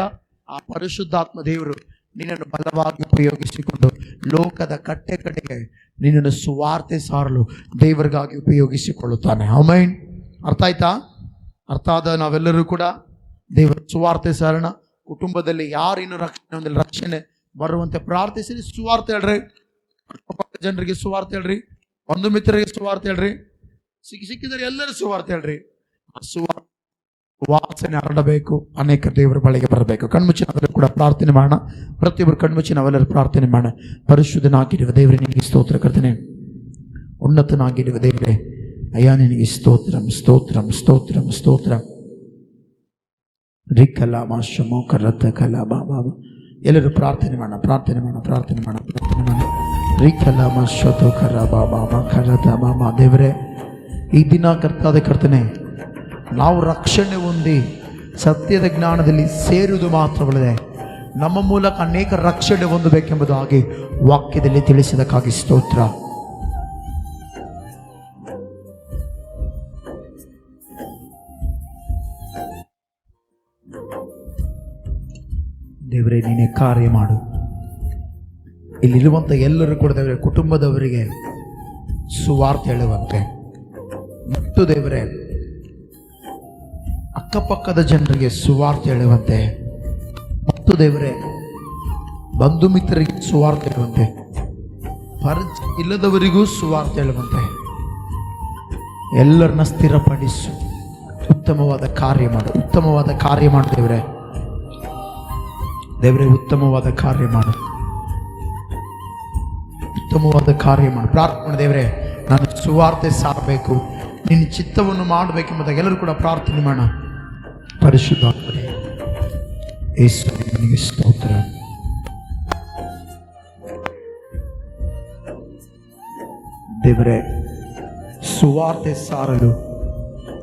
[SPEAKER 1] ಆ ಪರಿಶುದ್ಧಾತ್ಮ ದೇವರು ನಿನ್ನನ್ನು ಬಲವಾಗಿ ಉಪಯೋಗಿಸಿಕೊಂಡು ಲೋಕದ ಕಡೆಗೆ ನಿನ್ನನ್ನು ಸುವಾರ್ತೆ ಸಾರಲು ದೇವರಿಗಾಗಿ ಉಪಯೋಗಿಸಿಕೊಳ್ಳುತ್ತಾನೆ. ಆಮೇನ್. ಅರ್ಥ ಆಯ್ತಾ? ಅರ್ಥ ಆದ ನಾವೆಲ್ಲರೂ ಕೂಡ ದೇವರ ಸುವಾರ್ತೆ ಸಾರೋಣ. ಕುಟುಂಬದಲ್ಲಿ ಯಾರು ಇನ್ನು ರಕ್ಷಣೆ ಬರುವಂತೆ ಪ್ರಾರ್ಥಿಸಿ ಸುವಾರ್ತೆ ಹೇಳ್ರಿ. ಜನರಿಗೆ ಸುವಾರ್ತೆ ಹೇಳ್ರಿ, ಬಂಧು ಮಿತ್ರರಿಗೆ ಸುವಾರ್ತೆ ಹೇಳ್ರಿ, ಸಿಕ್ಕಿದರೆ ಎಲ್ಲರೂ ಸುವಾರ್ತೆ ಹೇಳ್ರಿ. ವಾಸನೆ ಹರಡಬೇಕು, ಅನೇಕ ದೇವರ ಬಳಿಗೆ ಬರಬೇಕು. ಕಣ್ಮುಚ್ಚಿ ನಾವೆಲ್ಲರೂ ಕೂಡ ಪ್ರಾರ್ಥನೆ ಮಾಡೋಣ. ಪ್ರತಿಯೊಬ್ಬರು ಕಣ್ಮುಚ್ಚಿ ನಾವೆಲ್ಲರೂ ಪ್ರಾರ್ಥನೆ ಮಾಡೋಣ. ಪರಿಶುದ್ಧನಾಗಿರುವ ದೇವರೇ ನಿನಗೆ ಸ್ತೋತ್ರ ಕರ್ತನೆ, ಉನ್ನತನಾಗಿರುವ ದೇವರೇ ಅಯ್ಯ ನಿನಗೆ ಸ್ತೋತ್ರಂ ಸ್ತೋತ್ರಂ ಸ್ತೋತ್ರಂ ಸ್ತೋತ್ರಂ. ರಿಕಲ ಮಾಶಮೋ ಕರತ ಕಲ ಬಾಬಾ. ಎಲ್ಲರೂ ಪ್ರಾರ್ಥನೆ ಮಾಡೋಣ, ಪ್ರಾರ್ಥನೆ ಮಾಡೋಣ, ಪ್ರಾರ್ಥನೆ ಮಾಡೋಣ, ಪ್ರಾರ್ಥನೆ ಮಾಡೋಣ. ರಿಕಲ ಮಾಶೋತು ಕರ ಬಾಬಾ ಕರದ ಬಾಬಾ. ದೇವರೇ ಈ ದಿನ ಕರ್ತನೆ ನಾವು ರಕ್ಷಣೆ ಹೊಂದಿ ಸತ್ಯದ ಜ್ಞಾನದಲ್ಲಿ ಸೇರುವುದು ಮಾತ್ರವಲ್ಲದೆ ನಮ್ಮ ಮೂಲಕ ಅನೇಕ ರಕ್ಷಣೆ ಹೊಂದಬೇಕೆಂಬುದು ಹಾಗೆ ವಾಕ್ಯದಲ್ಲಿ ತಿಳಿಸಿದಕ್ಕಾಗಿ ಸ್ತೋತ್ರ. ದೇವರೇ, ನೀನೇ ಕಾರ್ಯ ಮಾಡು. ಇಲ್ಲಿರುವಂಥ ಎಲ್ಲರೂ ಕೂಡ ದೇವರೇ, ಕುಟುಂಬದವರಿಗೆ ಸುವಾರ್ತೆ ಹೇಳುವಂತೆ ಮತ್ತು ದೇವರೇ ಅಕ್ಕಪಕ್ಕದ ಜನರಿಗೆ ಸುವಾರ್ತೆ ಹೇಳುವಂತೆ ಮತ್ತು ದೇವರೇ ಬಂಧು ಮಿತ್ರರಿಗೆ ಸುವಾರ್ತೆ ಹೇಳುವಂತೆ, ಪರಿಚಯ ಇಲ್ಲದವರಿಗೂ ಸುವಾರ್ತೆ ಹೇಳುವಂತೆ ಎಲ್ಲರನ್ನ ಸ್ಥಿರಪಡಿಸು. ಉತ್ತಮವಾದ ಕಾರ್ಯ ಮಾಡು, ಉತ್ತಮವಾದ ಕಾರ್ಯ ಮಾಡು ದೇವರೇ. ದೇವರೇ, ಉತ್ತಮವಾದ ಕಾರ್ಯ ಮಾಡು, ಉತ್ತಮವಾದ ಕಾರ್ಯ ಮಾಡು. ಪ್ರಾರ್ಥನೆ ದೇವರೇ, ನಾನು ಸುವಾರ್ತೆ ಸಾರಬೇಕು, ನಿನ್ನ ಚಿತ್ತವನ್ನು ಮಾಡಬೇಕೆಂಬುದಾಗಿ ಎಲ್ಲರೂ ಕೂಡ ಪ್ರಾರ್ಥನೆ ಮಾಡೋಣ. ಪರಿಶುದ್ಧಾತ್ಮನೇ, ಯೇಸುವಿಗೆ ಸ್ತೋತ್ರ. ದೇವರೇ, ಸುವಾರ್ತೆ ಸಾರಲು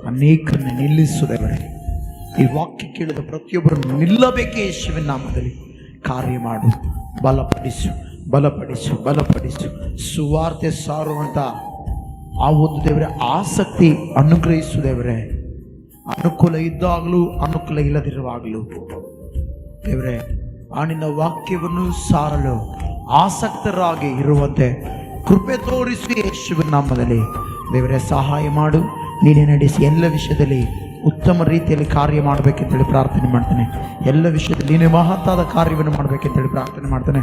[SPEAKER 1] ಅನೇಕರನ್ನು ನಿಲ್ಲಿಸು ದೇವರೇ. ಈ ವಾಕ್ಯ ಕೇಳಿದ ಪ್ರತಿಯೊಬ್ಬರನ್ನು ನಿಲ್ಲಬೇಕೇ ಯೇಸುವಿನ ನಾಮದಲ್ಲಿ ಕಾರ್ಯ ಮಾಡು. ಬಲಪಡಿಸು, ಬಲಪಡಿಸು, ಬಲಪಡಿಸು. ಸುವಾರ್ತೆ ಸಾರುವಂಥ ಆ ಒಂದು ದೇವರೇ ಆಸಕ್ತಿ ಅನುಗ್ರಹಿಸು ದೇವರೇ. ಅನುಕೂಲ ಇದ್ದಾಗಲೂ ಅನುಕೂಲ ಇಲ್ಲದಿರುವಾಗಲೂ ದೇವರೇ, ಆ ನಿನ್ನ ವಾಕ್ಯವನ್ನು ಸಾರಲು ಆಸಕ್ತರಾಗಿ ಇರುವಂತೆ ಕೃಪೆ ತೋರಿಸಿ ಯೇಸುವಿನ ನಾಮದಲ್ಲಿ ದೇವರೇ ಸಹಾಯ ಮಾಡು. ನೀನೇ ನಡೆಸಿ, ಎಲ್ಲ ವಿಷಯದಲ್ಲಿ ಉತ್ತಮ ರೀತಿಯಲ್ಲಿ ಕಾರ್ಯ ಮಾಡಬೇಕೆಂತೇಳಿ ಪ್ರಾರ್ಥನೆ ಮಾಡ್ತೇನೆ. ಎಲ್ಲ ವಿಷಯದಲ್ಲಿ ನೀನೇ ಮಹತ್ತಾದ ಕಾರ್ಯವನ್ನು ಮಾಡಬೇಕೆಂತೇಳಿ ಪ್ರಾರ್ಥನೆ ಮಾಡ್ತೇನೆ.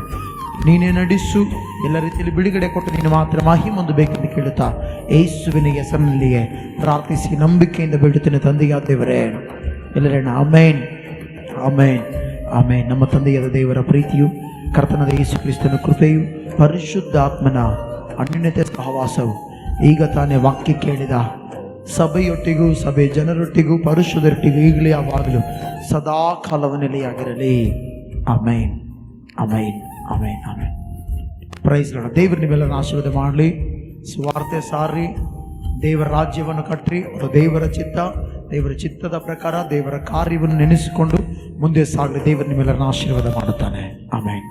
[SPEAKER 1] ನೀನೇ ನಡೆಸು, ಎಲ್ಲ ರೀತಿಯಲ್ಲಿ ಬಿಡುಗಡೆ ಕೊಟ್ಟು ನೀನು ಮಾತ್ರ ಮಹಿಮೆ ಹೊಂದಬೇಕೆಂದು ಕೇಳುತ್ತಾ ಯೇಸುವಿನ ಹೆಸರಿನಲ್ಲಿಯೇ ಪ್ರಾರ್ಥಿಸಿ ನಂಬಿಕೆಯಿಂದ ಬೇಡುತ್ತೇನೆ ತಂದೆಯ ದೇವರೇ. ಎಲ್ಲರೇಣ ಆಮೇನ್, ಆಮೇನ್, ಆಮೇನ್. ನಮ್ಮ ತಂದೆಯಾದ ದೇವರ ಪ್ರೀತಿಯು, ಕರ್ತನಾದ ಯೇಸು ಕ್ರಿಸ್ತನ ಕೃಪೆಯು, ಪರಿಶುದ್ಧಾತ್ಮನ ಅನ್ಯೋನ್ಯತೆ ಸಹವಾಸವು ಈಗ ತಾನೇ ವಾಕ್ಯ ಕೇಳಿದ ಸಭೆಯೊಟ್ಟಿಗೂ ಸಭೆ ಜನರೊಟ್ಟಿಗೂ ಪರಿಶುದ್ಧರೊಟ್ಟಿಗೂ ಈಗಲೇ ಯಾವಾಗಲೂ ಸದಾ ಕಾಲವ ನೆಲೆಯಾಗಿರಲಿ. ಆಮೇನ್, ಆಮೇನ್, ಆಮೇನ್, ಆಮೇನ್. Price lord. ದೇವರು ನೀವೆಲ್ಲರನ್ನ ಆಶೀರ್ವಾದ ಮಾಡಲಿ. ಸ್ವಾರ್ಥ ಸಾರಿ ದೇವರ ರಾಜ್ಯವನ್ನು ಕಟ್ಟಿರಿ. ಅದು ದೇವರ ಚಿತ್ತ, ದೇವರ ಚಿತ್ತದ ಪ್ರಕಾರ ದೇವರ ಕಾರ್ಯವನ್ನು ನೆನೆಸಿಕೊಂಡು ಮುಂದೆ ಸಾಗಲಿ. ದೇವರು ನಿಮ್ಮೆಲ್ಲರನ್ನ ಆಶೀರ್ವಾದ ಮಾಡುತ್ತಾನೆ. ಆಮೇನ್.